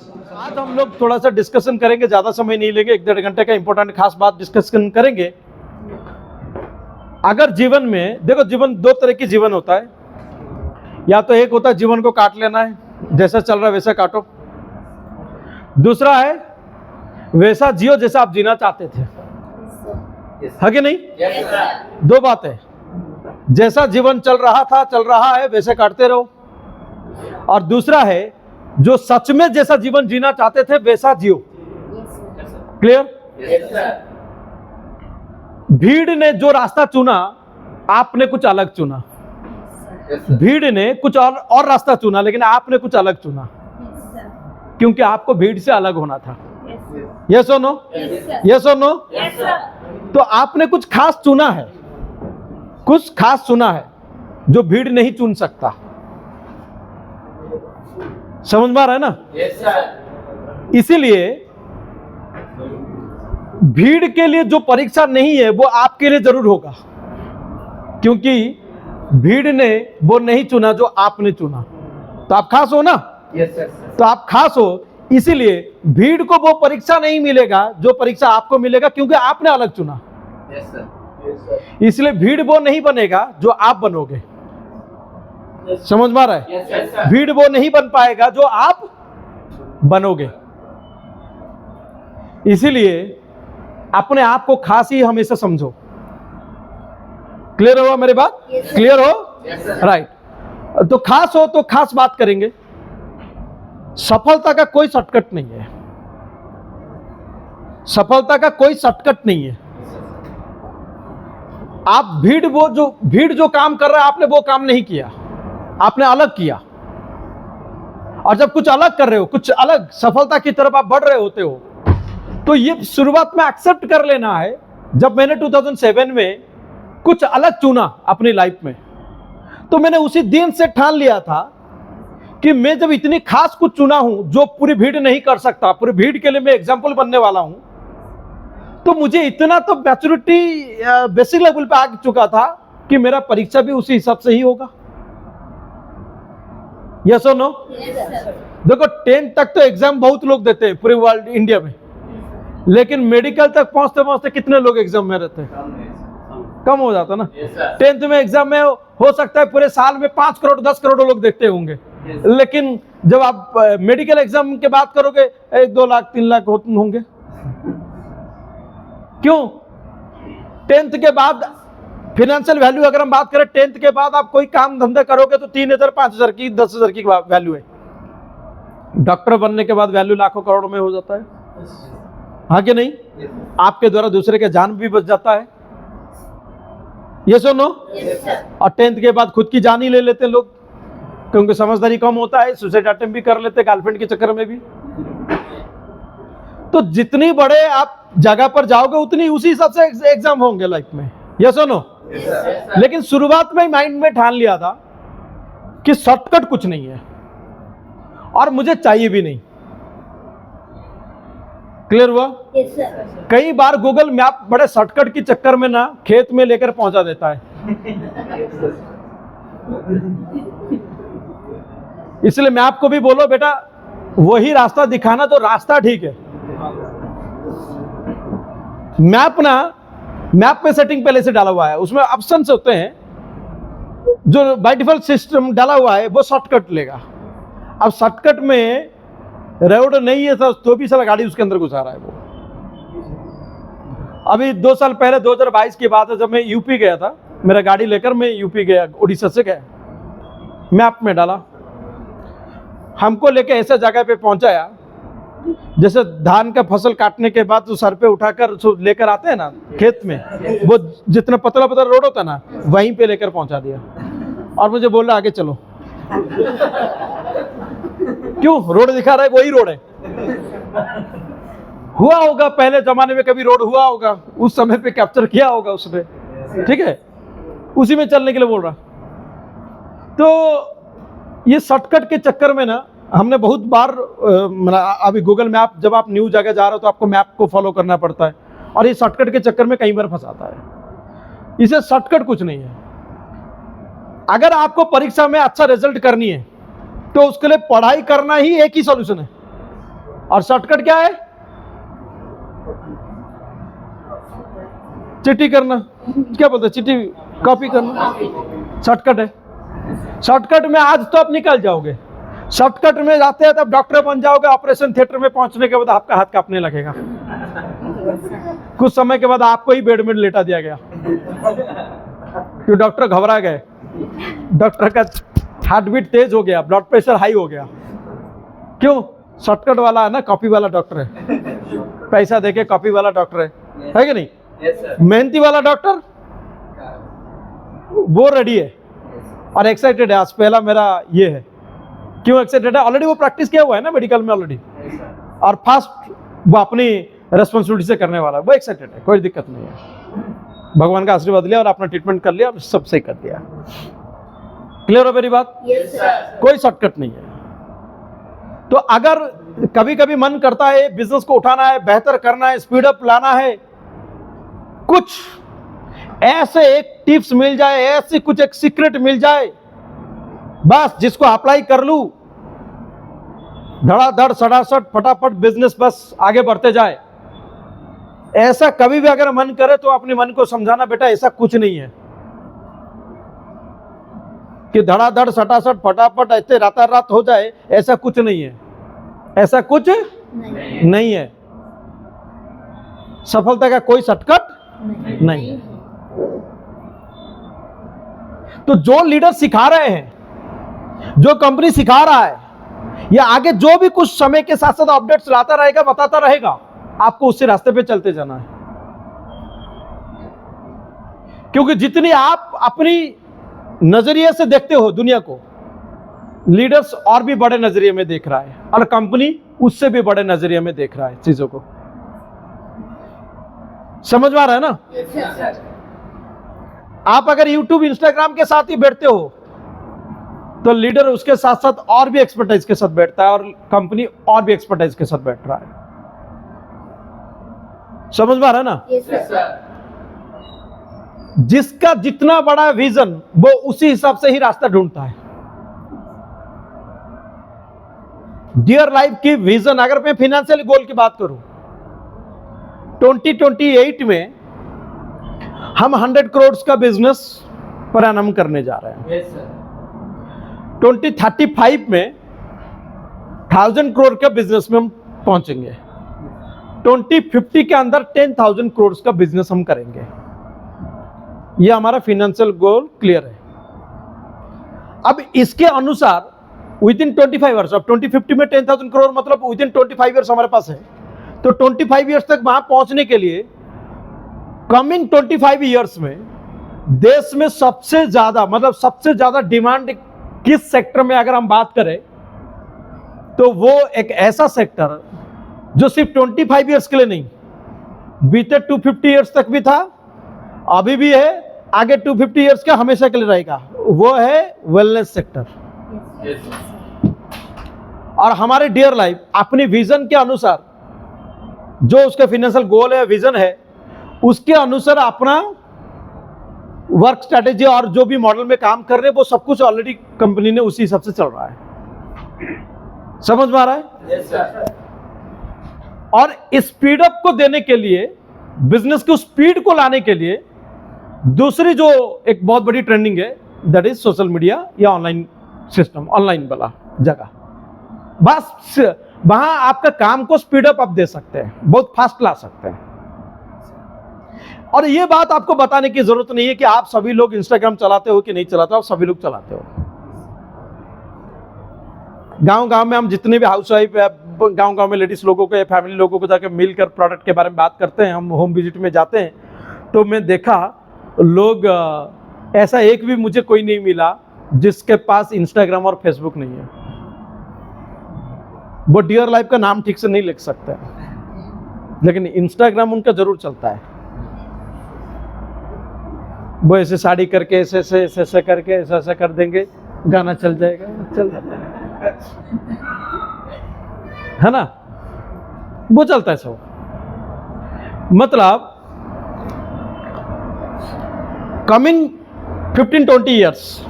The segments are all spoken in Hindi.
आज हम लोग थोड़ा सा डिस्कशन करेंगे, ज़्यादा समय नहीं लेंगे, 1-1.5 घंटे का इंपॉर्टेंट खास बात डिस्कशन करेंगे। अगर जीवन में देखो, जीवन दो तरह की जीवन होता है। या तो एक होता है जीवन को काट लेना है, जैसा चल रहा है वैसा काटो। दूसरा है वैसा जियो जैसा आप जीना चाहते थे। है कि नहीं? दो बात है, जैसा जीवन चल रहा था, चल रहा है, वैसे काटते रहो। और दूसरा है जो सच में जैसा जीवन जीना चाहते थे वैसा जियो। क्लियर? भीड़ ने जो रास्ता चुना, आपने कुछ अलग चुना। भीड़ ने कुछ और रास्ता चुना, लेकिन आपने कुछ अलग चुना, क्योंकि आपको भीड़ से अलग होना था। यस और नो? यस और नो? तो आपने कुछ खास चुना है, कुछ खास चुना है जो भीड़ नहीं चुन सकता। समझ में आ रहा है ना? इसीलिए भीड़ के लिए जो परीक्षा नहीं है वो आपके लिए जरूर होगा, क्योंकि भीड़ ने वो नहीं चुना जो आपने चुना। तो आप खास हो ना? तो आप खास हो, इसीलिए भीड़ को वो परीक्षा नहीं मिलेगा जो परीक्षा आपको मिलेगा, क्योंकि आपने अलग चुना। इसलिए भीड़ वो नहीं बनेगा जो आप बनोगे। समझ में आ रहा है? भीड़ वो नहीं बन पाएगा जो आप बनोगे। इसीलिए अपने आप को खास ही हमेशा समझो। क्लियर हुआ मेरी बात? क्लियर हो? राइट। तो खास हो तो खास बात करेंगे। सफलता का कोई शॉर्टकट नहीं है। सफलता का कोई शॉर्टकट नहीं है। आप भीड़ जो काम कर रहा है, आपने वो काम नहीं किया, आपने अलग किया। और जब कुछ अलग कर रहे हो, कुछ अलग सफलता की तरफ आप बढ़ रहे होते हो, तो ये शुरुआत में एक्सेप्ट कर लेना है। जब मैंने 2007 में कुछ अलग चुना अपनी लाइफ में, तो मैंने उसी दिन से ठान लिया था कि मैं जब इतनी खास कुछ चुना हूं जो पूरी भीड़ नहीं कर सकता, पूरी भीड़ के लिए मैं एग्जाम्पल बनने वाला हूं, तो मुझे इतना तो मैच्योरिटी बेसिक लेवल पे आ चुका था कि मेरा परीक्षा भी उसी हिसाब से ही होगा। यस और नो? देखो 10th तक तो एग्जाम बहुत लोग देते हैं पूरे वर्ल्ड इंडिया में, लेकिन मेडिकल तक पहुंचते पहुंचते कितने लोग एग्जाम में रहते हैं? कम हो जाता ना। 10th में एग्जाम में हो सकता है पूरे साल में 5 करोड़ 10 करोड़ लोग देखते होंगे, लेकिन जब आप मेडिकल एग्जाम की बात करोगे 1-2 लाख 3 लाख होंगे। क्यों? 10th के बाद फाइनेंशियल वैल्यू अगर हम बात करें, 10th के बाद आप कोई काम धंधा करोगे तो 3,000 5,000 की 10,000 की वैल्यू है। डॉक्टर बनने के बाद वैल्यू लाखों करोड़ों में हो जाता है। हाँ कि नहीं? आपके द्वारा दूसरे के जान भी बच जाता है। ये सुनो। और 10th के बाद खुद की जान ही ले लेते हैं लोग, क्योंकि समझदारी कम होता है, सुसाइड अटेम्प्ट भी कर लेते गर्लफ्रेंड के चक्कर में भी। तो जितनी बड़े आप जगह पर जाओगे उतनी उसी हिसाब से एग्जाम होंगे लाइफ में। ये सुनो। लेकिन शुरुआत में माइंड में ठान लिया था कि शॉर्टकट कुछ नहीं है और मुझे चाहिए भी नहीं। क्लियर हुआ? कई बार गूगल मैप बड़े शॉर्टकट के चक्कर में ना खेत में लेकर पहुंचा देता है। इसलिए मैप को भी बोलो बेटा वही रास्ता दिखाना तो रास्ता ठीक है। मैप में सेटिंग पहले से डाला हुआ है, उसमें ऑप्शंस होते हैं जो बाय डिफॉल्ट सिस्टम डाला हुआ है, वो शॉर्टकट लेगा। अब शॉर्टकट में रोड नहीं है तो भी सारा गाड़ी उसके अंदर घुसा रहा है वो। अभी 2 साल पहले 2022 की बात है, जब मैं यूपी गया था, मेरा गाड़ी लेकर मैं यूपी गया, उड़ीसा से गया। मैप में डाला, हमको लेके ऐसे जगह पे पहुंचाया जैसे धान का फसल काटने के बाद तो सर पे उठाकर लेकर आते हैं ना खेत में, वो जितना पतला पतला रोड होता ना वहीं पे लेकर पहुंचा दिया। और मुझे बोला आगे चलो। क्यों? रोड दिखा रहा है, वही रोड है। हुआ होगा पहले जमाने में कभी रोड हुआ होगा, उस समय पे कैप्चर किया होगा उसने, ठीक है, उसी में चलने के लिए बोल रहा। तो ये शॉर्टकट के चक्कर में ना हमने बहुत बार अभी गूगल मैप, जब आप न्यू जगह जा रहे हो तो आपको मैप को फॉलो करना पड़ता है, और ये शॉर्टकट के चक्कर में कई बार फंसाता है। इसे शॉर्टकट कुछ नहीं है। अगर आपको परीक्षा में अच्छा रिजल्ट करनी है तो उसके लिए पढ़ाई करना ही एक ही सॉल्यूशन है। और शॉर्टकट क्या है? चिट्ठी करना, क्या बोलते हैं, चिट्ठी कॉपी करना शॉर्टकट है। शॉर्टकट में आज तो आप निकल जाओगे, शॉर्टकट में जाते हैं तब डॉक्टर बन जाओगे, ऑपरेशन थिएटर में पहुंचने के बाद आपका हाथ कांपने लगेगा, कुछ समय के बाद आपको ही बेड में लेटा दिया गया क्योंकि डॉक्टर घबरा गए, डॉक्टर का हार्ट बीट तेज हो गया, ब्लड प्रेशर हाई हो गया। क्यों? शॉर्टकट वाला है ना, कॉपी वाला डॉक्टर है, पैसा देके कॉपी वाला डॉक्टर है कि नहीं? मेहनती वाला डॉक्टर वो रेडी है और एक्साइटेड है, आज पहला मेरा ये है। क्यों एक्साइटेड है? ऑलरेडी वो प्रैक्टिस किया हुआ है ना मेडिकल में ऑलरेडी, और फास्ट वो अपनी रेस्पॉन्सिबिलिटी से करने वाला है, वो एक्साइटेड है, कोई दिक्कत नहीं है। भगवान का आशीर्वाद लिया और अपना ट्रीटमेंट कर लिया और सब सही कर दिया। क्लियर हो मेरी बात? Yes sir. कोई शॉर्टकट नहीं है। तो अगर कभी कभी मन करता है बिजनेस को उठाना है, बेहतर करना है, स्पीड अप लाना है, कुछ ऐसे एक टिप्स मिल जाए, ऐसी कुछ एक सीक्रेट मिल जाए, बस जिसको अप्लाई कर लूं, धड़ाधड़ सड़ासड़ फटाफट बिजनेस बस आगे बढ़ते जाए, ऐसा कभी भी अगर मन करे तो अपने मन को समझाना, बेटा ऐसा कुछ नहीं है कि धड़ाधड़ सटासट फटाफट ऐसे रात हो जाए, ऐसा कुछ नहीं है, ऐसा कुछ नहीं है। सफलता का कोई शॉर्टकट नहीं है। तो जो लीडर सिखा रहे हैं, जो कंपनी सिखा रहा है, या आगे जो भी कुछ समय के साथ साथ अपडेट्स लाता रहेगा, बताता रहेगा, आपको उसी रास्ते पे चलते जाना है। क्योंकि जितनी आप अपनी नजरिए से देखते हो दुनिया को, लीडर्स और भी बड़े नजरिए में देख रहा है, और कंपनी उससे भी बड़े नजरिए में देख रहा है चीजों को। समझ में आ रहा है ना? आप अगर YouTube, Instagram के साथ ही बैठते हो, तो लीडर उसके साथ साथ और भी एक्सपर्टाइज के साथ बैठता है, और कंपनी और भी एक्सपर्टाइज के साथ बैठ रहा है। समझ में आ रहा है ना? Yes sir. जिसका जितना बड़ा विजन, वो उसी हिसाब से ही रास्ता ढूंढता है। डियर लाइफ की विजन, अगर मैं फाइनेंशियल गोल की बात करूं, 2028 में हम 100 करोड़ का बिजनेस पर एनम करने जा रहे हैं। Yes sir. 2035 में 1000 करोड़ का बिजनेस में हम पहुंचेंगे। 2050 के अंदर 10,000 करोड़ का बिजनेस हम करेंगे। यह हमारा फाइनेंशियल गोल क्लियर है। अब इसके अनुसार विद इन 25 ईयर्स, अब 2050 में 10,000 करोड़ मतलब विद इन 25 ईयर्स हमारे पास है। तो 25 ईयर्स तक वहां पहुंचने के लिए कमिंग 25 ईयर्स में देश में सबसे ज्यादा, मतलब सबसे ज्यादा डिमांड किस सेक्टर में अगर हम बात करें, तो वो एक ऐसा सेक्टर जो सिर्फ 25 ईयर्स के लिए नहीं, बीते 250 ईयर्स तक भी था, अभी भी है, आगे 250 ईयर्स का हमेशा के लिए रहेगा, वो है वेलनेस सेक्टर। और हमारे डियर लाइफ अपनी विजन के अनुसार, जो उसका फाइनेंशियल गोल है, विजन है, उसके अनुसार अपना वर्क स्ट्रेटेजी और जो भी मॉडल में काम कर रहे हैं, वो सब कुछ ऑलरेडी कंपनी ने उसी हिसाब से चल रहा है। समझ में आ रहा है? Yes sir. और स्पीड अप को देने के लिए, बिजनेस की स्पीड को लाने के लिए, दूसरी जो एक बहुत बड़ी ट्रेंडिंग है, दैट इज सोशल मीडिया या ऑनलाइन सिस्टम, ऑनलाइन वाला जगह। बस वहां आपका काम को स्पीड अप आप दे सकते हैं, बहुत फास्ट ला सकते हैं। और ये बात आपको बताने की जरूरत नहीं है कि आप सभी लोग इंस्टाग्राम चलाते हो कि नहीं चलाते, आप सभी लोग चलाते हो। गांव-गांव में हम जितने भी हाउस वाइफ, गांव-गांव में लेडीज लोगों को या फैमिली लोगों को जाकर मिलकर प्रोडक्ट के बारे में बात करते हैं, हम होम विजिट में जाते हैं, तो मैं देखा लोग, ऐसा एक भी मुझे कोई नहीं मिला जिसके पास इंस्टाग्राम और फेसबुक नहीं है। वो डियर लाइफ का नाम ठीक से नहीं लिख सकते, लेकिन इंस्टाग्राम उनका जरूर चलता है। वो ऐसे साड़ी करके ऐसे ऐसे ऐसे ऐसे करके ऐसा ऐसा कर देंगे, गाना चल जाएगा, चल जाता है ना, वो चलता है सब। मतलब कमिंग 15-20 ईयर्स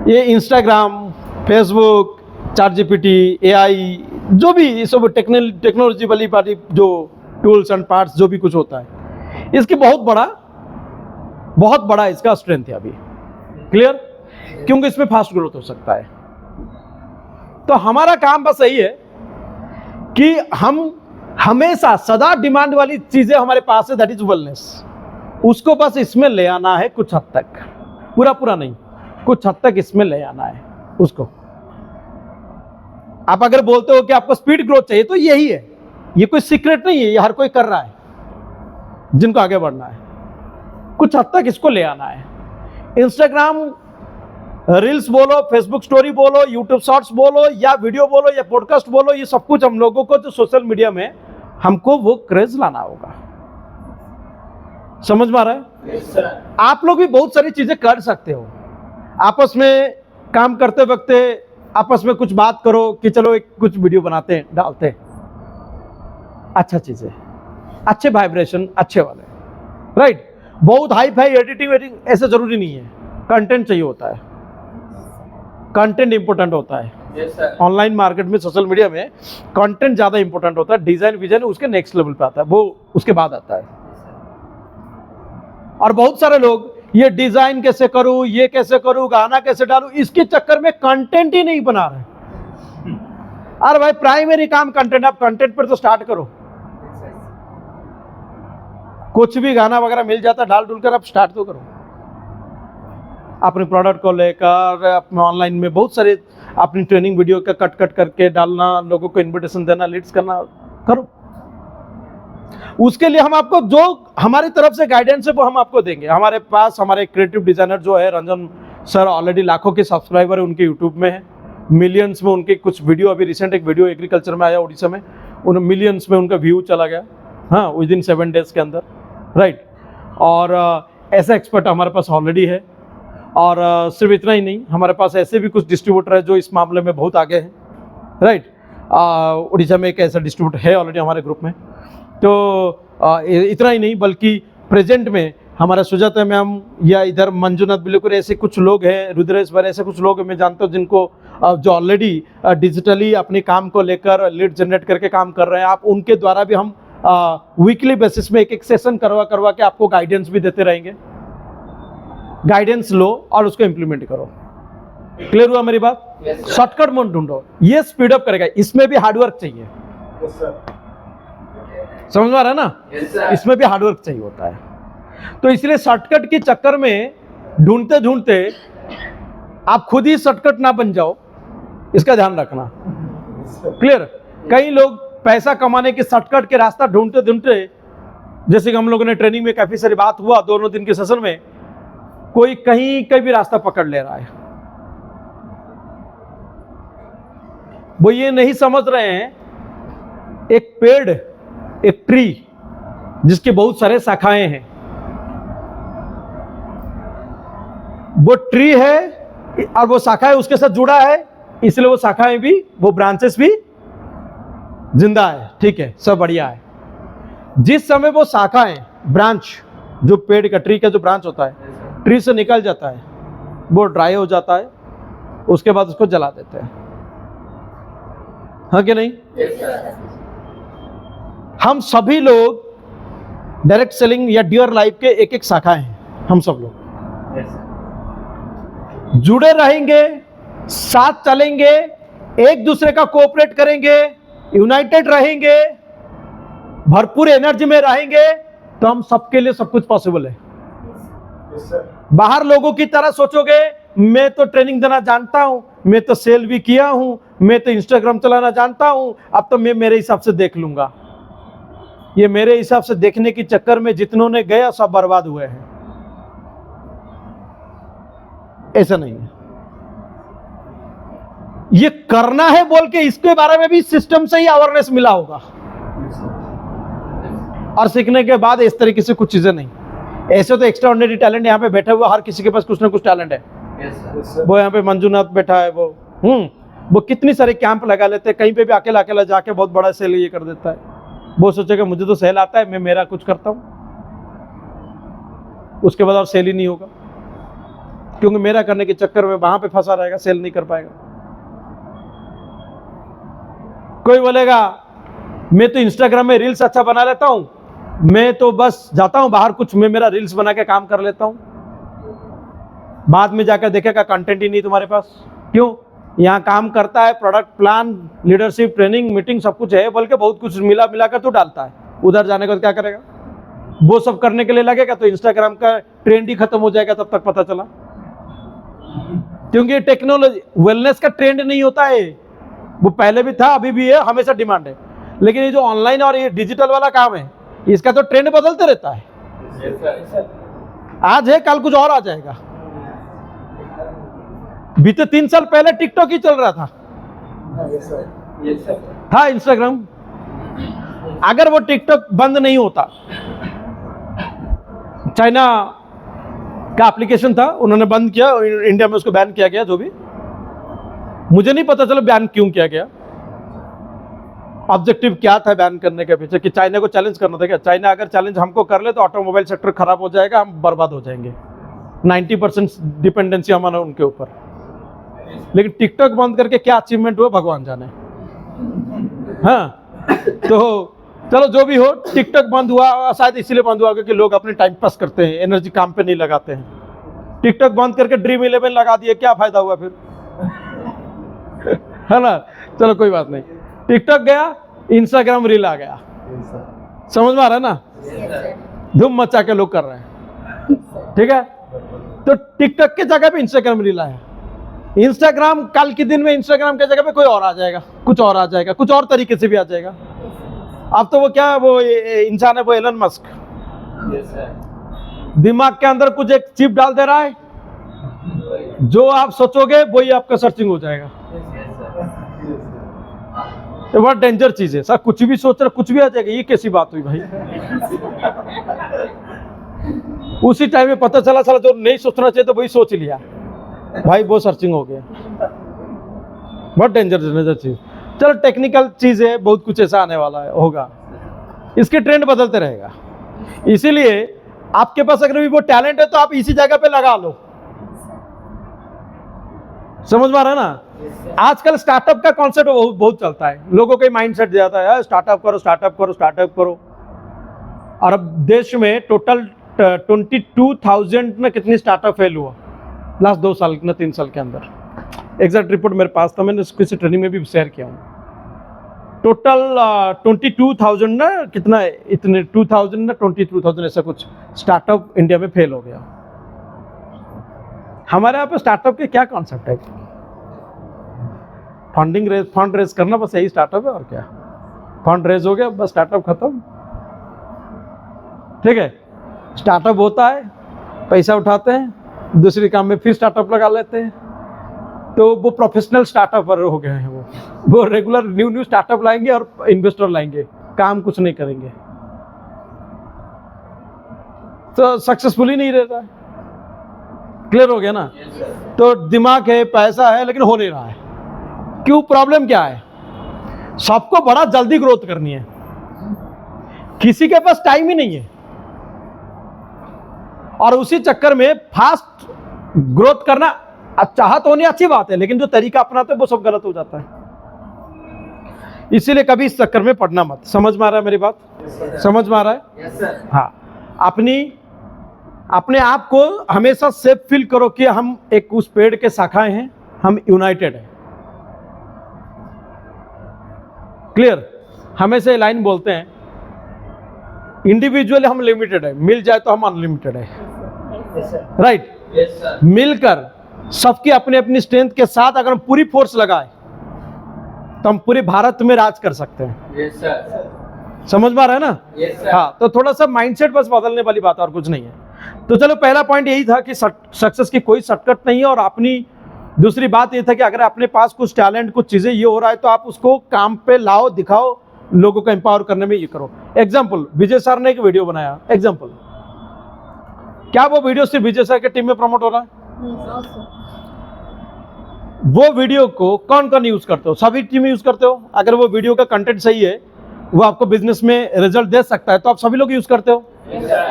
ये इंस्टाग्राम, फेसबुक, ChatGPT, AI जो भी ये सब टेक्नोलॉजी वाली पार्टी जो टूल्स एंड पार्ट्स जो भी कुछ होता है, इसकी बहुत बड़ा इसका स्ट्रेंथ है अभी। क्लियर? क्योंकि इसमें फास्ट ग्रोथ हो सकता है। तो हमारा काम बस यही है कि हम हमेशा सदा डिमांड वाली चीजें हमारे पास है, दैट इज वेलनेस, उसको बस इसमें ले आना है कुछ हद तक, पूरा नहीं, कुछ हद तक इसमें ले आना है उसको। आप अगर बोलते हो कि आपको स्पीड ग्रोथ चाहिए तो यही है, ये कोई सीक्रेट नहीं है, ये हर कोई कर रहा है जिनको आगे बढ़ना है। कुछ हद तक इसको ले आना है। इंस्टाग्राम रील्स बोलो, फेसबुक स्टोरी बोलो, यूट्यूब शॉर्ट्स बोलो, या वीडियो बोलो, या पॉडकास्ट बोलो, ये सब कुछ हम लोगों को जो सोशल मीडिया में हमको वो क्रेज लाना होगा। समझ में आ रहा है? Yes, sir. आप लोग भी बहुत सारी चीजें कर सकते हो। आपस में काम करते वक्त आपस में कुछ बात करो कि चलो एक कुछ वीडियो बनाते हैं, डालते हैं, अच्छा चीज है, अच्छे वाइब्रेशन अच्छे वाले, राइट? बहुत हाई फाई एडिटिंग ऐसे जरूरी नहीं है, कंटेंट चाहिए होता है, कंटेंट इंपॉर्टेंट होता है। Yes, sir. ऑनलाइन मार्केट में, सोशल मीडिया में कंटेंट ज्यादा इंपॉर्टेंट होता है, डिजाइन विजन उसके नेक्स्ट लेवल पे आता है, वो उसके बाद आता है। और बहुत सारे लोग ये डिजाइन कैसे करूं, ये कैसे करूं, गाना कैसे डालूं, इसके चक्कर में कंटेंट ही नहीं बना रहे। अरे भाई प्राइमरी काम कंटेंट, आप कंटेंट पर तो स्टार्ट करो। कुछ भी गाना वगैरह मिल जाता डाल डुल कर आप स्टार्ट तो करो। अपने प्रोडक्ट को लेकर अपने ऑनलाइन में बहुत सारे अपनी ट्रेनिंग वीडियो का कट करके डालना, लोगों को इनविटेशन देना, लीड्स करना, करो। उसके लिए हम आपको जो हमारी तरफ से गाइडेंस है वो हम आपको देंगे। हमारे पास हमारे क्रिएटिव डिजाइनर जो है रंजन सर, ऑलरेडी लाखों के सब्सक्राइबर उनके यूट्यूब में है, मिलियंस में उनके कुछ वीडियो, अभी रिसेंट एक वीडियो एग्रीकल्चर में आया उड़ीसा में, उन मिलियंस में उनका व्यू चला गया, हाँ, विद इन 7 डेज के अंदर, राइट? और ऐसा एक्सपर्ट हमारे पास ऑलरेडी है। और सिर्फ इतना ही नहीं, हमारे पास ऐसे भी कुछ डिस्ट्रीब्यूटर है जो इस मामले में बहुत आगे हैं, राइट? उड़ीसा में एक ऐसा डिस्ट्रीब्यूटर है ऑलरेडी हमारे ग्रुप में। तो इतना ही नहीं, बल्कि प्रेजेंट में हमारा सुजाता मैम या इधर मंजुनाथ बिल्कुल ऐसे कुछ लोग हैं, रुद्रेश भर, ऐसे कुछ लोग मैं जानता हूँ जिनको जो ऑलरेडी डिजिटली अपने काम को लेकर लीड जनरेट करके काम कर रहे हैं। आप उनके द्वारा भी हम वीकली बेसिस में एक सेशन करवा के आपको गाइडेंस भी देते रहेंगे। गाइडेंस लो और उसको इम्प्लीमेंट करो। क्लियर हुआ मेरी बात? Yes, sir. शॉर्टकट मत ढूंढो, ये स्पीड अप करेगा। इसमें भी हार्डवर्क चाहिए। Yes, sir. समझ में आ रहा है ना? Yes, sir. इसमें भी हार्डवर्क चाहिए होता है। तो इसलिए शॉर्टकट के चक्कर में ढूंढते ढूंढते आप खुद ही शॉर्टकट ना बन जाओ, इसका ध्यान रखना। क्लियर? कई लोग पैसा कमाने के शॉर्टकट के रास्ता ढूंढते ढूंढते, जैसे कि हम लोगों ने ट्रेनिंग में काफी सारी बात हुआ दोनों दिन के सेशन में, कोई कहीं भी रास्ता पकड़ ले रहा है। वो ये नहीं समझ रहे हैं एक पेड़, एक ट्री जिसके बहुत सारे शाखाएं हैं, वो ट्री है और वो शाखाएं उसके साथ जुड़ा है, इसलिए वो शाखाएं भी, वो ब्रांचेस भी जिंदा है। ठीक है, सब बढ़िया है। जिस समय वो शाखाएं, ब्रांच, जो पेड़ का, ट्री का जो ब्रांच होता है, ट्री से निकल जाता है, वो ड्राई हो जाता है, उसके बाद उसको जला देते हैं, हाँ कि नहीं? Yes, sir. हम सभी लोग डायरेक्ट सेलिंग या डियर लाइफ के एक एक शाखाएं हैं। हम सब लोग Yes, sir. जुड़े रहेंगे, साथ चलेंगे, एक दूसरे का कोऑपरेट करेंगे, यूनाइटेड रहेंगे, भरपूर एनर्जी में रहेंगे, तो हम सबके लिए सब कुछ पॉसिबल है। Yes, sir. बाहर लोगों की तरह सोचोगे, मैं तो ट्रेनिंग देना जानता हूं, मैं तो सेल भी किया हूं, मैं तो इंस्टाग्राम चलाना जानता हूं, अब तो मैं मेरे हिसाब से देख लूंगा। ये मेरे हिसाब से देखने के चक्कर में जितनों ने गया सब बर्बाद हुए हैं। ऐसा नहीं है। ये करना है बोल के इसके बारे में भी सिस्टम से ही अवेयरनेस मिला होगा, और सीखने के बाद इस तरीके से कुछ चीजें नहीं। ऐसे तो एक्स्ट्राऑर्डिनरी टैलेंट यहाँ पे बैठे हुए, हर किसी के पास कुछ ना कुछ टैलेंट है। Yes, sir. Yes, sir. वो यहाँ पे मंजुनाथ बैठा है, वो कितनी सारे कैंप लगा लेते हैं, कहीं पे भी अकेला अकेला जाके बहुत बड़ा सेल ये कर देता है। वो सोचेगा मुझे तो सेल आता है, मैं मेरा कुछ करता हूँ, उसके बाद और सेल ही नहीं होगा, क्योंकि मेरा करने के चक्कर में वहां पे फंसा रहेगा, सेल नहीं कर पाएगा। कोई बोलेगा मैं तो इंस्टाग्राम में रील्स अच्छा बना लेता हूं, मैं तो बस जाता हूं बाहर, कुछ मैं मेरा रील्स बना के काम कर लेता हूं, बाद में जाकर देखेगा कंटेंट ही नहीं तुम्हारे पास। क्यों? यहाँ काम करता है, product plan, leadership training meeting सब कुछ है, बल्कि बहुत कुछ मिला कर तो डालता है, उधर जाने का क्या करेगा? वो सब करने के लिए लगेगा तो इंस्टाग्राम का ट्रेंड ही खत्म हो जाएगा तब तक पता चला। क्योंकि टेक्नोलॉजी वेलनेस का ट्रेंड नहीं होता है, वो पहले भी था अभी भी है, हमेशा डिमांड है, लेकिन ये जो ऑनलाइन और ये डिजिटल वाला काम है इसका तो ट्रेंड बदलते रहता है। आज है कल कुछ और आ जाएगा। बीते 3 साल पहले टिकटॉक ही चल रहा था इंस्टाग्राम। अगर वो टिकटॉक बंद नहीं होता, चाइना का एप्लीकेशन था, उन्होंने बंद किया, इंडिया में उसको बैन किया गया, जो भी मुझे नहीं पता चला बैन क्यों किया गया, ऑब्जेक्टिव क्या था बैन करने के पीछे, कि चाइना को चैलेंज करना था क्या? चाइना अगर चैलेंज हमको कर ले तो ऑटोमोबाइल सेक्टर खराब हो जाएगा, हम बर्बाद हो जाएंगे, 90% डिपेंडेंसी हमारा उनके ऊपर। लेकिन टिकटॉक बंद करके क्या अचीवमेंट हुआ भगवान जाने। हाँ, तो चलो जो भी हो, टिकटॉक बंद हुआ शायद इसलिए बंद हुआ क्योंकि लोग अपने टाइम पास करते हैं, एनर्जी काम पे नहीं लगाते हैं। टिकटॉक बंद करके ड्रीम 11 लगा दिए, क्या फायदा हुआ फिर? है ना? चलो कोई बात नहीं, टिकटॉक गया, इंस्टाग्राम रील आ गया। समझ में आ रहा है ना? धूम मचा के लोग कर रहे हैं, ठीक है? तो टिकटॉक की जगह पे इंस्टाग्राम रील आया। इंस्टाग्राम कल के दिन में इंस्टाग्राम की जगह पे कोई और आ जाएगा, कुछ और आ जाएगा, कुछ और तरीके से भी आ जाएगा। अब तो वो क्या, वो इंसान है, वो एलन मस्क, दिमाग के अंदर कुछ एक चिप डाल दे रहा है, जो आप सोचोगे वही आपका सर्चिंग हो जाएगा। ये बहुत डेंजर चीज है सर, कुछ भी सोच रहे कुछ भी आ जाएगा, ये कैसी बात हुई भाई? उसी टाइम में पता चला जो नहीं सोचना चाहिए तो वही सोच लिया भाई, वो सर्चिंग हो गया। बहुत डेंजर चीज। चलो टेक्निकल चीज है, बहुत कुछ ऐसा आने वाला है, होगा, इसके ट्रेंड बदलते रहेगा। इसीलिए आपके पास अगर भी वो टैलेंट है तो आप इसी जगह पे लगा लो। समझ में आ रहा है ना? आजकल स्टार्टअप का कॉन्सेप्ट बहुत चलता है, लोगों का माइंडसेट जाता है स्टार्टअप करो स्टार्टअप करो स्टार्टअप करो। और अब देश में टोटल 22,000 में कितनी स्टार्टअप फेल हुआ लास्ट 2 साल ना 3 साल के अंदर। एग्जैक्ट रिपोर्ट मेरे पास था, मैंने किसी ट्रेनिंग में भी शेयर किया हूँ। टोटल 22,000 ना कितना है, इतने 2,000 ना 22,000 ऐसा कुछ स्टार्टअप इंडिया में फेल हो गया। हमारे यहाँ पे स्टार्टअप के क्या कॉन्सेप्ट है? फंड रेज करना, बस यही स्टार्टअप है और क्या। फंड रेज हो गया बस स्टार्टअप खत्म, ठीक है? स्टार्टअप होता है, पैसा उठाते हैं, दूसरी काम में फिर स्टार्टअप लगा लेते हैं, तो वो प्रोफेशनल स्टार्टअपर हो गए हैं। वो रेगुलर न्यू स्टार्टअप लाएंगे और इन्वेस्टर लाएंगे, काम कुछ नहीं करेंगे, तो सक्सेसफुल ही नहीं रहता है। क्लियर हो गया ना? तो दिमाग है, पैसा है, लेकिन हो नहीं रहा है। क्यों? प्रॉब्लम क्या है? सबको बड़ा जल्दी ग्रोथ करनी है, किसी के पास टाइम ही नहीं है, और उसी चक्कर में फास्ट ग्रोथ करना चाहत होनी अच्छी बात है, लेकिन जो तरीका अपनाते हैं वो सब गलत हो जाता है। इसीलिए कभी इस चक्कर में पड़ना मत। समझ में आ रहा है मेरी बात? समझ में आ रहा है? Yes, sir. हाँ, अपने आप को हमेशा सेफ फील करो कि हम एक उस पेड़ के शाखाएं हैं, हम यूनाइटेड हैं। क्लियर? हमेशा ये लाइन बोलते हैं, इंडिविजुअली हम लिमिटेड है, मिल जाए तो हम अनलिमिटेड है। राइट? Yes, sir. मिलकर सबकी अपनी अपनी स्ट्रेंथ के साथ अगर हम पूरी फोर्स लगाए तो हम पूरे भारत में राज कर सकते हैं। Yes, sir. समझ में आ रहा है ना? Yes, sir. हाँ, तो थोड़ा सा माइंडसेट बस बदलने वाली बात, और कुछ नहीं है। तो चलो, पहला पॉइंट यही था कि सक्सेस की कोई शॉर्टकट नहीं है। और अपनी दूसरी बात ये था कि अगर अपने पास कुछ टैलेंट, कुछ चीजें ये हो रहा है तो आप उसको काम पे लाओ, दिखाओ, लोगों को एम्पावर करने में ये करो। एग्जाम्पल, विजय सर ने एक वीडियो बनाया, एग्जाम्पल, क्या वो वीडियो सिर्फ विजय सर के टीम में प्रमोट हो रहा है? वो वीडियो को कौन कौन यूज करते हो? सभी टीम यूज करते हो। अगर वो वीडियो का कंटेंट सही है, वो आपको बिजनेस में रिजल्ट दे सकता है, तो आप सभी लोग यूज करते हो। Yes, sir.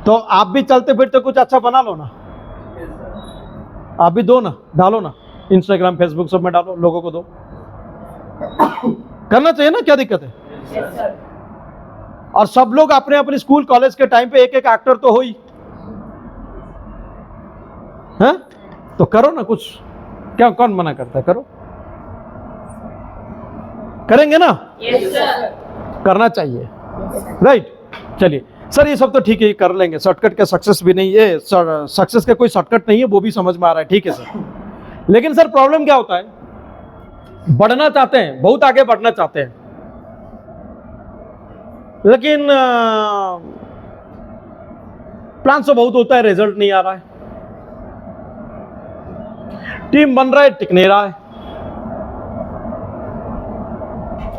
तो आप भी चलते फिरते कुछ अच्छा बना लो ना, आप भी दो ना, डालो ना, इंस्टाग्राम फेसबुक सब में डालो, लोगों को दो। करना चाहिए ना, क्या दिक्कत है? Yes, sir. और सब लोग अपने अपने स्कूल कॉलेज के टाइम पे एक एक एक्टर तो हो ही, हैं? तो करो ना कुछ, क्या कौन मना करता है? करो, करेंगे ना? Yes, sir. करना चाहिए, राइट? चलिए सर, ये सब तो ठीक है, कर लेंगे, शॉर्टकट का सक्सेस भी नहीं है, सक्सेस का कोई शॉर्टकट नहीं है, वो भी समझ में आ रहा है, ठीक है सर। लेकिन सर प्रॉब्लम क्या होता है, बढ़ना चाहते हैं, बहुत आगे बढ़ना चाहते हैं, लेकिन प्लान तो बहुत होता है, रिजल्ट नहीं आ रहा है, टीम बन रहा है, टिक नहीं रहा है,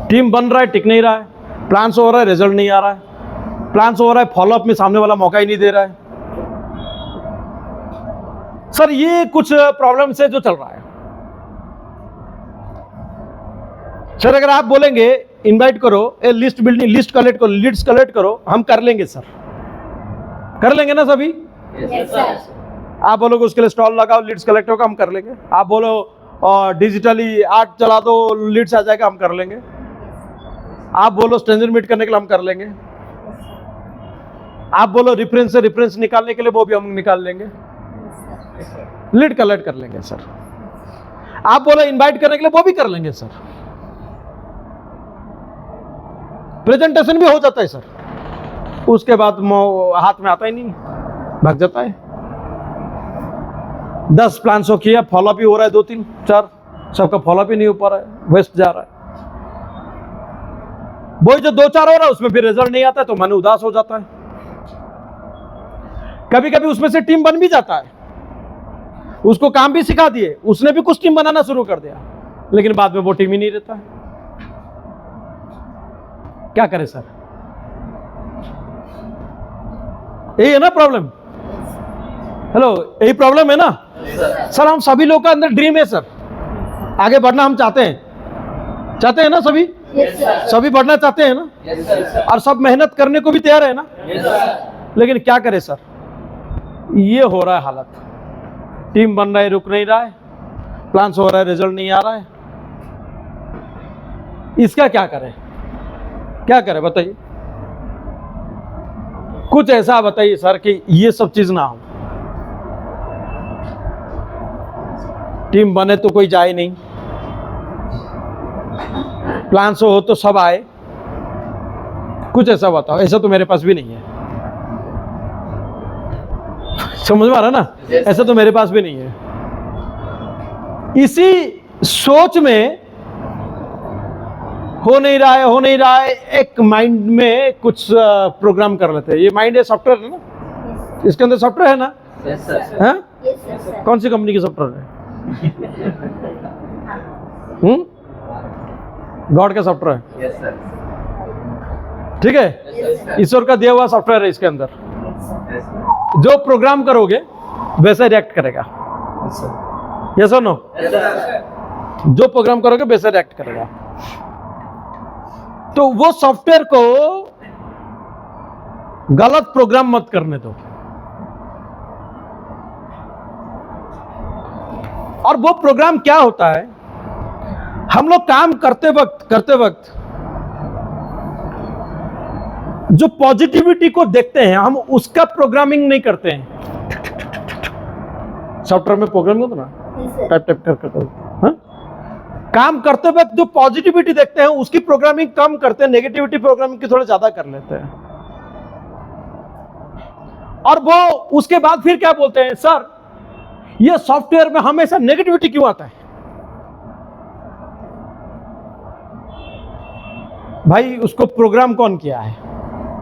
टीम बन रहा है, टिक नहीं रहा है, प्लान हो रहा है, रिजल्ट नहीं आ रहा है, प्लान हो रहा है, फॉलोअप में सामने वाला मौका ही नहीं दे रहा है। सर ये कुछ प्रॉब्लम से जो चल रहा है सर, अगर आप बोलेंगे इनवाइट करो, ए लिस्ट बिल्डिंग, लिस्ट कलेक्ट करो, लीड्स कलेक्ट करो, हम कर लेंगे सर, कर लेंगे ना सभी? Yes, sir. आप बोलोगे उसके लिए स्टॉल लगाओ, लीड्स कलेक्ट होगा, हम कर लेंगे। आप बोलो डिजिटली आर्ट चला दो, लीड्स आ जाएगा, हम कर लेंगे। आप बोलो स्ट्रेंजर मीट करने के लिए, हम कर लेंगे। आप बोलो रेफरेंस से रेफरेंस निकालने के लिए, वो भी हम निकाल लेंगे, लीड कलेक्ट कर लेंगे सर। आप बोलो इनवाइट करने के लिए, वो भी कर लेंगे सर। प्रेजेंटेशन भी हो जाता है सर, उसके बाद हाथ में आता ही नहीं, भाग जाता है। 10 प्लान शो किया, फॉलोअप भी हो रहा है 2 3 4, सबका फॉलोअप ही नहीं हो पा रहा है, वेस्ट जा रहा है। वही जो 2 4 हो रहा है उसमें फिर रिजल्ट नहीं आता है, तो मन उदास हो जाता है। कभी कभी उसमें से टीम बन भी जाता है, उसको काम भी सिखा दिए, उसने भी कुछ टीम बनाना शुरू कर दिया, लेकिन बाद में वो टीम ही नहीं रहता है। क्या करे सर? यही है ना प्रॉब्लम? हेलो, यही प्रॉब्लम है ना सर? हम सभी लोग का अंदर ड्रीम है सर, आगे बढ़ना हम चाहते हैं ना सभी? Yes, sir. सभी बढ़ना चाहते हैं ना? Yes, sir. और सब मेहनत करने को भी तैयार है ना? Yes, sir. लेकिन क्या करे सर, ये हो रहा है हालत, टीम बन रहा है, रुक नहीं रहा है, प्लान हो रहा है, रिजल्ट नहीं आ रहा है। इसका क्या करें, क्या करें बताइए? कुछ ऐसा बताइए सर कि ये सब चीज ना हो। टीम बने तो कोई जाए नहीं, प्लान हो तो सब आए, कुछ ऐसा बताओ। ऐसा तो मेरे पास भी नहीं है, समझ में आ रहा ना? Yes. ऐसा तो मेरे पास भी नहीं है। इसी सोच में हो नहीं रहा है, एक माइंड में कुछ प्रोग्राम कर लेते हैं। ये माइंड है, सॉफ्टवेयर है ना, इसके अंदर सॉफ्टवेयर है ना? Yes, sir. हैं? Yes, sir. कौन सी कंपनी की सॉफ्टवेयर है? गॉड का सॉफ्टवेयर है, Yes, sir. ठीक है? Yes, sir. ईश्वर का दिया हुआ सॉफ्टवेयर है इसके अंदर। Yes, sir. जो प्रोग्राम करोगे वैसा रिएक्ट करेगा, Yes, sir. यस और नो? Yes, sir. जो प्रोग्राम करोगे वैसा रिएक्ट करेगा। तो वो सॉफ्टवेयर को गलत प्रोग्राम मत करने दो। और वो प्रोग्राम क्या होता है, हम लोग काम करते वक्त जो पॉजिटिविटी को देखते हैं, हम उसका प्रोग्रामिंग नहीं करते हैं। सॉफ्टवेयर में प्रोग्रामिंग होता ना, Yes, sir. टाइप कर हाँ? काम करते वक्त जो पॉजिटिविटी देखते हैं उसकी प्रोग्रामिंग कम करते हैं, नेगेटिविटी प्रोग्रामिंग की थोड़ा ज्यादा कर लेते हैं। और वो उसके बाद फिर क्या बोलते हैं, सर ये सॉफ्टवेयर में हमेशा नेगेटिविटी क्यों आता है? भाई उसको प्रोग्राम कौन किया है?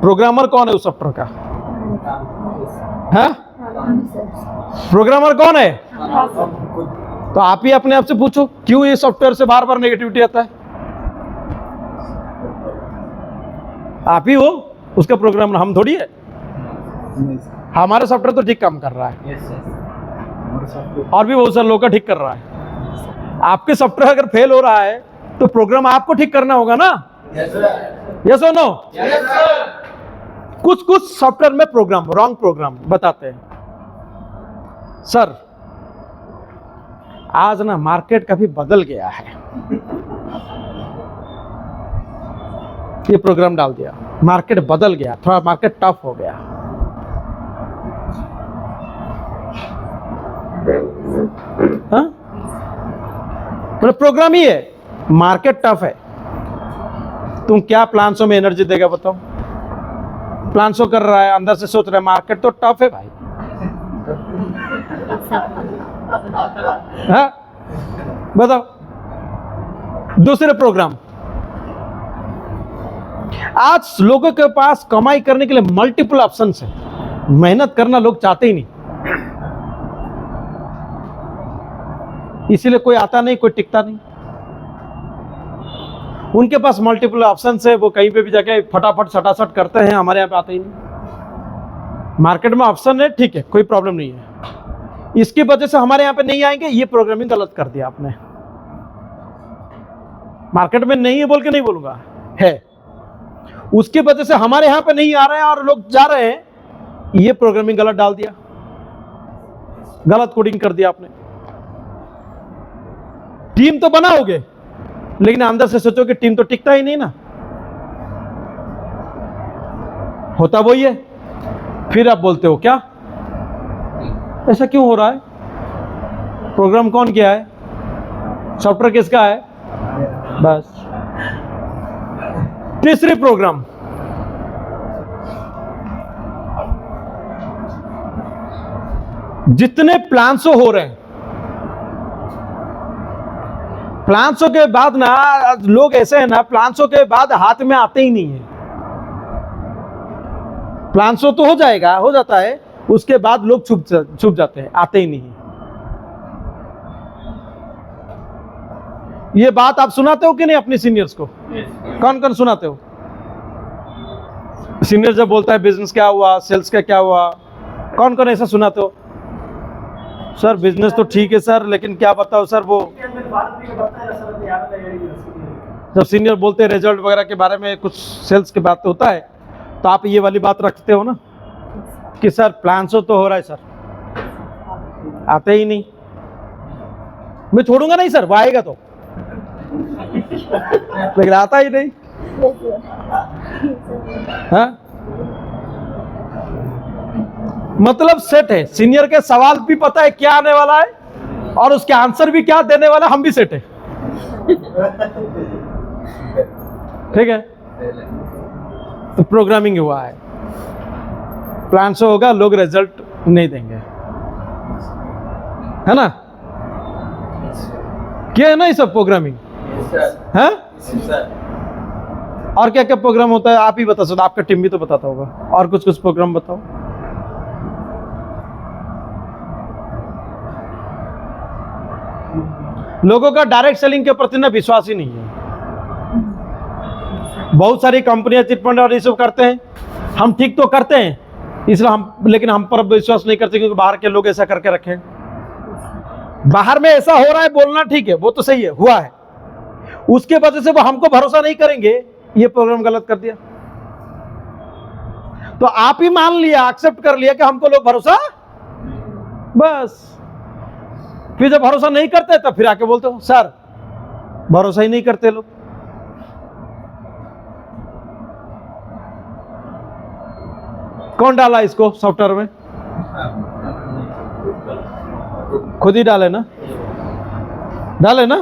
प्रोग्रामर कौन है उस सॉफ्टवेयर का? है? प्रोग्रामर कौन है? तो आप ही अपने आप से पूछो, क्यों ये सॉफ्टवेयर से बार बार नेगेटिविटी आता है? आप ही हो उसका प्रोग्रामर, हम थोड़ी है। हमारा सॉफ्टवेयर तो ठीक काम कर रहा है, Yes, sir. और भी बहुत सारे लोग का ठीक कर रहा है। आपके सॉफ्टवेयर अगर फेल हो रहा है तो प्रोग्राम आपको ठीक करना होगा ना? Yes, sir. यस और नो? Yes, sir. कुछ सॉफ्टवेयर में प्रोग्राम, रॉन्ग प्रोग्राम बताते हैं। सर आज ना मार्केट काफी बदल गया है, ये प्रोग्राम डाल दिया, मार्केट बदल गया, थोड़ा मार्केट टफ हो गया। हाँ? मतलब प्रोग्राम ही है, मार्केट टफ है। तुम क्या प्लान्सों में एनर्जी देगा बताओ? प्लान्सों कर रहा है, अंदर से सोच रहा है मार्केट तो टफ है भाई। हाँ? बताओ। दूसरे प्रोग्राम, आज लोगों के पास कमाई करने के लिए मल्टीपल ऑप्शंस है, मेहनत करना लोग चाहते ही नहीं, इसीलिए कोई आता नहीं, कोई टिकता नहीं। उनके पास मल्टीपल ऑप्शंस है, वो कहीं पे भी जाके फटाफट सटासट करते हैं, हमारे यहाँ पे आते ही नहीं। मार्केट में ऑप्शन है, ठीक है, कोई प्रॉब्लम नहीं है, इसकी वजह से हमारे यहाँ पे नहीं आएंगे, ये प्रोग्रामिंग गलत कर दिया आपने। मार्केट में नहीं है बोल के नहीं बोलूंगा, है, उसकी वजह से हमारे यहाँ पे नहीं आ रहे हैं और लोग जा रहे हैं, ये प्रोग्रामिंग गलत डाल दिया, गलत कोडिंग कर दिया आपने। टीम तो बनाओगे, लेकिन अंदर से सोचो कि टीम तो टिकता ही नहीं ना, होता वही है। फिर आप बोलते हो क्या ऐसा क्यों हो रहा है? प्रोग्राम कौन किया है? सॉफ्टवेयर किसका है? बस। तीसरी प्रोग्राम, जितने प्लान्सो हो रहे हैं, प्लान्सों के बाद ना लोग ऐसे हैं ना, प्लान्सों के बाद हाथ में आते ही नहीं है। प्लान्सो तो हो जाएगा, हो जाता है, उसके बाद लोग छुप जाते हैं, आते ही नहीं। ये बात आप सुनाते हो कि नहीं अपने सीनियर्स को? कौन कौन सुनाते हो? सीनियर जब बोलता है बिजनेस क्या हुआ, सेल्स का क्या हुआ, कौन कौन ऐसा सुनाते हो? सर बिजनेस तो ठीक है सर, लेकिन क्या बताओ सर, वो जब सीनियर बोलते हैं रिजल्ट वगैरह के बारे में, कुछ सेल्स की बात होता है, तो आप ये वाली बात रखते हो ना कि सर प्लान तो हो रहा है सर, आते ही नहीं। मैं छोड़ूंगा नहीं सर, वो आएगा तो, लेकिन आता ही नहीं। हाँ? मतलब सेट है, सीनियर के सवाल भी पता है क्या आने वाला है और उसके आंसर भी क्या देने वाला, हम भी सेट है। ठीक है, तो प्रोग्रामिंग हुआ है, प्लान से होगा, लोग रिजल्ट नहीं देंगे, है ना? क्या है ना ये सब प्रोग्रामिंग है? और क्या क्या प्रोग्राम होता है आप ही बता सकते, आपका टीम भी तो बताता होगा, और कुछ कुछ प्रोग्राम बताओ। लोगों का डायरेक्ट सेलिंग के प्रति ना विश्वास ही नहीं है। बहुत सारी कंपनियां चिटफंड और ये सब करते हैं, हम ठीक तो करते हैं इसलिए हम, लेकिन हम पर विश्वास नहीं करते क्योंकि बाहर के लोग ऐसा करके रखे हैं। बाहर में ऐसा हो रहा है बोलना ठीक है, वो तो सही है, हुआ है, उसके वजह से वो हमको भरोसा नहीं करेंगे, ये प्रोग्राम गलत कर दिया। तो आप ही मान लिया, एक्सेप्ट कर लिया कि हमको लोग भरोसा, बस। फिर जब भरोसा नहीं करते तब फिर आके बोलते हो सर भरोसा ही नहीं करते लोग। कौन डाला इसको सॉफ्टवेयर में? खुद ही डाले ना, डाले ना।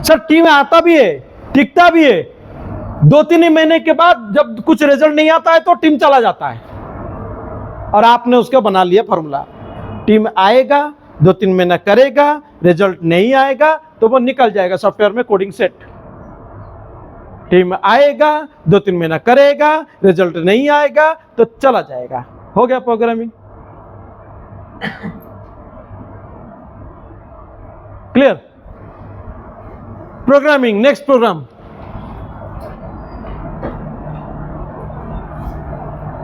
सर टीम में आता भी है, टिकता भी है, 2-3 महीने के बाद जब कुछ रिजल्ट नहीं आता है तो टीम चला जाता है, और आपने उसका बना लिया फॉर्मूला, टीम आएगा 2-3 महीना करेगा, रिजल्ट नहीं आएगा तो वो निकल जाएगा सॉफ्टवेयर में कोडिंग सेट। टीम आएगा 2-3 महीना करेगा, रिजल्ट नहीं आएगा तो चला जाएगा, हो गया programming. Clear? Programming. Next program,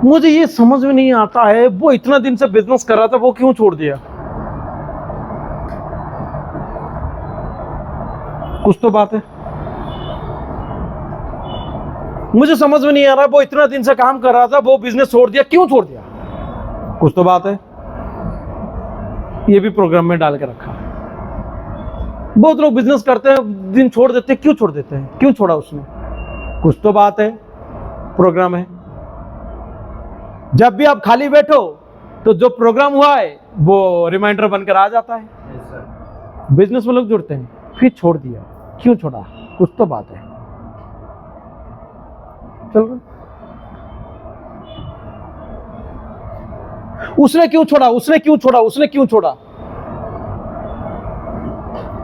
मुझे ये समझ में नहीं आता है, वो इतना दिन से बिजनेस कर रहा था, वो क्यों छोड़ दिया? कुछ तो बात है, मुझे समझ में नहीं आ रहा, वो इतना दिन से काम कर रहा था, वो बिजनेस छोड़ दिया, क्यों छोड़ दिया? कुछ तो बात है, ये भी प्रोग्राम में डाल के रखा। बहुत लोग बिजनेस करते हैं, दिन छोड़ देते हैं। क्यों छोड़ देते हैं? क्यों छोड़ा उसने? कुछ तो बात है, प्रोग्राम है। जब भी आप खाली बैठो तो जो प्रोग्राम हुआ है वो रिमाइंडर बनकर आ जाता है। Yes, sir. बिजनेस में लोग जुड़ते हैं, फिर छोड़ दिया। क्यों छोड़ा? कुछ तो बात है। चल रहा। उसने क्यों छोड़ा? उसने क्यों छोड़ा? उसने क्यों छोड़ा?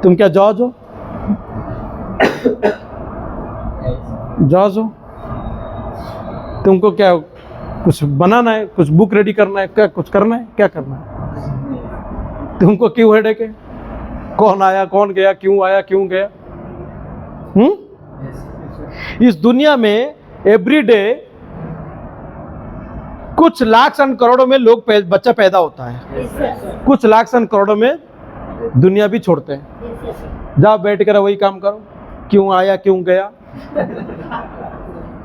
तुम क्या जॉज हो? जॉज हो? तुमको क्या कुछ बनाना है, कुछ बुक रेडी करना है, क्या कुछ करना है? क्या करना है? तुमको क्यों हेडेक है? कौन आया, कौन गया, क्यों आया, क्यों गया? इस दुनिया में एवरीडे कुछ लाख सन करोड़ों में लोग बच्चा पैदा होता है। कुछ लाख सन करोड़ों में दुनिया भी छोड़ते हैं। जाओ बैठ कर वही काम करो, क्यों आया, क्यों गया,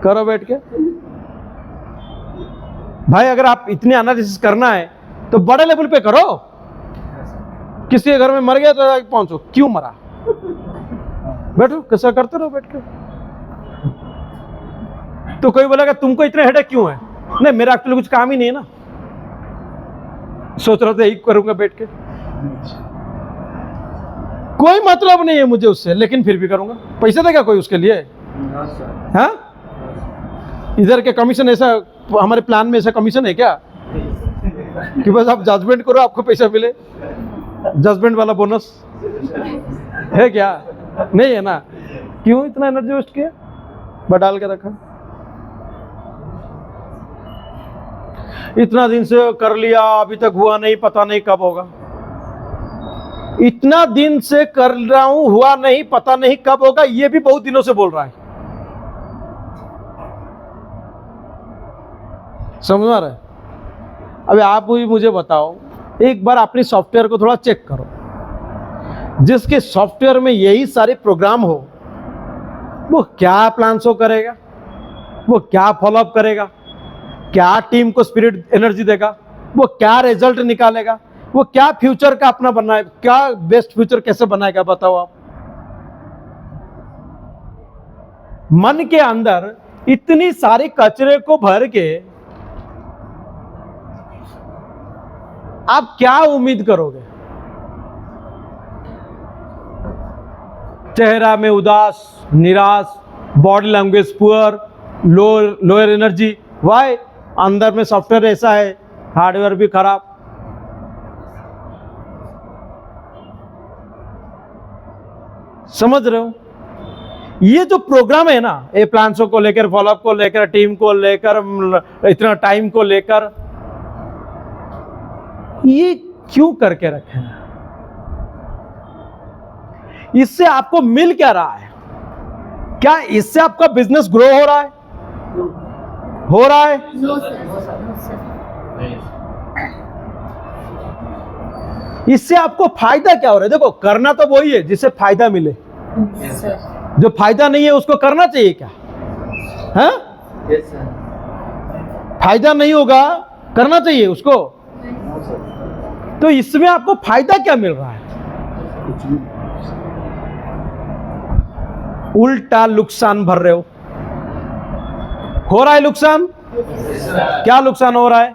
करो बैठ के। भाई अगर आप इतने एनालिसिस करना है तो बड़े लेवल पे करो। किसी के घर में मर गया तो जाके पहुंचो, क्यों मरा, बैठो, कैसा करते रहो बैठ के। तो कोई बोलेगा तुमको इतने हेडेक क्यों है? नहीं, मेरा एक्चुअली कुछ काम ही नहीं है ना, सोच रहा था यही करूंगा बैठ के, कोई मतलब नहीं है मुझे उससे, लेकिन फिर भी करूंगा। पैसा देगा कोई उसके लिए? हाँ, इधर के कमीशन ऐसा, हमारे प्लान में ऐसा कमीशन है क्या कि बस आप जजमेंट करो आपको पैसा मिले? जजमेंट वाला बोनस है क्या? नहीं है ना। क्यों इतना एनर्जी वेस्ट किया, बडाल के रखा। इतना दिन से कर लिया, अभी तक हुआ नहीं, पता नहीं कब होगा। इतना दिन से कर रहा हूं, हुआ नहीं, पता नहीं कब होगा, ये भी बहुत दिनों से बोल रहा है। समझ आ रहा है? अभी आप भी मुझे बताओ, एक बार अपनी सॉफ्टवेयर को थोड़ा चेक करो। जिसके सॉफ्टवेयर में यही सारे प्रोग्राम हो, वो क्या प्लान शो करेगा, वो क्या फॉलोअप करेगा, क्या टीम को स्पिरिट एनर्जी देगा, वो क्या रिजल्ट निकालेगा, वो क्या फ्यूचर का अपना बनाए, क्या बेस्ट फ्यूचर कैसे बनाएगा, बताओ आप। मन के अंदर इतनी सारी कचरे को भर के आप क्या उम्मीद करोगे? चेहरा में उदास, निराश, body language poor, lower energy. Why? अंदर में सॉफ्टवेयर ऐसा है, हार्डवेयर भी खराब। समझ रहे हो? ये जो प्रोग्राम है ना, ये प्लान्सों को लेकर, फॉलोअप को लेकर, टीम को लेकर, इतना टाइम को लेकर, ये क्यों करके रखे हैं? इससे आपको मिल क्या रहा है? क्या इससे आपका बिजनेस ग्रो हो रहा है? हो रहा है? इससे आपको फायदा क्या हो रहा है? देखो, करना तो वही है जिससे फायदा मिले। जो फायदा नहीं है उसको करना चाहिए क्या? है? फायदा नहीं होगा, करना चाहिए उसको। तो इसमें आपको फायदा क्या मिल रहा है? उल्टा नुकसान भर रहे हो रहा है नुकसान। क्या नुकसान हो रहा है?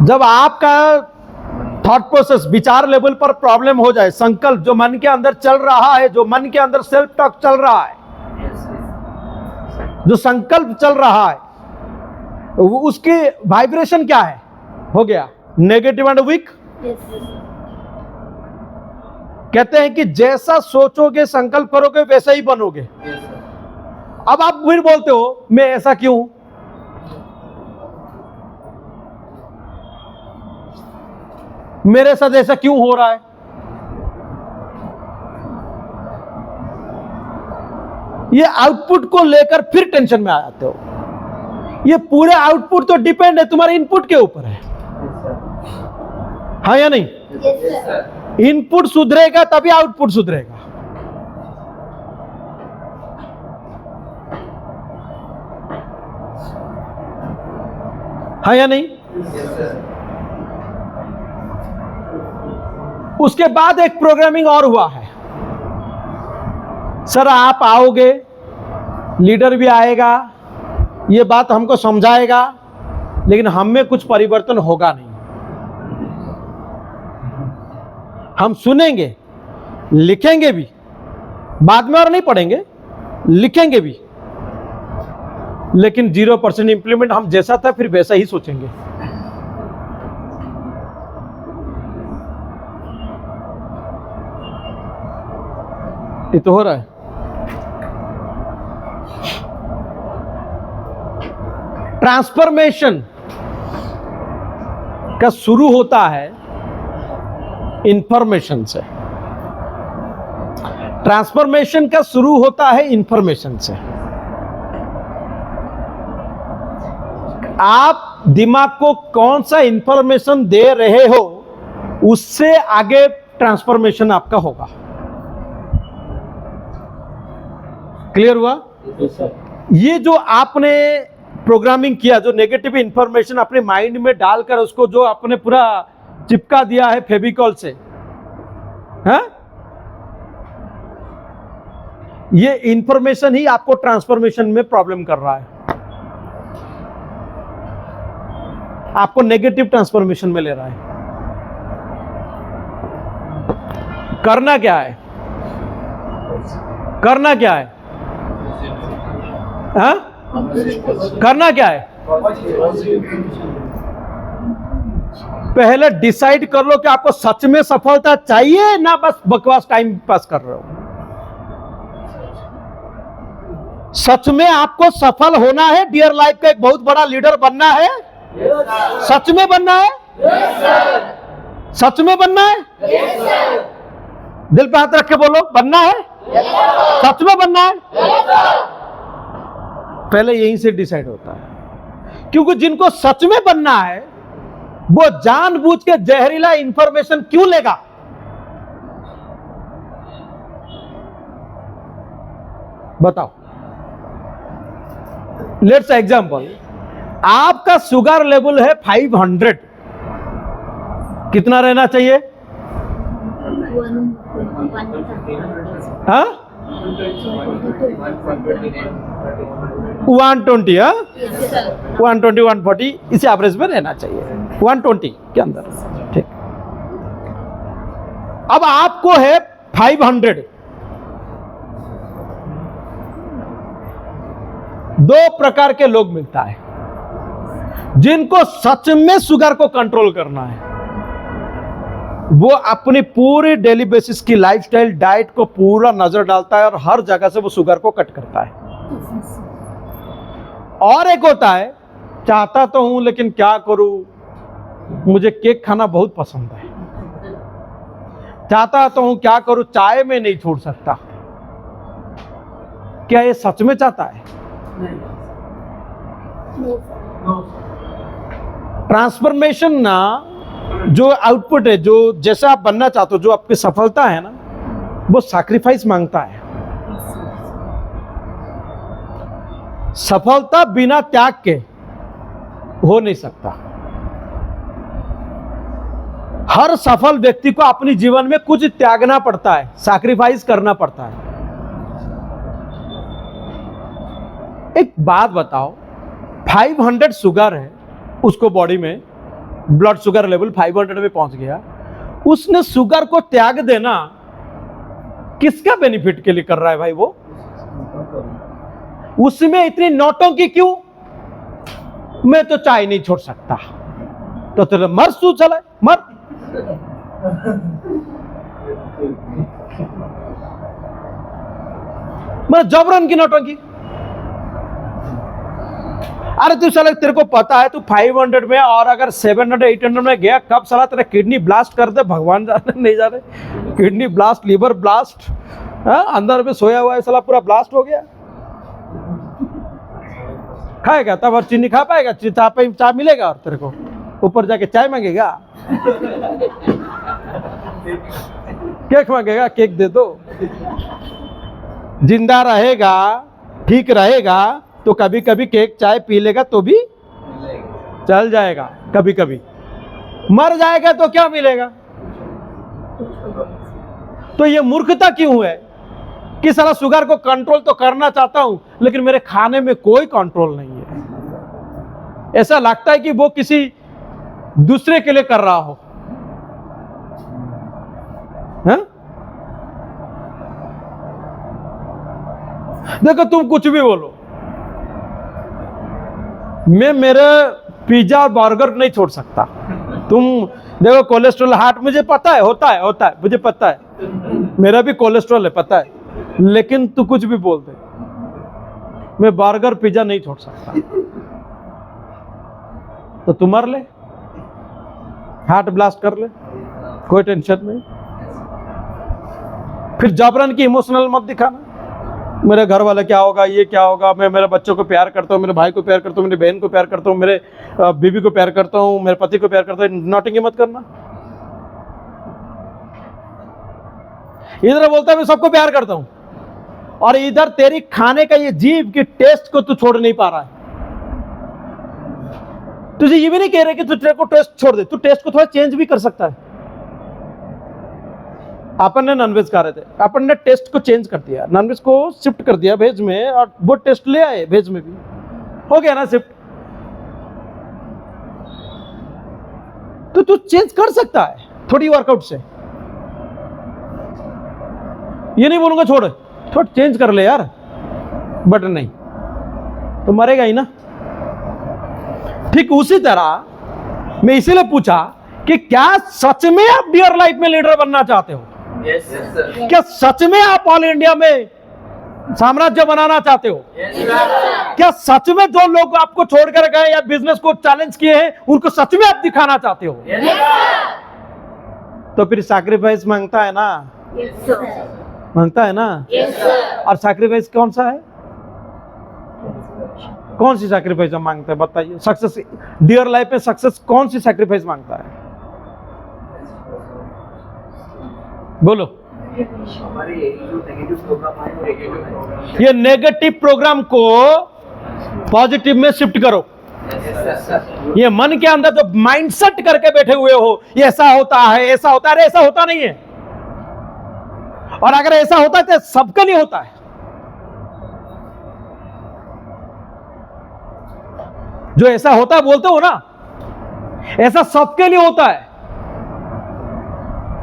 जब आपका थॉट प्रोसेस, विचार लेवल पर प्रॉब्लम हो जाए, संकल्प जो मन के अंदर चल रहा है, जो मन के अंदर सेल्फ टॉक चल रहा है, जो संकल्प चल रहा है, उसकी वाइब्रेशन क्या है? हो गया नेगेटिव एंड वीक। कहते हैं कि जैसा सोचोगे, संकल्प करोगे, वैसा ही बनोगे। अब आप फिर बोलते हो मैं ऐसा क्यों? मेरे साथ ऐसा क्यों हो रहा है? ये आउटपुट को लेकर फिर टेंशन में आ जाते हो। ये पूरे आउटपुट तो डिपेंड है तुम्हारे इनपुट के ऊपर है, हाँ या नहीं? इनपुट सुधरेगा तभी आउटपुट सुधरेगा। हाँ या नहीं? उसके बाद एक प्रोग्रामिंग और हुआ है, सर आप आओगे, लीडर भी आएगा, ये बात हमको समझाएगा, लेकिन हम में कुछ परिवर्तन होगा नहीं। हम सुनेंगे, लिखेंगे भी, बाद में और नहीं पढ़ेंगे, लिखेंगे भी, लेकिन 0% इंप्लीमेंट। हम जैसा था फिर वैसा ही सोचेंगे। ये तो हो रहा है। ट्रांसफॉर्मेशन का शुरू होता है इंफॉर्मेशन से। ट्रांसफॉर्मेशन का शुरू होता है इंफॉर्मेशन से। आप दिमाग को कौन सा इंफॉर्मेशन दे रहे हो, उससे आगे ट्रांसफॉर्मेशन आपका होगा। क्लियर हुआ? ये जो आपने प्रोग्रामिंग किया, जो नेगेटिव इंफॉर्मेशन अपने माइंड में डालकर उसको जो आपने पूरा चिपका दिया है फेविकॉल से, हाँ? ये इंफॉर्मेशन ही आपको ट्रांसफॉर्मेशन में प्रॉब्लम कर रहा है, आपको नेगेटिव ट्रांसफॉर्मेशन में ले रहा है। करना क्या है? करना क्या है? हाँ? करना क्या है? पहले डिसाइड कर लो कि आपको सच में सफलता चाहिए, ना बस बकवास टाइम पास कर रहे हो। सच में आपको सफल होना है, डियर लाइफ का एक बहुत बड़ा लीडर बनना है, सच में बनना है, सच में बनना है, दिल पे हाथ रख के बोलो, बनना है, सच में बनना है। पहले यहीं से डिसाइड होता है, क्योंकि जिनको सच में बनना है वो जानबूझ के जहरीला इंफॉर्मेशन क्यों लेगा? बताओ। लेट्स एग्जांपल, आपका शुगर लेवल है 500, कितना रहना चाहिए? हाँ? 120, हाँ? 120, 140 इसे एवरेज में रहना चाहिए, 120 के अंदर। ठीक। अब आपको है 500। दो प्रकार के लोग मिलता है, जिनको सच में शुगर को कंट्रोल करना है, वो अपनी पूरी डेली बेसिस की लाइफस्टाइल डाइट को पूरा नजर डालता है और हर जगह से वो शुगर को कट करता है। और एक होता है, चाहता तो हूं लेकिन क्या करूं, मुझे केक खाना बहुत पसंद है, चाहता तो हूं क्या करूं, चाय में नहीं छोड़ सकता। क्या ये सच में चाहता है? ट्रांसफॉर्मेशन ना, जो आउटपुट है, जो जैसा आप बनना चाहते हो, जो आपकी सफलता है ना, वो सैक्रिफाइस मांगता है। सफलता बिना त्याग के हो नहीं सकता। हर सफल व्यक्ति को अपने जीवन में कुछ त्यागना पड़ता है, सैक्रिफाइस करना पड़ता है। एक बात बताओ, 500 शुगर है उसको, बॉडी में ब्लड शुगर लेवल 500 में पहुंच गया, उसने शुगर को त्याग देना किसका बेनिफिट के लिए कर रहा है भाई? वो उसमें इतनी नौटंकी क्यों? मैं तो चाय नहीं छोड़ सकता, तो तेरे मर सू चला, मर। मैं जबरन की नौटंकी। अरे तू साला, तेरे को पता है तू 500 में और अगर 700 800 में गया, कब साला तेरा किडनी ब्लास्ट कर दे, भगवान जाने नहीं जाने, किडनी ब्लास्ट, लीवर ब्लास्ट, अंदर में सोया हुआ है साला, पूरा ब्लास्ट हो गया। खाएगा तब और चीनी खा पाएगा? चाय मिलेगा और तेरे को ऊपर जाके चाय मांगेगा, केक मांगेगा, केक दे दो। जिंदा रहेगा, ठीक रहेगा तो कभी कभी केक चाय पी लेगा तो भी चल जाएगा, कभी कभी। मर जाएगा तो क्या मिलेगा? तो ये मूर्खता क्यों है कि साला शुगर को कंट्रोल तो करना चाहता हूं लेकिन मेरे खाने में कोई कंट्रोल नहीं है। ऐसा लगता है कि वो किसी दूसरे के लिए कर रहा हो। है? देखो तुम कुछ भी बोलो, मैं मेरे पिज्जा और बर्गर नहीं छोड़ सकता। तुम देखो कोलेस्ट्रॉल हार्ट मुझे पता है, होता है मुझे पता है, मेरा भी कोलेस्ट्रॉल है पता है, लेकिन तू कुछ भी बोल दे, मैं बर्गर पिज्जा नहीं छोड़ सकता। तो तू मर ले, हार्ट ब्लास्ट कर ले, कोई टेंशन नहीं। फिर जबरन की इमोशनल मत दिखाना, मेरे घर वाले क्या होगा, ये क्या होगा, मैं मेरे बच्चों को प्यार करता हूँ, मेरे भाई को प्यार करता हूँ, मेरी बहन को प्यार करता हूँ, मेरे बीवी को प्यार करता हूँ, मेरे पति को प्यार करता हूँ, नॉटिंग मत करना। इधर बोलता है मैं सबको प्यार करता हूँ और इधर तेरी खाने का ये जीभ की टेस्ट को तू छोड़ नहीं पा रहा है। तुझे ये भी नहीं कह रहे कि तू तेरे को टेस्ट छोड़ दे, तू टेस्ट को थोड़ा चेंज भी कर सकता है। अपन ने नॉनवेज खा रहे थे, अपन ने टेस्ट को चेंज कर दिया, नॉनवेज को शिफ्ट कर दिया वेज में और वो टेस्ट ले आए वेज में भी, हो गया ना शिफ्ट। तो तू चेंज कर सकता है थोड़ी वर्कआउट से। ये नहीं बोलूंगा छोड़, थोड़ा चेंज कर ले यार, बट नहीं तो मरेगा ही ना। ठीक उसी तरह मैं इसीलिए पूछा कि क्या सच में आप डियर लाइफ में लीडर बनना चाहते हो? Yes, sir. क्या सच में आप ऑल इंडिया में साम्राज्य बनाना चाहते हो? Yes, sir. क्या सच में जो लोग आपको छोड़कर गए या बिजनेस को चैलेंज किए हैं उनको सच में आप दिखाना चाहते हो? Yes, sir. तो फिर सैक्रिफाइस मांगता है ना, Yes, sir. मांगता है ना। Yes, sir. और सैक्रिफाइस कौन सा है? कौन सी सैक्रिफाइस हम मांगते हैं बताइए? सक्सेस डियर लाइफ में सक्सेस कौन सी सैक्रिफाइस मांगता है? बोलो। हमारे जो नेगेटिव प्रोग्राम है वो नेगेटिव प्रोग्राम। ये नेगेटिव प्रोग्राम को पॉजिटिव में शिफ्ट करो। Yes, sir. ये मन के अंदर जो माइंडसेट करके बैठे हुए हो, ये ऐसा होता है, ऐसा होता है, अरे ऐसा होता नहीं है। और अगर ऐसा होता है तो सबके लिए होता है। जो ऐसा होता है बोलते हो ना, ऐसा सबके लिए होता है।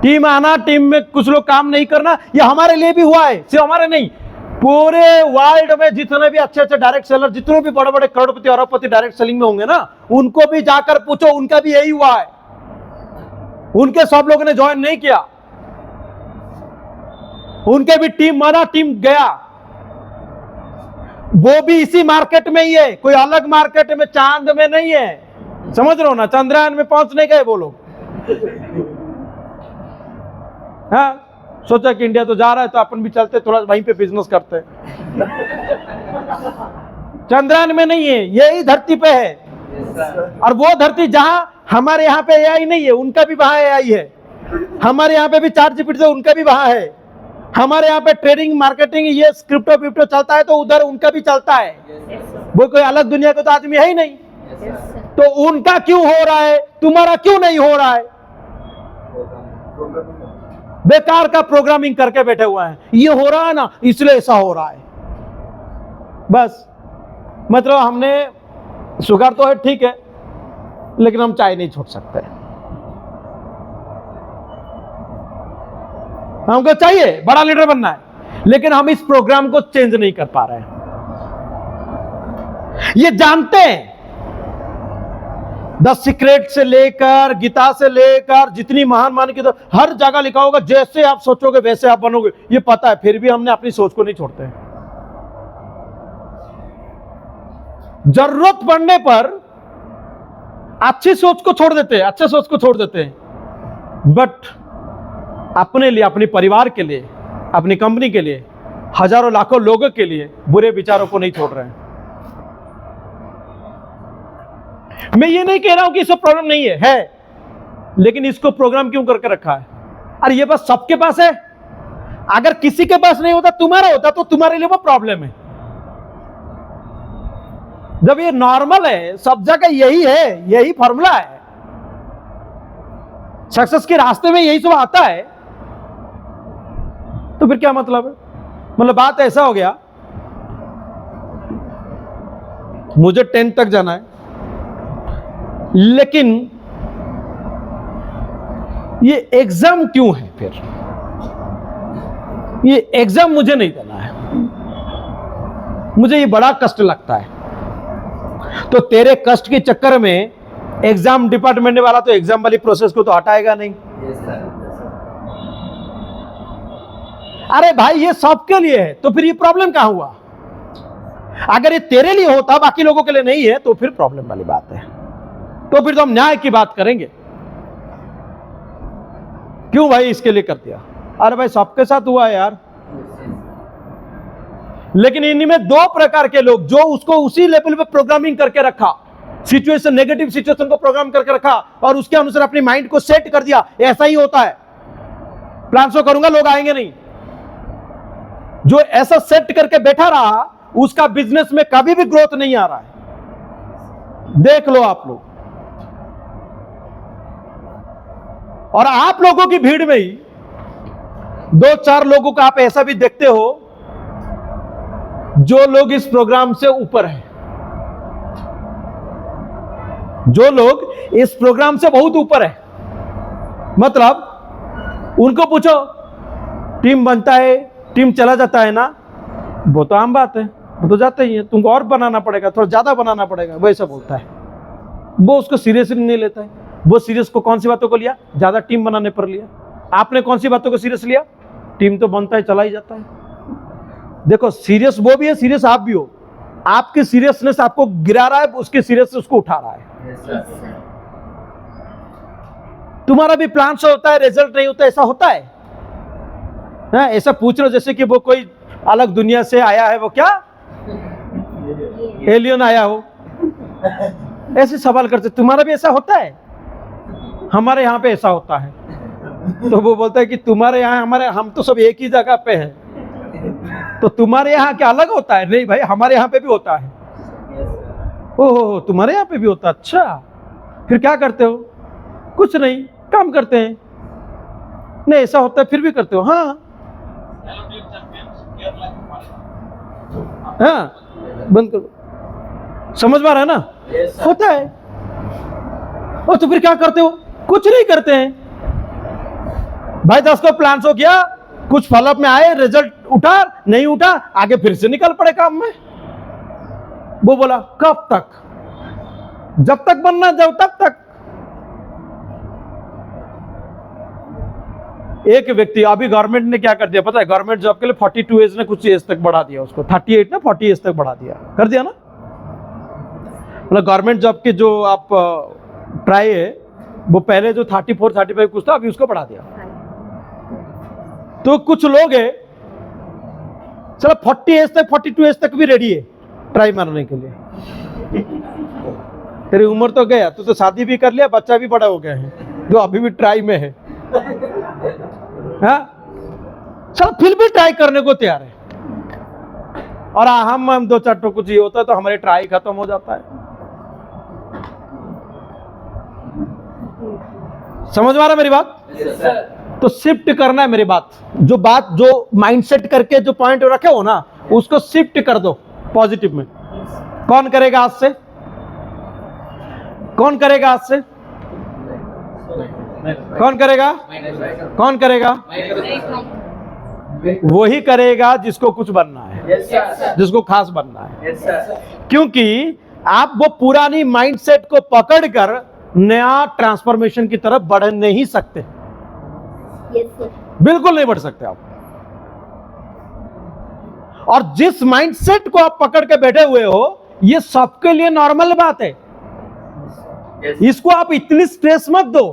टीम आना, टीम में कुछ लोग काम नहीं करना, ये हमारे लिए भी हुआ है, सिर्फ हमारे नहीं, पूरे वर्ल्ड में जितने भी अच्छे अच्छे डायरेक्ट सेलर, जितने भी बड़े बड़े करोड़पति अरबपति डायरेक्ट सेलिंग में होंगे ना, उनको भी जाकर पूछो, उनका भी यही हुआ है। उनके सब लोगों ने ज्वाइन नहीं किया, उनके भी टीम माना, टीम गया, वो भी इसी मार्केट में ही है, कोई अलग मार्केट में, चांद में नहीं है। समझ रहे हो ना? चंद्रयान में पहुंच नहीं गए वो लोग। हाँ, सोचा कि इंडिया तो जा रहा है तो अपन भी चलते, थोड़ा वहीं पे बिजनेस करते हैं। चंद्रयान में नहीं है, यही धरती पे है। Yes, sir. और वो धरती जहां हमारे यहाँ पे एआई नहीं है, उनका भी वहां एआई है। हमारे यहाँ पे भी चार्ट जीपीटी से उनका भी वहां है। हमारे यहाँ पे ट्रेडिंग मार्केटिंग ये क्रिप्टो विप्टो चलता है तो उधर उनका भी चलता है। वो कोई अलग दुनिया का तो आदमी है ही नहीं। Yes, sir. तो उनका क्यों हो रहा है, तुम्हारा क्यों नहीं हो रहा है? Program. बेकार का प्रोग्रामिंग करके बैठे हुए हैं। ये हो रहा है ना, इसलिए ऐसा हो रहा है। बस मतलब हमने शुगर तो है ठीक है, लेकिन हम चाय नहीं छोड़ सकते। हमको चाहिए बड़ा लीडर बनना है, लेकिन हम इस प्रोग्राम को चेंज नहीं कर पा रहे हैं। ये जानते हैं, द सीक्रेट से लेकर गीता से लेकर जितनी महान की तो हर जगह लिखा होगा, जैसे आप सोचोगे वैसे आप बनोगे, ये पता है, फिर भी हमने अपनी सोच को नहीं छोड़ते। जरूरत पड़ने पर अच्छी सोच को छोड़ देते हैं, अच्छे सोच को छोड़ देते हैं, बट अपने लिए, अपने परिवार के लिए, अपनी कंपनी के लिए, हजारों लाखों लोगों के लिए बुरे विचारों को नहीं छोड़ रहे हैं। मैं ये नहीं कह रहा हूं कि इससे प्रॉब्लम नहीं है, लेकिन इसको प्रोग्राम क्यों करके रखा है? अरे ये बस सबके पास है, अगर किसी के पास नहीं होता, तुम्हारा होता, तो तुम्हारे लिए वो प्रॉब्लम है। जब ये नॉर्मल है, सब जगह यही है, यही फॉर्मूला है, सक्सेस के रास्ते में यही सब आता है, तो फिर क्या मतलब है? मतलब बात ऐसा हो गया, मुझे 10 तक जाना है, लेकिन ये एग्जाम क्यों है? फिर ये एग्जाम मुझे नहीं देना है, मुझे ये बड़ा कष्ट लगता है। तो तेरे कष्ट के चक्कर में एग्जाम डिपार्टमेंट वाला तो एग्जाम वाली प्रोसेस को तो हटाएगा नहीं। Yes, sir. अरे भाई ये सबके लिए है, तो फिर ये प्रॉब्लम कहां हुआ? अगर ये तेरे लिए होता, बाकी लोगों के लिए नहीं है, तो फिर प्रॉब्लम वाली बात है। तो फिर तो हम न्याय की बात करेंगे, क्यों भाई इसके लिए कर दिया? अरे भाई सबके साथ हुआ है यार। लेकिन इनमें दो प्रकार के लोग, जो उसको उसी लेवल पे प्रोग्रामिंग करके रखा, सिचुएशन, नेगेटिव सिचुएशन को प्रोग्राम करके रखा और उसके अनुसार अपनी माइंड को सेट कर दिया। ऐसा ही होता है, प्लान शो करूंगा लोग आएंगे नहीं। जो ऐसा सेट करके बैठा रहा, उसका बिजनेस में कभी भी ग्रोथ नहीं आ रहा है। देख लो आप लोग। और आप लोगों की भीड़ में ही 2-4 लोगों को आप ऐसा भी देखते हो जो लोग इस प्रोग्राम से ऊपर हैं, जो लोग इस प्रोग्राम से बहुत ऊपर है। मतलब उनको पूछो टीम बनता है, टीम चला जाता है ना, वो तो आम बात है, वो तो जाते ही है, तुमको और बनाना पड़ेगा, थोड़ा ज्यादा बनाना पड़ेगा, वैसा बोलता है। वो उसको सीरियसली नहीं लेता है। वो सीरियस को कौन सी बातों को लिया? ज्यादा टीम बनाने पर लिया। आपने कौन सी बातों को सीरियस लिया? टीम तो बनता है, चला ही जाता है। देखो सीरियस वो भी है, सीरियस आप भी हो। आपकी सीरियसनेस आपको गिरा रहा है, उसकी सीरियसनेस उसको उठा रहा है। Yes, sir. तुम्हारा भी प्लान से होता है, रिजल्ट नहीं होता, ऐसा होता है। हाँ, ऐसा पूछ लो जैसे कि वो कोई अलग दुनिया से आया है, वो क्या एलियन आया हो, ऐसे सवाल करते। तुम्हारा भी ऐसा होता है? हमारे यहाँ पे ऐसा होता है। तो वो बोलता है कि तुम्हारे यहाँ, हमारे, हम तो सब एक ही जगह पे हैं, तो तुम्हारे यहाँ क्या अलग होता है? नहीं भाई, हमारे यहाँ पे भी होता है। ओहो, तुम्हारे यहाँ पे भी होता है? अच्छा, फिर क्या करते हो? कुछ नहीं, काम करते हैं। नहीं ऐसा होता है फिर भी करते हो? हाँ हाँ, बंद करो। समझ में आ रहा है ना? Yes, sir. होता है। और तो फिर क्या करते हो? कुछ नहीं करते हैं भाई। 10 को प्लान हो गया, कुछ फॉलोअप में आए, रिजल्ट उठा नहीं उठा, आगे फिर से निकल पड़े काम में। वो बोला कब तक? जब तक बनना जब तक। एक व्यक्ति, अभी गवर्नमेंट ने क्या कर दिया पता है? गवर्नमेंट जॉब के लिए 42 एज ने कुछ एज तक बढ़ा दिया उसको, 38 ना 40 एज तक बढ़ा दिया, कर दिया ना। मतलब गवर्नमेंट जॉब के जो आप ट्राई है, वो पहले जो 34-35 कुछ था, अभी उसको बढ़ा दिया। तो कुछ लोग है चलो 40 एज तक, 42 एज तक भी रेडी है ट्राई मारने के लिए। तेरी उम्र तो गया, तू तो शादी भी कर लिया, बच्चा भी बड़ा हो गया है, जो अभी भी ट्राई में है। हाँ, चलो फिर भी ट्राई करने को तैयार है। और हम 2-4 टो कुछ ये होता है तो हमारे ट्राई खत्म हो जाता है। समझ में आ रहा मेरी बात? Yes, sir. तो शिफ्ट करना है मेरी बात। जो माइंडसेट करके जो पॉइंट रखे हो ना, उसको शिफ्ट कर दो पॉजिटिव में। कौन करेगा आज से? कौन करेगा आज से? कौन करेगा? कौन करेगा? वही करेगा जिसको कुछ बनना है, Yes, sir. जिसको खास बनना है। Yes, sir. क्योंकि आप वो पुरानी माइंडसेट को पकड़कर नया ट्रांसफॉर्मेशन की तरफ बढ़ नहीं सकते। Yes, sir. बिल्कुल नहीं बढ़ सकते आप। और जिस माइंडसेट को आप पकड़ के बैठे हुए हो, ये सबके लिए नॉर्मल बात है। Yes. इसको आप इतनी स्ट्रेस मत दो।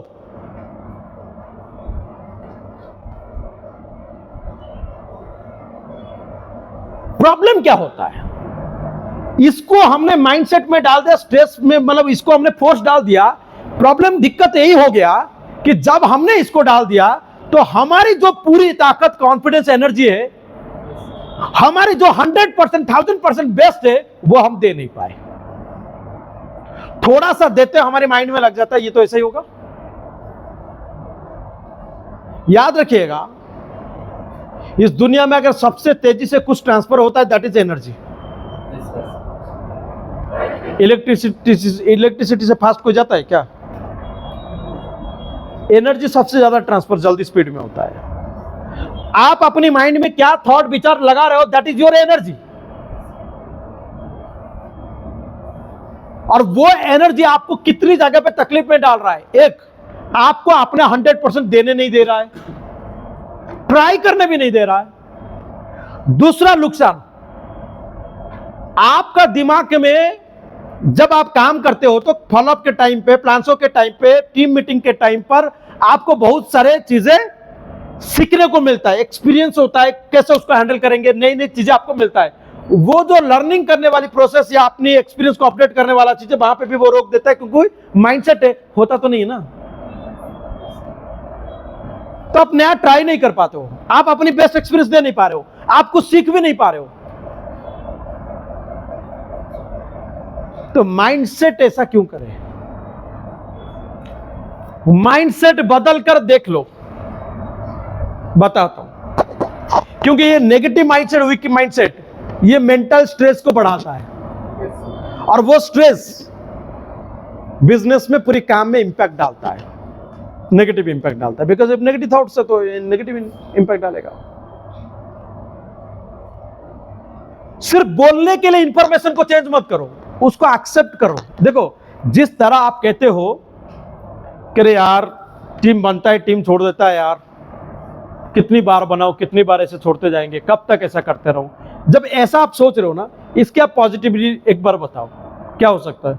प्रॉब्लम क्या होता है? इसको हमने माइंडसेट में डाल दिया, स्ट्रेस में, मतलब इसको हमने फोर्स डाल दिया। प्रॉब्लम, दिक्कत यही हो गया कि जब हमने इसको डाल दिया तो हमारी जो पूरी ताकत, कॉन्फिडेंस, एनर्जी है, हमारी जो 100%, 1000% बेस्ट है, वो हम दे नहीं पाए। थोड़ा सा देते हमारे माइंड में लग जाता है ये तो ऐसा ही होगा। याद रखिएगा, इस दुनिया में अगर सबसे तेजी से कुछ ट्रांसफर होता है दैट इज एनर्जी। इलेक्ट्रिसिटी से फास्ट कोई जाता है क्या? एनर्जी सबसे ज्यादा ट्रांसफर जल्दी स्पीड में होता है। आप अपनी माइंड में क्या थॉट विचार लगा रहे हो दैट इज योर एनर्जी। और वो एनर्जी आपको कितनी जगह पे तकलीफ में डाल रहा है। एक, आपको अपने 100% देने नहीं दे रहा है, ट्राई करने भी नहीं दे रहा है। दूसरा नुकसान, आपका दिमाग में जब आप काम करते हो तो फॉलोअप के टाइम पे, प्लान्सों के टाइम पे, टीम मीटिंग के टाइम पर आपको बहुत सारे चीजें सीखने को मिलता है, एक्सपीरियंस होता है, कैसे उसको हैंडल करेंगे, नई नई चीजें आपको मिलता है। वो जो लर्निंग करने वाली प्रोसेस या अपनी एक्सपीरियंस को अपडेट करने वाला चीजें, वहां पे भी वो रोक देता है, क्योंकि माइंडसेट है, होता तो नहीं है ना। तो आप नया ट्राई नहीं कर पाते हो, आप अपनी बेस्ट एक्सपीरियंस दे नहीं पा रहे हो, आप कुछ सीख भी नहीं पा रहे हो। तो माइंडसेट ऐसा क्यों करें? माइंडसेट बदल कर देख लो, बताता हूं। क्योंकि ये नेगेटिव माइंडसेट, वीक माइंडसेट, ये मेंटल स्ट्रेस को बढ़ाता है, और वो स्ट्रेस बिजनेस में, पूरी काम में इंपैक्ट डालता है, नेगेटिव इंपैक्ट डालता है। बिकॉज इफ नेगेटिव थॉट्स है तो नेगेटिव इंपैक्ट डालेगा। सिर्फ बोलने के लिए इंफॉर्मेशन को चेंज मत करो, उसको एक्सेप्ट करो। देखो, जिस तरह आप कहते हो कि अरे यार टीम बनता है, टीम छोड़ देता है, यार कितनी बार बनाओ, कितनी बार ऐसे छोड़ते जाएंगे, कब तक ऐसा करते रहो। जब ऐसा आप सोच रहे हो ना, इसके आप पॉजिटिविटी एक बार बताओ, क्या हो सकता है?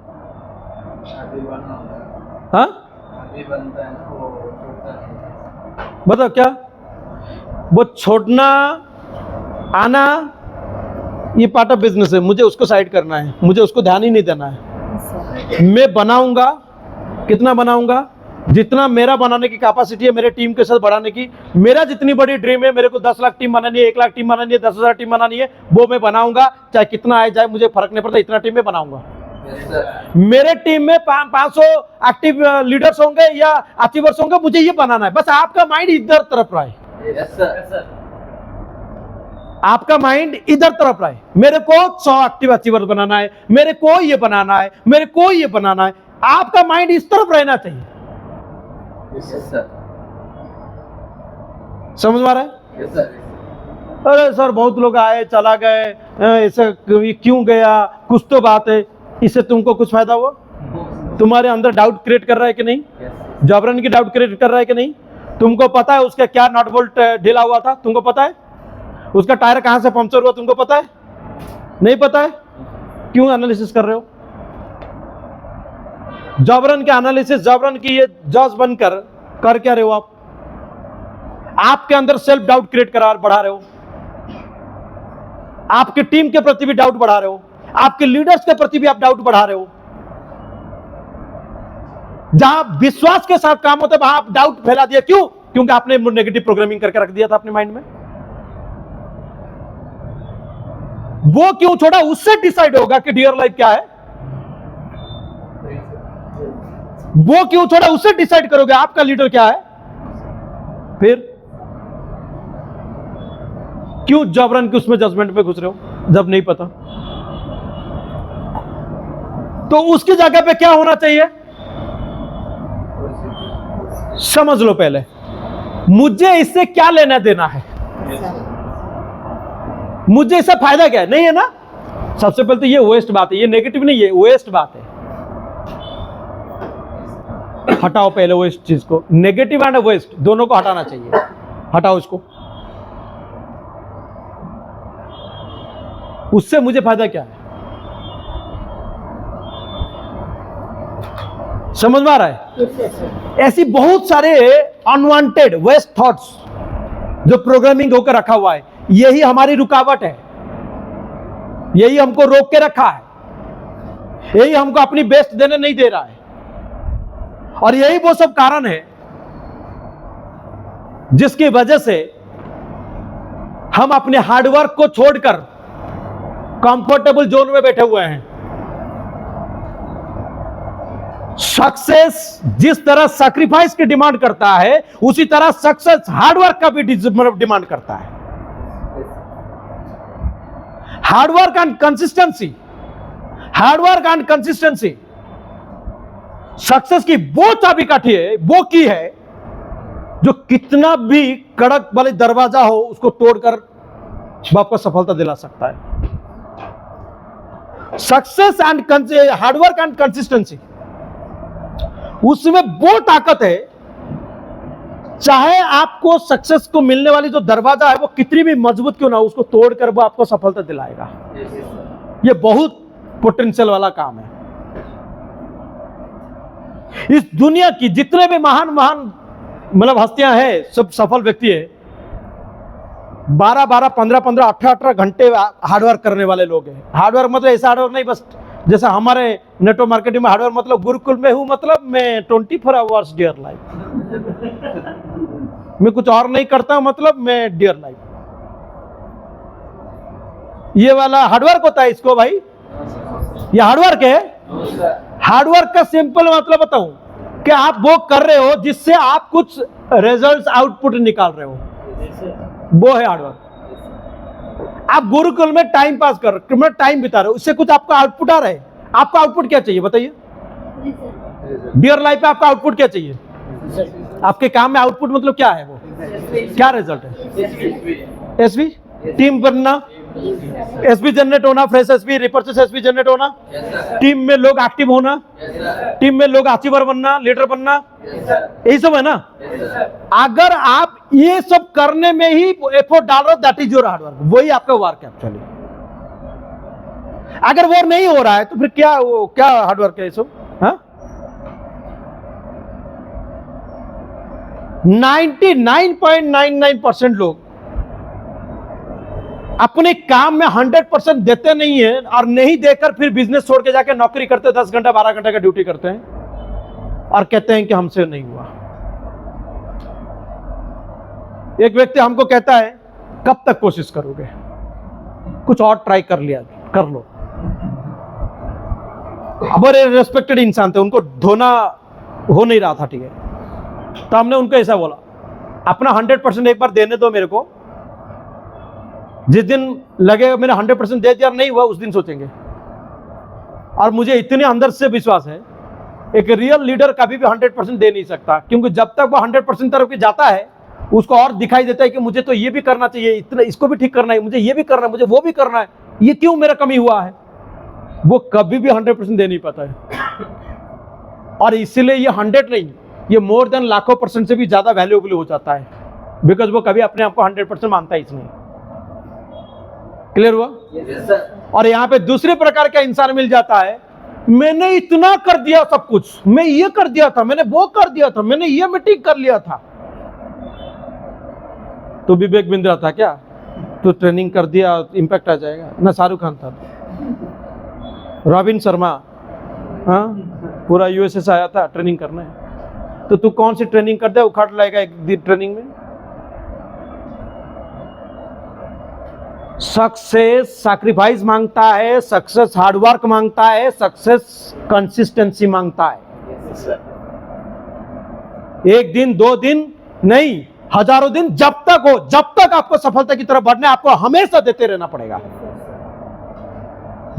हाँ, बनता है ना, वो छोड़ता नहीं। बताओ क्या? वो छोड़ना आना, ये पार्ट ऑफ बिजनेस है, मुझे उसको साइड करना है, मुझे उसको ध्यान ही नहीं देना है। मैं बनाऊंगा, कितना बनाऊंगा? जितना मेरा बनाने की कैपेसिटी है, मेरे टीम के साथ बढ़ाने की। मेरा जितनी बड़ी ड्रीम है, मेरे को 10 लाख टीम बनानी है, 1 लाख टीम बनानी है, 10,000 टीम बनानी है, वो मैं बनाऊंगा, चाहे कितना आए जाए, मुझे फर्क नहीं पड़ता, इतना टीम में बनाऊंगा। मेरे टीम में 500 एक्टिव लीडर्स होंगे या अचीवर्स होंगे, मुझे ये बनाना है। बस आपका माइंड इधर तरफ रहे, आपका माइंड इधर तरफ रहे। मेरे को 100 एक्टिव अचीवर बनाना है, मेरे को ये बनाना है, मेरे को ये बनाना है। आपका माइंड इस तरफ रहना चाहिए। समझ में आ रहा है? अरे सर बहुत लोग आए चला गए, ऐसा क्यों गया, कुछ तो बात है। इससे तुमको कुछ फायदा हुआ? तुम्हारे अंदर डाउट क्रिएट कर रहा है कि नहीं? जबरन की डाउट क्रिएट कर रहा है कि नहीं? तुमको पता है उसका क्या नट बोल्ट ढीला हुआ था? तुमको पता है? उसका टायर कहां से पंक्चर हुआ? तुमको पता है? नहीं पता है? क्यों एनालिसिस कर रहे हो? जबरन के एनालिसिस, जबरन की ये जज बनकर कर क्या रहे हो आप? आपके अंदर सेल्फ डाउट क्रिएट करा बढ़ा रहे हो, आपके टीम के प्रति भी डाउट बढ़ा रहे हो, आपके लीडर्स के प्रति भी आप डाउट बढ़ा रहे हो। जहां विश्वास के साथ काम होता है वहां आप डाउट फैला दिया। क्यों? क्योंकि आपने नेगेटिव प्रोग्रामिंग करके रख दिया था अपने माइंड में। वो क्यों छोड़ा? उससे डिसाइड होगा कि डियर लाइफ क्या है। वो क्यों छोड़ा? उससे डिसाइड करोगे आपका लीडर क्या है। फिर क्यों जबरन के उसमें जजमेंट पे घुस रहे हो जब नहीं पता? तो उसकी जगह पे क्या होना चाहिए समझ लो। पहले मुझे इससे क्या लेना देना है, मुझे इससे फायदा क्या है, नहीं है ना। सबसे पहले तो ये वेस्ट बात है, ये नेगेटिव नहीं है, वेस्ट बात है। हटाओ पहले वेस्ट चीज को, नेगेटिव एंड वेस्ट दोनों को हटाना चाहिए। हटाओ इसको। उससे मुझे फायदा क्या है, समझ में आ रहा है? ऐसी बहुत सारे अनवांटेड वेस्ट थॉट्स जो प्रोग्रामिंग होकर रखा हुआ है, यही हमारी रुकावट है, यही हमको रोक के रखा है, यही हमको अपनी बेस्ट देने नहीं दे रहा है। और यही वो सब कारण है जिसकी वजह से हम अपने हार्डवर्क को छोड़कर कंफर्टेबल जोन में बैठे हुए हैं। सक्सेस जिस तरह सैक्रिफाइस की डिमांड करता है, उसी तरह सक्सेस हार्डवर्क का भी डिमांड करता है। Hard work and consistency, hard work and consistency success की वो चाबीकाठी है, वो की है जो कितना भी कड़क वाले दरवाजा हो उसको तोड़कर वो आपको सफलता दिला सकता है। Success and hard work and consistency, उसमें वो ताकत है, चाहे आपको सक्सेस को मिलने वाली जो दरवाजा है वो कितनी भी मजबूत क्यों ना हो, उसको तोड़कर वो आपको सफलता दिलाएगा। ये बहुत पोटेंशियल वाला काम है। इस दुनिया की जितने भी महान महान मतलब हस्तियां हैं, सब सफल व्यक्ति है, 12-12, 15-15, 18-18 घंटे हार्डवर्क करने वाले लोग हैं। हार्डवर्क मतलब ऐसा हार्डवर्क नहीं बस जैसा हमारे नेटवर्क मार्केटिंग में हार्डवर्क मतलब गुरुकुल में हूं, मतलब मैं 24 आवर्स डियर लाइफ, मैं कुछ और नहीं करता हूं, मतलब मैं डियर लाइफ, ये वाला हार्डवर्क होता है इसको भाई, ये हार्डवर्क है। हार्डवर्क का सिंपल मतलब बताऊं कि आप वो कर रहे हो जिससे आप कुछ रिजल्ट्स आउटपुट निकाल रहे हो, वो है हार्डवर्क। आप गुरुकुल में टाइम पास कर रहे हो, टाइम बिता रहे हो, उससे कुछ आपका आउटपुट आ रहा है। आपका आउटपुट क्या चाहिए बताइए? डियर लाइफ में आपका आउटपुट क्या चाहिए? आपके काम में आउटपुट मतलब क्या है, वो क्या रिजल्ट है? एसवी टीम बनना, एसबी जनरेट होना, fresh SB, repurchase SB generate होना, टीम में लोग एक्टिव होना, टीम में लोग अचीवर बनना, लीडर बनना, यही सब है ना। अगर आप ये सब करने में ही एफर्ट डाल रहे हो, दैट इज योर हार्डवर्क, वही आपका वर्क है एक्चुअली। अगर वो नहीं हो रहा है तो फिर क्या हार्डवर्क है ये सब? 99.99% लोग अपने काम में 100% देते नहीं है, और नहीं देकर फिर बिजनेस छोड़ के जाके नौकरी करते, 10 घंटा 12 घंटे का ड्यूटी करते हैं और कहते हैं कि हमसे नहीं हुआ। एक व्यक्ति हमको कहता है, कब तक कोशिश करोगे, कुछ और ट्राई कर लो। बड़े रेस्पेक्टेड इंसान थे, उनको धोना हो नहीं रहा था, ठीक है, तो हमने उनको ऐसा बोला, अपना 100% एक बार देने दो मेरे को, जिस दिन लगेगा मैंने 100% दे दिया नहीं हुआ उस दिन सोचेंगे। और मुझे इतने अंदर से विश्वास है, एक रियल लीडर कभी भी 100% दे नहीं सकता, क्योंकि जब तक वो 100% तरफ जाता है उसको और दिखाई देता है कि मुझे तो ये भी करना चाहिए, इतना इसको भी ठीक करना है, मुझे ये भी करना है, मुझे वो भी करना है, ये क्यों मेरा कमी हुआ है। वो कभी भी 100% दे नहीं पाता है, और इसीलिए ये 100 नहीं, ये मोर देन लाखों % से भी ज्यादा वैल्यूएबल हो जाता है, बिकॉज वो कभी अपने आप को 100% मानता है इसमें। क्लियर हुआ? Yes, sir. और यहां पे दूसरे प्रकार का इंसान मिल जाता है, मैंने इतना कर दिया सब कुछ, मैं ये कर दिया था, मैंने वो कर दिया था, मैंने ये मीटिंग कर लिया था। तो विवेक बिंद्रा था क्या? तो ट्रेनिंग कर दिया इंपैक्ट आ जाएगा ना? शाहरुख खान था, रॉबिन शर्मा, हाँ, पूरा यूएसए से आया था ट्रेनिंग करने, तो तू कौन सी ट्रेनिंग कर दे, उखाड़ लाएगा एक दिन ट्रेनिंग में। सक्सेस सैक्रिफाइस मांगता है, सक्सेस हार्डवर्क मांगता है, सक्सेस कंसिस्टेंसी मांगता है। Yes, sir. एक दिन 2 दिन नहीं, हजारों दिन, जब तक हो, जब तक आपको सफलता की तरफ बढ़ना है, आपको हमेशा देते रहना पड़ेगा।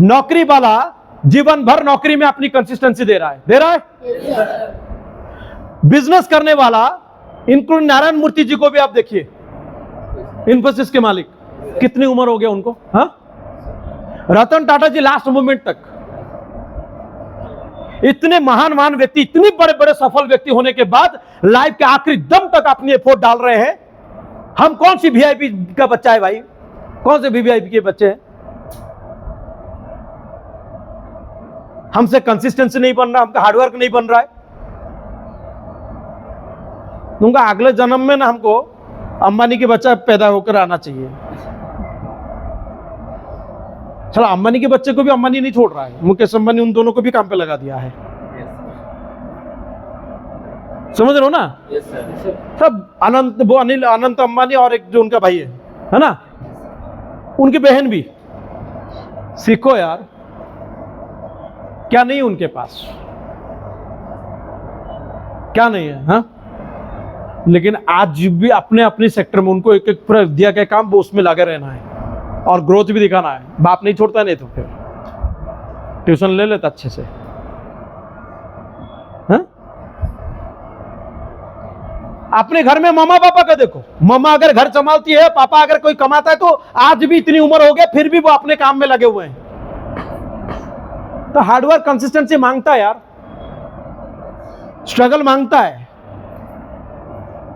नौकरी वाला जीवन भर नौकरी में अपनी कंसिस्टेंसी दे रहा है। बिजनेस करने वाला, इंक्लूडिंग नारायण मूर्ति जी को भी आप देखिए, इन्फोसिस के मालिक, कितनी उम्र हो गया उनको, हाँ? रतन टाटा जी लास्ट मोमेंट तक, इतने महान व्यक्ति, इतने बड़े बड़े सफल व्यक्ति होने के बाद लाइफ के आखिरी दम तक अपनी एफर्ट डाल रहे हैं। हम कौन सी वीआईपी का बच्चा है भाई? कौन से वीआईपी के बच्चे हैं? हमसे कंसिस्टेंसी नहीं बन रहा, हमका हार्डवर्क नहीं बन रहा है। उनका अगले जन्म में ना हमको अंबानी के बच्चा पैदा होकर आना चाहिए। चलो, अंबानी के बच्चे को भी अंबानी नहीं छोड़ रहा है, मुकेश अंबानी उन दोनों को भी काम पे लगा दिया है। समझ रहे हो ना? Yes, sir. सब अनंत अंबानी और एक जो उनका भाई है ना, उनकी बहन भी। सीखो यार, क्या नहीं उनके पास, क्या नहीं है, हाँ? लेकिन आज भी अपने अपने सेक्टर में उनको एक एक दिया गया काम, वो उसमें लगे रहना है। और ग्रोथ भी दिखाना है। बाप नहीं छोड़ता, नहीं तो फिर ट्यूशन ले लेता अच्छे से। हाँ? अपने घर में मामा पापा का देखो, मामा अगर घर संभालती है, पापा अगर कोई कमाता है, तो आज भी इतनी उम्र हो गई फिर भी वो अपने काम में लगे हुए हैं। तो हार्डवर्क कंसिस्टेंसी मांगता है यार, स्ट्रगल मांगता है।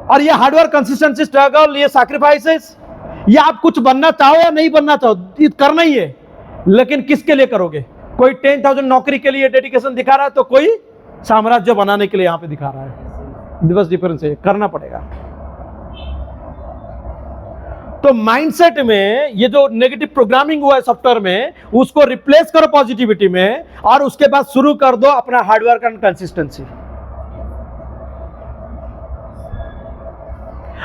और ये हार्डवर्क कंसिस्टेंसी स्ट्रगल, ये सैक्रिफाइसेस, ये आप कुछ बनना चाहो या नहीं बनना चाहो, ये करना ही है। लेकिन किसके लिए करोगे? कोई 10,000 नौकरी के लिए डेडिकेशन दिखा रहा है, तो कोई साम्राज्य बनाने के लिए यहां पे दिखा रहा है। बस डिफरेंस है, करना पड़ेगा। तो माइंडसेट में ये जो नेगेटिव प्रोग्रामिंग हुआ है सॉफ्टवेयर में, उसको रिप्लेस करो पॉजिटिविटी में, और उसके बाद शुरू कर दो अपना हार्डवर्क एंड कंसिस्टेंसी।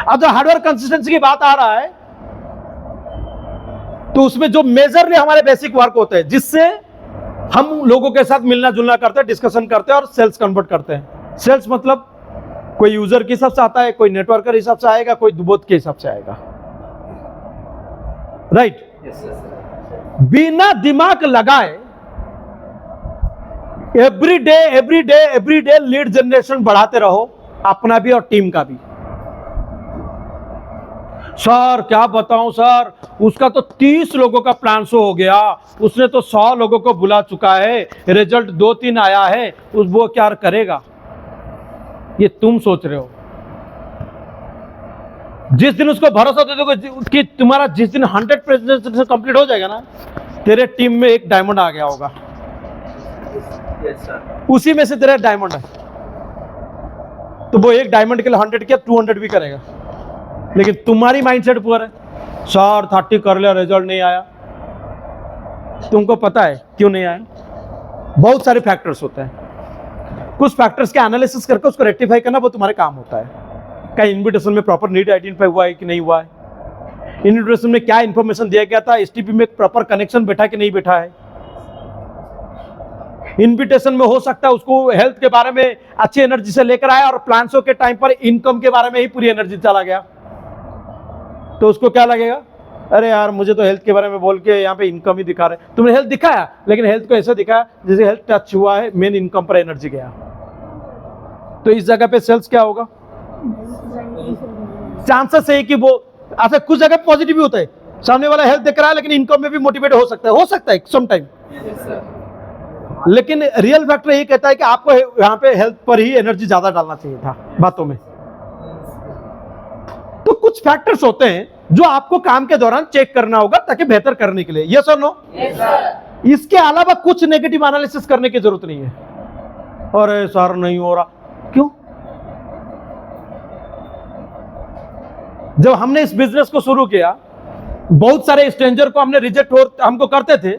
अब जो हार्डवर्क कंसिस्टेंसी की बात आ रहा है, तो उसमें जो मेजरली हमारे बेसिक वर्क होते हैं, जिससे हम लोगों के साथ मिलना जुलना करते हैं, डिस्कशन करते हैं और सेल्स कन्वर्ट करते हैं। सेल्स मतलब कोई यूजर के हिसाब से आता है, कोई नेटवर्कर के हिसाब से आएगा, कोई दुबोध के हिसाब से आएगा, राइट? बिना दिमाग लगाए एवरी डे लीड जनरेशन बढ़ाते रहो, अपना भी और टीम का भी। सर क्या बताऊं सर, उसका तो 30 लोगों का प्लान शो हो गया, उसने तो 100 लोगों को बुला चुका है, रिजल्ट 2-3 आया है, वो क्या करेगा? ये तुम सोच रहे हो। जिस दिन उसको भरोसा दे दोगे कि तुम्हारा जिस दिन 100% कंप्लीट हो जाएगा ना, तेरे टीम में एक डायमंड आ गया होगा, उसी में से तेरा डायमंड है, तो वो एक डायमंड के लिए 100 किया, 200 भी करेगा। लेकिन तुम्हारी माइंडसेट पुअर है, सर 30 कर लिया, रिजल्ट नहीं आया। तुमको पता है क्यों नहीं आया? बहुत सारे फैक्टर्स होते हैं, कुछ फैक्टर्स के एनालिसिस करके उसको रेक्टिफाई करना वो तुम्हारे काम होता है। क्या इन्विटेशन में प्रॉपर नीड आइडेंटिफाई हुआ है कि नहीं हुआ है? इन्विटेशन में क्या इंफॉर्मेशन दिया गया था, एसटीपी में प्रॉपर कनेक्शन बैठा कि नहीं बैठा है? इन्विटेशन में हो सकता है उसको हेल्थ के बारे में अच्छी एनर्जी से लेकर आया, और प्लान शो के टाइम पर इनकम के बारे में ही पूरी एनर्जी चला गया, तो उसको क्या लगेगा? अरे यार मुझे तो हेल्थ के बारे में बोल के यहाँ पे इनकम ही दिखा रहे। तुमने हेल्थ दिखाया, लेकिन हेल्थ को ऐसा दिखाया जैसे हेल्थ टच हुआ है, मेन इनकम पर एनर्जी गया। तो इस जगह पे सेल्स क्या होगा? चांसेस है कि वो ऐसा कुछ जगह पॉजिटिव भी होता है, सामने वाला हेल्थ देख रहा है लेकिन इनकम में भी मोटिवेट हो सकता है सम टाइम। लेकिन रियल फैक्टर ये कहता है कि आपको यहाँ पे हेल्थ पर ही एनर्जी ज्यादा डालना चाहिए था बातों में। तो कुछ फैक्टर्स होते हैं जो आपको काम के दौरान चेक करना होगा ताकि बेहतर करने के लिए। यस और नो? इसके अलावा कुछ नेगेटिव एनालिसिस करने की जरूरत नहीं है। अरे सर नहीं हो रहा, क्यों? जब हमने इस बिजनेस को शुरू किया, बहुत सारे स्ट्रेंजर को हमने रिजेक्ट हमको करते थे।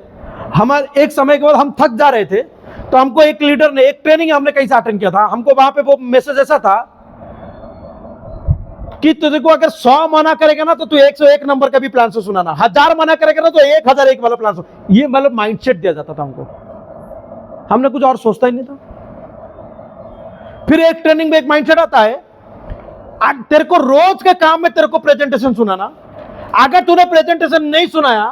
हमारे एक समय के बाद हम थक जा रहे थे, तो हमको एक लीडर ने, एक ट्रेनिंग हमने कहीं से अटेंड किया था, हमको वहां पे वो मैसेज ऐसा था कि तुझे को अगर 100 मना करेगा ना तो तू 101 नंबर का भी प्लान से सुनाना, 1000 मना करेगा ना तो 1001 वाला प्लान से। ये मतलब माइंडसेट दिया जाता था हमको, हमने कुछ और सोचता ही नहीं था। फिर एक ट्रेनिंग में एक माइंडसेट आता है, तेरे को रोज के काम में तेरे को प्रेजेंटेशन सुनाना, अगर तूने प्रेजेंटेशन नहीं सुनाया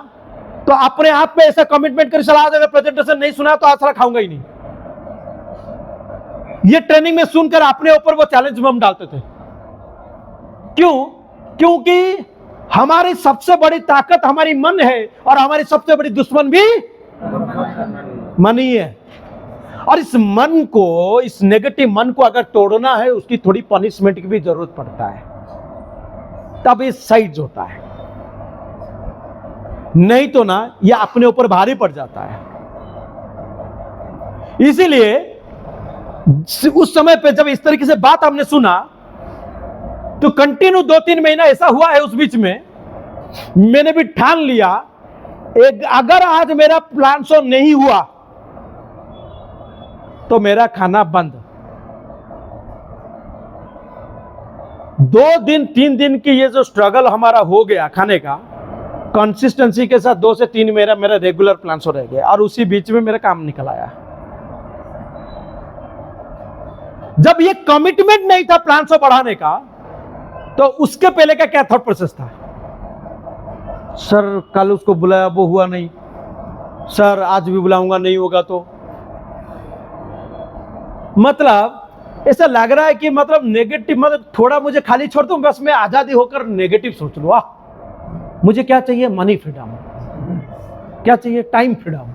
तो अपने आप पे ऐसा कमिटमेंट कर सलाह देगा, प्रेजेंटेशन नहीं सुनाया तो आज खाऊंगा ही नहीं। ये ट्रेनिंग में सुनकर अपने ऊपर वो चैलेंज में हम डालते थे। क्यों? क्योंकि हमारी सबसे बड़ी ताकत हमारी मन है, और हमारी सबसे बड़ी दुश्मन भी मन ही है। और इस मन को, इस नेगेटिव मन को अगर तोड़ना है, उसकी थोड़ी पनिशमेंट की भी जरूरत पड़ता है, तब ये साइज होता है। नहीं तो ना ये अपने ऊपर भारी पड़ जाता है। इसीलिए उस समय पे जब इस तरीके से बात हमने सुना, तो कंटिन्यू 2-3 महीना ऐसा हुआ है, उस बीच में मैंने भी ठान लिया, अगर आज मेरा प्लान शो नहीं हुआ तो मेरा खाना बंद। 2 दिन 3 दिन की ये जो स्ट्रगल हमारा हो गया खाने का, कंसिस्टेंसी के साथ 2 से 3 मेरा रेगुलर प्लान शो रह गया, और उसी बीच में मेरा काम निकल आया। जब ये कमिटमेंट नहीं था प्लान शो बढ़ाने का, तो उसके पहले का क्या थॉट प्रोसेस था? सर कल उसको बुलाया वो हुआ नहीं, सर आज भी बुलाऊंगा नहीं होगा तो। मतलब ऐसा लग रहा है कि मतलब नेगेटिव, मतलब थोड़ा मुझे खाली छोड़ दूं बस मैं आजादी होकर नेगेटिव सोच लूं। मुझे क्या चाहिए? Money freedom. क्या चाहिए? Time freedom.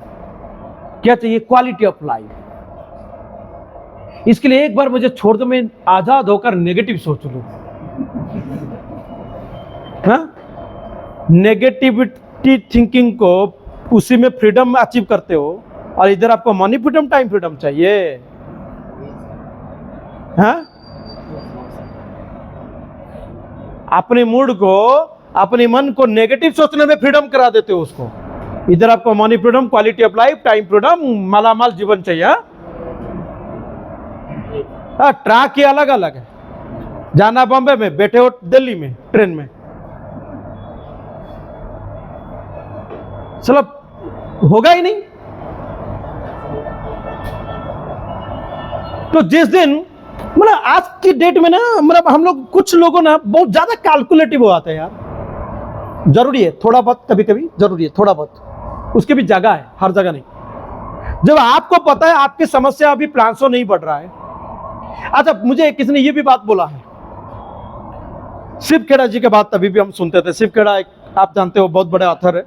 क्या चाहिए? Quality of life. इसके लिए एक बार मुझे छोड़ दो, मैं आजाद होकर नेगेटिव सोच लूं। नेगेटिविटी थिंकिंग को उसी में फ्रीडम अचीव करते हो और इधर आपको मनी फ्रीडम, टाइम फ्रीडम चाहिए। हाँ, अपने मूड को, अपने मन को नेगेटिव सोचने में फ्रीडम करा देते हो उसको। इधर आपको money freedom, quality of life, time freedom, मालामाल जीवन चाहिए। हाँ, ट्रैक ये अलग अलग है। जाना बॉम्बे में, बैठे हो दिल्ली में ट्रेन में, चलो होगा ही नहीं। तो जिस दिन मतलब आज की डेट में ना, मतलब हम लोग कुछ लोगों ना बहुत ज्यादा कैलकुलेटिव हो आते हैं यार। जरूरी है थोड़ा बहुत, कभी कभी जरूरी है थोड़ा बहुत, उसकी भी जगह है, हर जगह नहीं। जब आपको पता है आपकी समस्या अभी प्लान से नहीं बढ़ रहा है। अच्छा, मुझे किसी ने ये भी बात बोला है, शिव खेड़ा जी के बात तभी भी हम सुनते थे। शिव खेड़ा एक, आप जानते हो, बहुत बड़े ऑथर है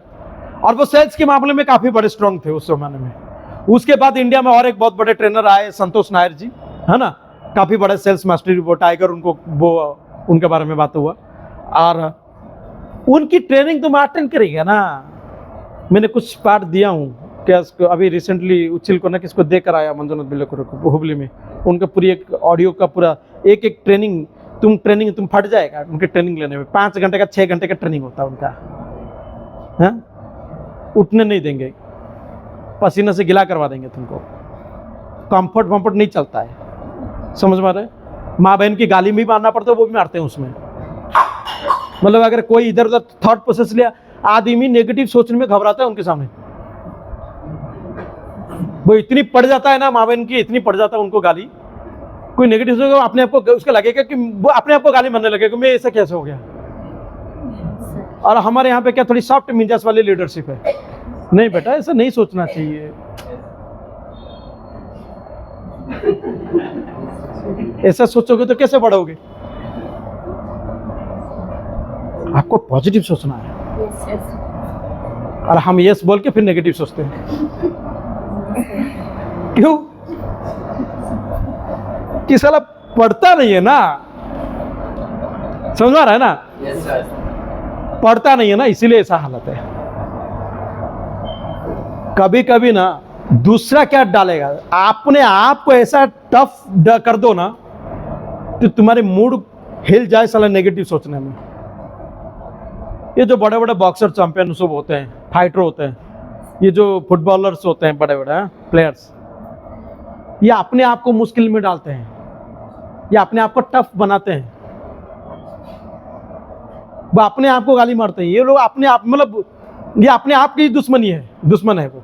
और वो सेल्स के मामले में काफी बड़े स्ट्रांग थे उस जमाने में। उसके बाद इंडिया में और एक बहुत बड़े ट्रेनर आए, संतोष नायर जी, है ना, काफी बड़े सेल्स मास्टरी, वो टाइगर, उनको वो उनके बारे में बात हुआ। और उनकी ट्रेनिंग तुम अटेंड करेगा ना। मैंने कुछ पार्ट दिया हूँ क्या अभी रिसेंटली उच्चिल को ना, किसको देकर आया, मंजुनाथ बिल्लेकुर को हुबली में। उनका पूरी एक ऑडियो का पूरा एक एक ट्रेनिंग, तुम फट जाएगा उनकी ट्रेनिंग लेने में। 5 घंटे का 6 घंटे का ट्रेनिंग होता है उनका। हाँ, उठने नहीं देंगे, पसीने से गिला करवा देंगे तुमको, कंफर्ट वम्फर्ट नहीं चलता है, समझ में आ रहा है। माँ बहन की गाली भी मारना पड़ता है, वो भी मारते हैं उसमें। मतलब अगर कोई इधर उधर थॉट प्रोसेस लिया, आदमी नेगेटिव सोचने में घबराता है उनके सामने। वो इतनी पड़ जाता है ना, माँ बहन की इतनी पड़ जाता है उनको गाली, कोई नेगेटिव सोचेगा अपने आप को, उसका लगेगा कि वो अपने आप को गाली मारने लगेगा, मैं ऐसा कैसे हो गया। और हमारे यहाँ पे क्या थोड़ी सॉफ्ट मिजाज वाली लीडरशिप है। नहीं बेटा, ऐसा नहीं सोचना चाहिए, ऐसा सोचोगे तो कैसे बढ़ोगे। आपको पॉजिटिव सोचना है। और हम यस बोल के फिर नेगेटिव सोचते हैं। क्यों? कि साला पढ़ता नहीं है ना, समझ आ रहा है ना। पढ़ता नहीं है ना, इसीलिए ऐसा हालत है। कभी कभी ना दूसरा क्या डालेगा, अपने आप को ऐसा टफ कर दो ना तो तुम्हारे मूड हिल जाए साला नेगेटिव सोचने में। ये जो बड़े बड़े बॉक्सर चैंपियन सब होते हैं, फाइटर होते हैं, ये जो फुटबॉलर्स होते हैं, बड़े बड़े प्लेयर्स, ये अपने आप को मुश्किल में डालते हैं, ये अपने आप को टफ बनाते हैं, वो अपने आप को गाली मारते हैं। ये लोग अपने आप, मतलब ये अपने आप की दुश्मन है वो।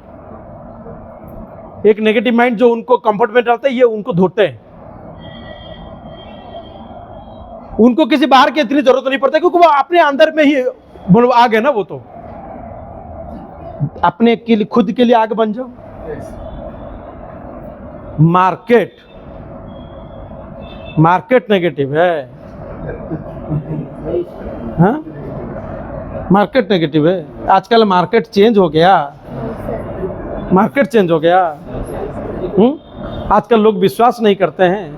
एक नेगेटिव माइंड जो उनको कंफर्ट में डालता है, ये उनको धोते हैं। उनको किसी बाहर की इतनी जरूरत नहीं पड़ती, क्योंकि वो अपने अंदर में ही आ गए ना। वो तो अपने के लिए, खुद के लिए आग बन जाओ। मार्केट नेगेटिव है। हाँ, मार्केट नेगेटिव है। आजकल मार्केट चेंज हो गया, आजकल लोग विश्वास नहीं करते हैं।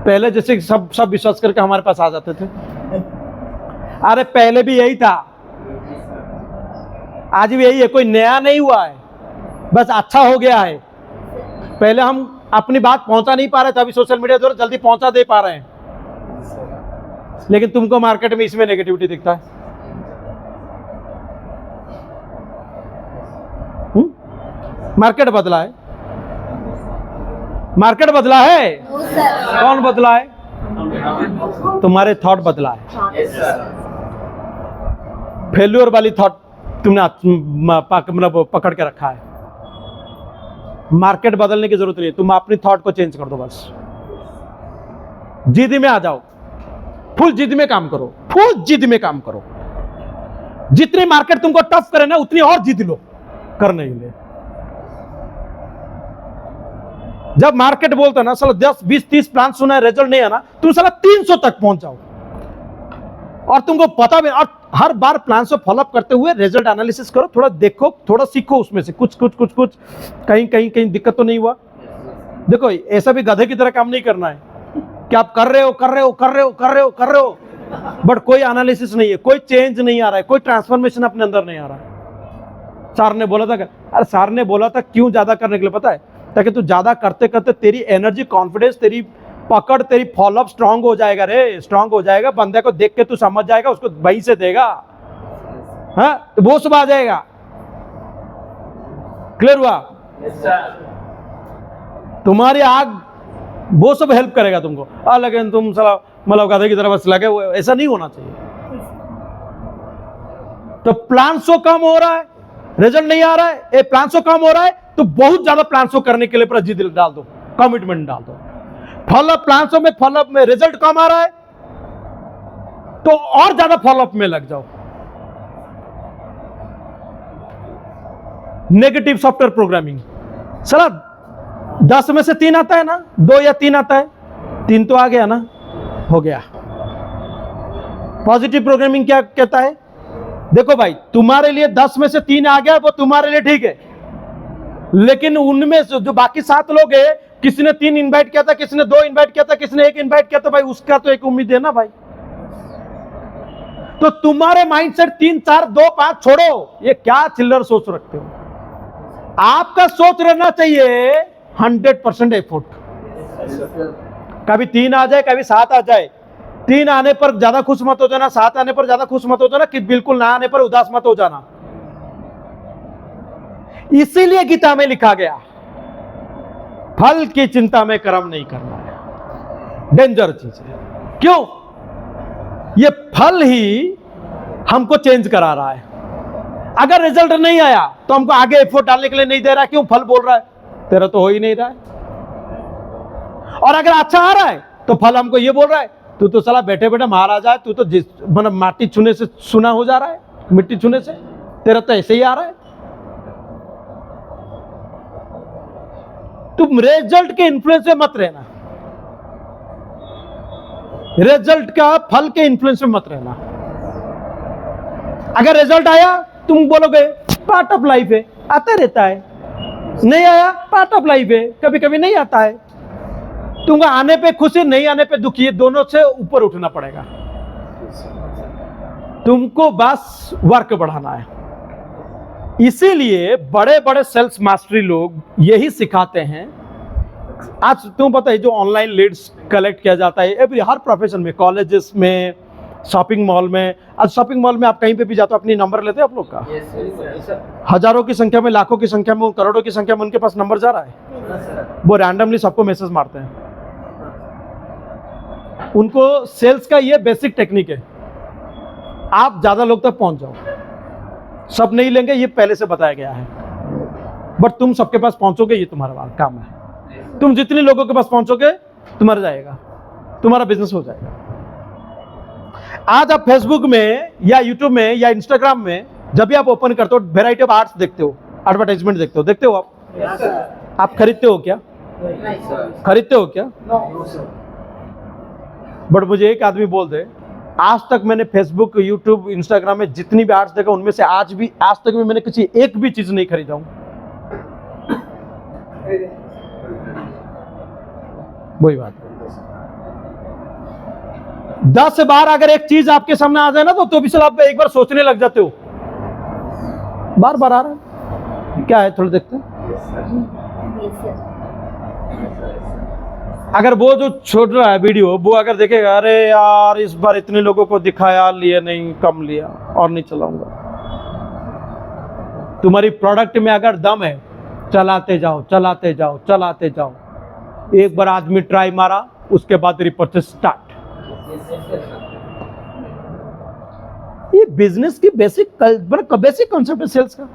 पहले जैसे सब विश्वास करके हमारे पास आ जाते थे। अरे पहले भी यही था, आज भी यही है, कोई नया नहीं हुआ है, बस अच्छा हो गया है। पहले हम अपनी बात पहुंचा नहीं पा रहे थे, अभी सोशल मीडिया द्वारा जल्दी पहुंचा दे पा रहे हैं। लेकिन तुमको मार्केट में इसमें नेगेटिविटी दिखता है। मार्केट बदला है, मार्केट बदला है। कौन बदला है? तुम्हारे थॉट बदला है। फेल्यूर वाली थॉट तुमने पकड़ के रखा है। मार्केट बदलने की जरूरत नहीं है, तुम अपनी थॉट को चेंज कर दो बस। जिद में आ जाओ, फुल जिद में काम करो, जितनी मार्केट तुमको टफ करे ना उतनी और जीत लो करने के लिए। जब मार्केट बोलता है ना साला 10 20 30 प्लान सुना है रिजल्ट नहीं आना, तुम साला 300 तक पहुंच जाओ। और तुमको पता भी, और हर बार प्लान से फॉलोअप करते हुए रिजल्ट एनालिसिस करो, थोड़ा देखो, थोड़ा सीखो उसमें से कुछ कहीं दिक्कत तो नहीं हुआ। देखो ऐसा भी गधे की तरह काम नहीं करना है कि आप कर रहे हो बट कोई एनालिसिस नहीं है, कोई चेंज नहीं आ रहा है, कोई ट्रांसफॉर्मेशन अपने अंदर नहीं आ रहा है। सर ने बोला था, अरे सर ने बोला था क्यों ज्यादा करने के लिए पता है? ताकि तू ज्यादा करते करते तेरी एनर्जी, कॉन्फिडेंस, तेरी पकड़, तेरी फॉलोअप स्ट्रांग हो जाएगा रे, स्ट्रांग हो जाएगा। बंदे को देख के तू समझ जाएगा, उसको वहीं से देगा, हाँ तो वो सब आ जाएगा। क्लियर हुआ? तुम्हारी आग वो सब हेल्प करेगा तुमको। लेकिन तुम साला मतलब गधे की तरह बस लगे हुए, ऐसा नहीं होना चाहिए। तो प्लान सो कम हो रहा है, रिजल्ट नहीं आ रहा है, ये प्लान सो कम हो रहा है तो बहुत ज्यादा प्लान सो करने के लिए प्रजी दिल डाल दो, कमिटमेंट डाल दो। फॉलोअप फॉलोअप में रिजल्ट कम आ रहा है तो और ज्यादा फॉलोअप में लग जाओ। नेगेटिव सॉफ्टवेयर प्रोग्रामिंग, साला 10 में से 3 आता है ना, 2 या 3 आता है, 3 तो आ गया ना, हो गया। पॉजिटिव प्रोग्रामिंग क्या कहता है? देखो भाई, तुम्हारे लिए 10 में से 3 आ गया, वो तुम्हारे लिए ठीक है, लेकिन उनमें से जो बाकी 7 लोग हैं, किसी ने 3 इनवाइट किया था, किसी ने 2 इनवाइट किया था, किसी ने 1 इनवाइट किया था, भाई उसका तो एक उम्मीद है ना भाई। तो तुम्हारे माइंडसेट 3 4 2 5 छोड़ो, ये क्या चिल्लर सोच रखते हो? आपका सोच रहना चाहिए 100% एफर्ट। कभी 3 आ जाए, कभी 7 आ जाए, 3 आने पर ज्यादा खुश मत हो जाना, 7 आने पर ज्यादा खुश मत हो जाना, कि बिल्कुल ना आने पर उदास मत हो जाना। इसीलिए गीता में लिखा गया, फल की चिंता में कर्म नहीं करना है। डेंजर चीज है। क्यों? ये फल ही हमको चेंज करा रहा है। अगर रिजल्ट नहीं आया तो हमको आगे एफर्ट डालने के लिए नहीं दे रहा है। क्यों? फल बोल रहा है तेरा तो हो ही नहीं रहा है। और अगर अच्छा आ रहा है तो फल हमको ये बोल रहा है, तू तो साला बैठे बैठे महाराजा है, तू तो जिस मतलब माटी छूने से सुना हो जा रहा है, मिट्टी छूने से, तेरा तो ऐसे ही आ रहा है। तुम रिजल्ट के इन्फ्लुएंस में मत रहना, रिजल्ट का फल के इन्फ्लुएंस में मत रहना। अगर रिजल्ट आया तुम बोलोगे पार्ट ऑफ लाइफ है, आता रहता है। नहीं आया, पार्ट ऑफ लाइफ है, कभी कभी नहीं आता है। तुमको आने पे खुशी, नहीं आने पे दुखी, दोनों से ऊपर उठना पड़ेगा। तुमको बस वर्क बढ़ाना है। इसीलिए बड़े बड़े सेल्स मास्टरी लोग यही सिखाते हैं। आज तुम पता है जो ऑनलाइन लीड्स कलेक्ट किया जाता है एवरी हर प्रोफेशन में, कॉलेजेस में, शॉपिंग मॉल में। आज शॉपिंग मॉल में आप कहीं पे भी जाते हो, अपनी नंबर लेते हो आप लोग का। हजारों की संख्या में, लाखों की संख्या में, करोड़ों की संख्या में उनके पास नंबर जा रहा है। वो रैंडमली सबको मैसेज मारते हैं। उनको सेल्स का ये बेसिक टेक्निक है, आप ज्यादा लोग तक पहुंच जाओ। सब नहीं लेंगे, ये पहले से बताया गया है, बट तुम सबके पास पहुंचोगे, ये तुम्हारा काम है। तुम जितने लोगों के पास पहुंचोगे तुम्हारा जाएगा, तुम्हारा बिजनेस हो जाएगा। आज आप फेसबुक में या यूट्यूब में या इंस्टाग्राम में जब भी आप ओपन करते हो, वेराइटी ऑफ आर्ट्स देखते हो, एडवर्टाइजमेंट देखते हो आप खरीदते हो क्या? खरीदते हो क्या? बट मुझे एक आदमी बोल दे, आज तक मैंने फेसबुक, यूट्यूब, इंस्टाग्राम में जितनी भी आर्ट्स देखा, उनमें से आज तक भी मैंने किसी एक भी चीज नहीं खरीदा हूं। वही बात है। 10 बार अगर एक चीज आपके सामने आ जाए ना, तो भी आप एक बार सोचने लग जाते हो, बार बार आ रहा है क्या है, थोड़ा देखते हैं। Yes, sir. अगर वो जो छोड़ रहा है वीडियो, वो अगर देखेगा, अरे यार इस बार इतने लोगों को दिखाया, लिए नहीं, कम लिया और नहीं चलाऊंगा। तुम्हारी प्रोडक्ट में अगर दम है, चलाते जाओ चलाते जाओ चलाते जाओ। एक बार आदमी ट्राई मारा, उसके बाद रिपर्चेस स्टार्ट। ये बिजनेस की बेसिक कॉन्सेप्ट है सेल्स का।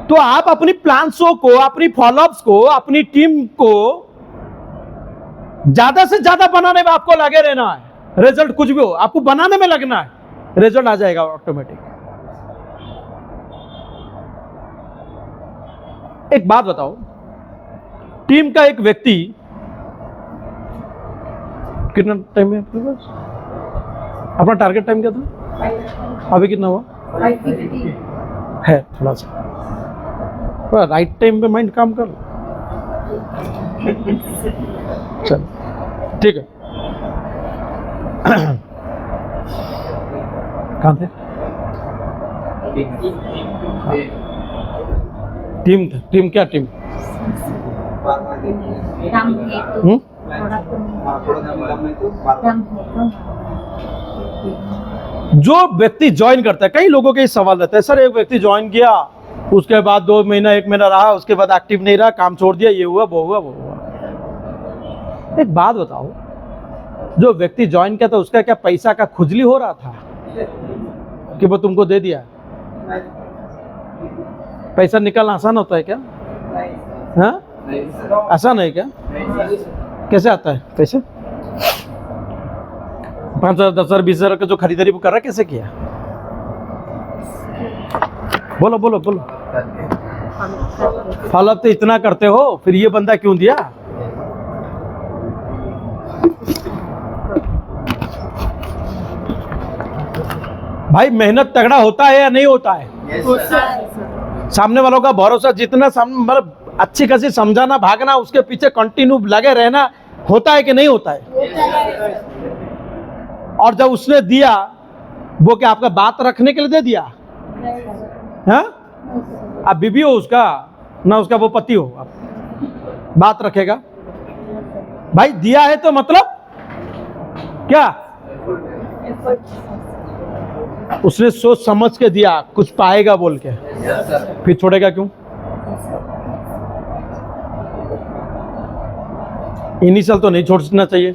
तो आप अपनी प्लान्सों को, अपनी फॉलोअप्स को, अपनी टीम को ज्यादा से ज्यादा बनाने में आपको लगे रहना है। रिजल्ट कुछ भी हो, आपको बनाने में लगना है। रिजल्ट आ जाएगा ऑटोमेटिक। एक बात बताओ, टीम का एक व्यक्ति, कितना टाइम है आपके पास? अपना टारगेट टाइम क्या था? अभी कितना हुआ 5:50 है? थोड़ा सा राइट टाइम पे माइंड काम कर। चल ठीक है। कहाँ थे? टीम क्या टीम? दम है तो हम्म? थोड़ा तो दम है जो व्यक्ति ज्वाइन करता है, कई लोगों के ये सवाल रहता है, सर एक व्यक्ति ज्वाइन किया, उसके बाद 2 महीना 1 महीना रहा, उसके बाद एक्टिव नहीं रहा, काम छोड़ दिया, ये हुआ वो हुआ वो हुआ। एक बात बताओ, जो व्यक्ति ज्वाइन किया था उसका क्या पैसा का खुजली हो रहा था कि वो तुमको दे दिया? पैसा निकालना आसान होता है क्या? हाँ, आसान है क्या? कैसे आता है पैसे? 5,000 10,000 20,000 का जो खरीदारी वो कर रहा है, कैसे किया? बोलो बोलो बोलो। फॉलो तो इतना करते हो, फिर ये बंदा क्यों दिया? भाई मेहनत तगड़ा होता है या नहीं होता है? सामने वालों का भरोसा जितना सामने, मतलब अच्छी खासी समझाना, भागना, उसके पीछे कंटिन्यू लगे रहना, होता है कि नहीं होता है? और जब उसने दिया, वो क्या आपका बात रखने के लिए दे दिया? हाँ, आप बीबी हो उसका ना, उसका वो पति हो, आप बात रखेगा? भाई दिया है तो मतलब क्या? उसने सोच समझ के दिया, कुछ पाएगा बोल के, फिर छोड़ेगा क्यों? इनिशियल तो नहीं छोड़ना चाहिए,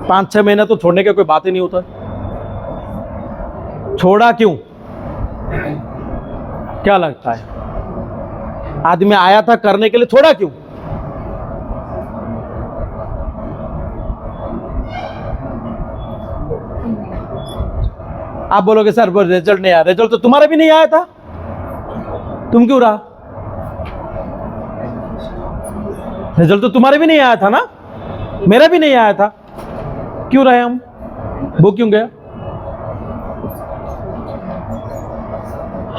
5-6 महीना तो छोड़ने का कोई बात ही नहीं होता। छोड़ा क्यों? क्या लगता है? आदमी आया था करने के लिए, छोड़ा क्यों? आप बोलोगे सर वो रिजल्ट नहीं आया। रिजल्ट तो तुम्हारा भी नहीं आया था, तुम क्यों रहा? रिजल्ट तो तुम्हारे भी नहीं आया था ना, मेरा भी नहीं आया था, क्यों रहे हम? वो क्यों गया?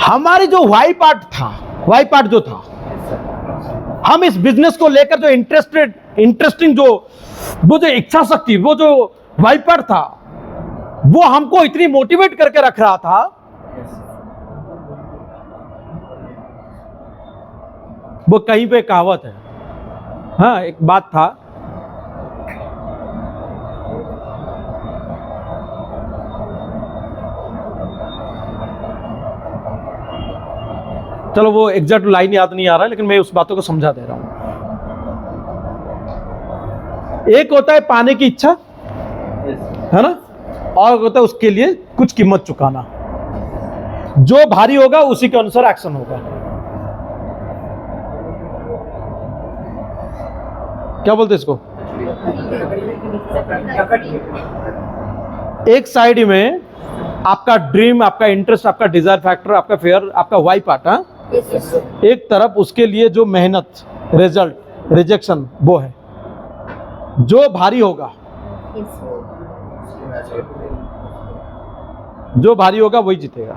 हमारी जो वाई पार्ट जो था, हम इस बिजनेस को लेकर जो इंटरेस्टिंग वो जो इच्छा शक्ति, वो जो वाई पार्ट था, वो हमको इतनी मोटिवेट करके रख रहा था। वो कहीं पे कहावत है, हाँ एक बात था, चलो वो एग्जैक्ट लाइन याद नहीं आ रहा है, लेकिन मैं उस बातों को समझा दे रहा हूं। एक होता है पाने की इच्छा, है ना, और होता है उसके लिए कुछ कीमत चुकाना। जो भारी होगा उसी के अनुसार एक्शन होगा। क्या बोलते इसको? एक साइड में आपका ड्रीम, आपका इंटरेस्ट, आपका डिजायर फैक्टर, आपका फेयर, आपका वाई पार्ट, हाँ? एक तरफ उसके लिए जो मेहनत, रिजल्ट, रिजेक्शन, वो है। जो भारी होगा, जो भारी होगा वही जीतेगा।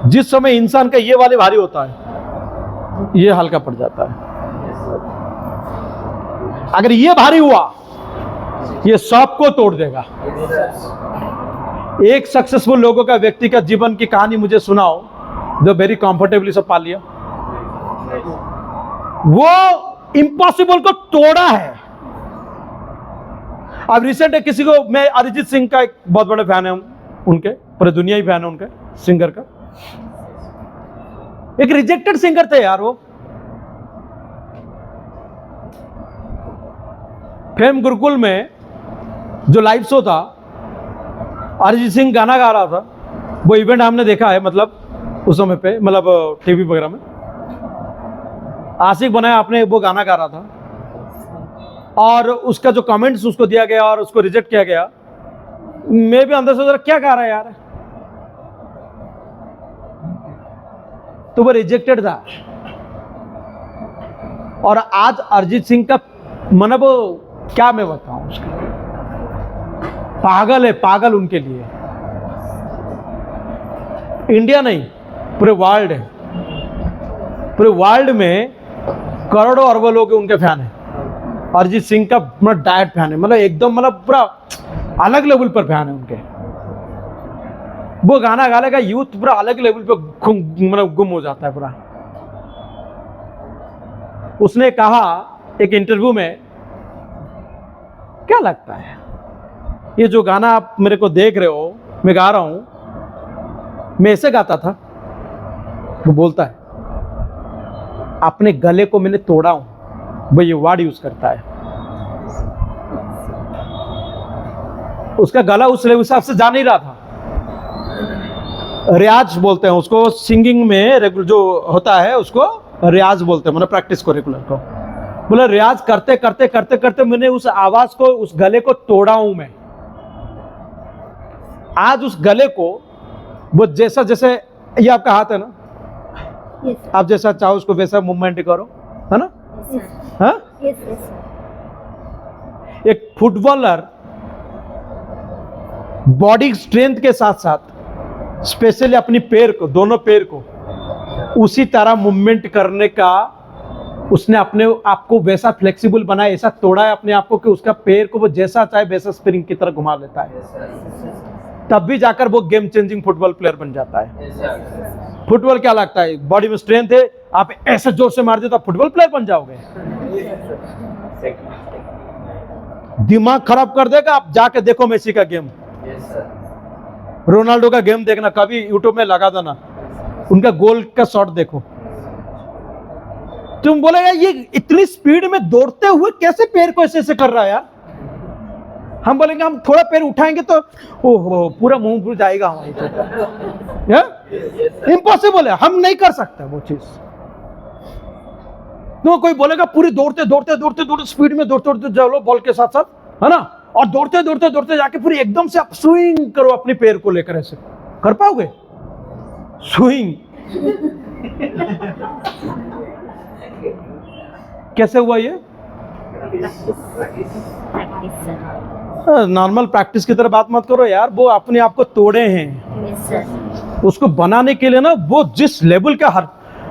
जिस समय इंसान का ये वाले भारी होता है, ये हल्का पड़ जाता है। अगर ये भारी हुआ, ये सबको तोड़ देगा। एक सक्सेसफुल लोगों का व्यक्तिगत जीवन की कहानी मुझे सुनाओ, जो वेरी कंफर्टेबली सब पा लिया। वो इम्पॉसिबल को तोड़ा है। अब रिसेंट है, किसी को, मैं अरिजीत सिंह का एक बहुत बड़े फैन है, उनके पूरे दुनिया ही फैन है उनके सिंगर का। एक रिजेक्टेड सिंगर थे यार वो, फेम गुरुकुल में जो लाइव शो था, अरिजीत सिंह गाना गा रहा था। वो इवेंट हमने देखा है, मतलब उस समय पे, मतलब टीवी वगैरह में आशिक बनाया आपने, वो गाना गा रहा था, और उसका जो कमेंट्स उसको दिया गया और उसको रिजेक्ट किया गया, मैं भी अंदर से जरा क्या गा रहा है यार, तो वो रिजेक्टेड था। और आज अरिजीत सिंह का मतलब क्या मैं बताऊं, उसका पागल है, पागल उनके लिए। इंडिया नहीं, पूरे वर्ल्ड है, पूरे वर्ल्ड में करोड़ों अरबों लोग उनके फैन हैं। अरिजीत सिंह का मतलब डायरेक्ट फैन है, मतलब एकदम मतलब पूरा अलग लेवल पर फैन है उनके। वो गाना गाने का यूथ पूरा अलग लेवल पे मतलब गुम हो जाता है पूरा। उसने कहा एक इंटरव्यू में, क्या लगता है ये जो गाना आप मेरे को देख रहे हो, मैं गा रहा हूं, मैं ऐसे गाता था? वो बोलता है अपने गले को मैंने तोड़ा हूं, वो ये वर्ड यूज करता है। उसका गला उस हिसाब से जा नहीं रहा था। रियाज बोलते हैं उसको, सिंगिंग में रेगुलर जो होता है उसको रियाज बोलते हैं, मतलब प्रैक्टिस को, रेगुलर को। बोले रियाज करते करते करते करते मैंने उस आवाज को, उस गले को तोड़ा हूं मैं। आज उस गले को वो जैसा, जैसे ये आपका हाथ है ना, Yes. आप जैसा चाहो उसको वैसा मूवमेंट करो, है ना? Yes. हाँ? Yes. Yes. एक फुटबॉलर बॉडी स्ट्रेंथ के साथ साथ स्पेशली अपनी पैर को, दोनों पैर को उसी तरह मूवमेंट करने का उसने अपने आप को वैसा फ्लेक्सिबल बनाया, ऐसा तोड़ा है अपने आप को कि उसका पैर को वो जैसा चाहे वैसा स्प्रिंग की तरह घुमा लेता है। तब भी जाकर वो गेम चेंजिंग फुटबॉल प्लेयर बन जाता है। फुटबॉल क्या लगता है, बॉडी में स्ट्रेंथ है, आप ऐसे जोर से मार दे तो आप फुटबॉल प्लेयर बन जाओगे? दिमाग खराब कर देगा। आप जाके देखो मेसी का गेम, रोनाल्डो का गेम देखना, कभी यूट्यूब में लगा देना, उनका गोल का शॉट देखो। तुम बोलेगा ये इतनी स्पीड में दौड़ते हुए कैसे पैर को ऐसे ऐसे कर रहा है यार? हम बोलेंगे हम थोड़ा पैर उठाएंगे तो ओहो पूरा मुंह भूल जाएगा हमारी तो। इम्पॉसिबल है, हम नहीं कर सकते वो चीज। तो कोई बोलेगा पूरी दौड़ते दौड़ते दौड़ते दौड़ते स्पीड में दौड़ते दौड़ते जाओ बॉल के साथ साथ, है ना, और दौड़ते दौड़ते दौड़ते जाके पूरी एकदम से आप स्विंग करो अपने पैर को लेकर, ऐसे कर पाओगे? स्विंग कैसे हुआ ये? Practice, sir. नॉर्मल प्रैक्टिस की तरह बात मत करो यार। वो अपने आप को तोड़े हैं, Yes, sir. उसको बनाने के लिए ना वो जिस लेवल का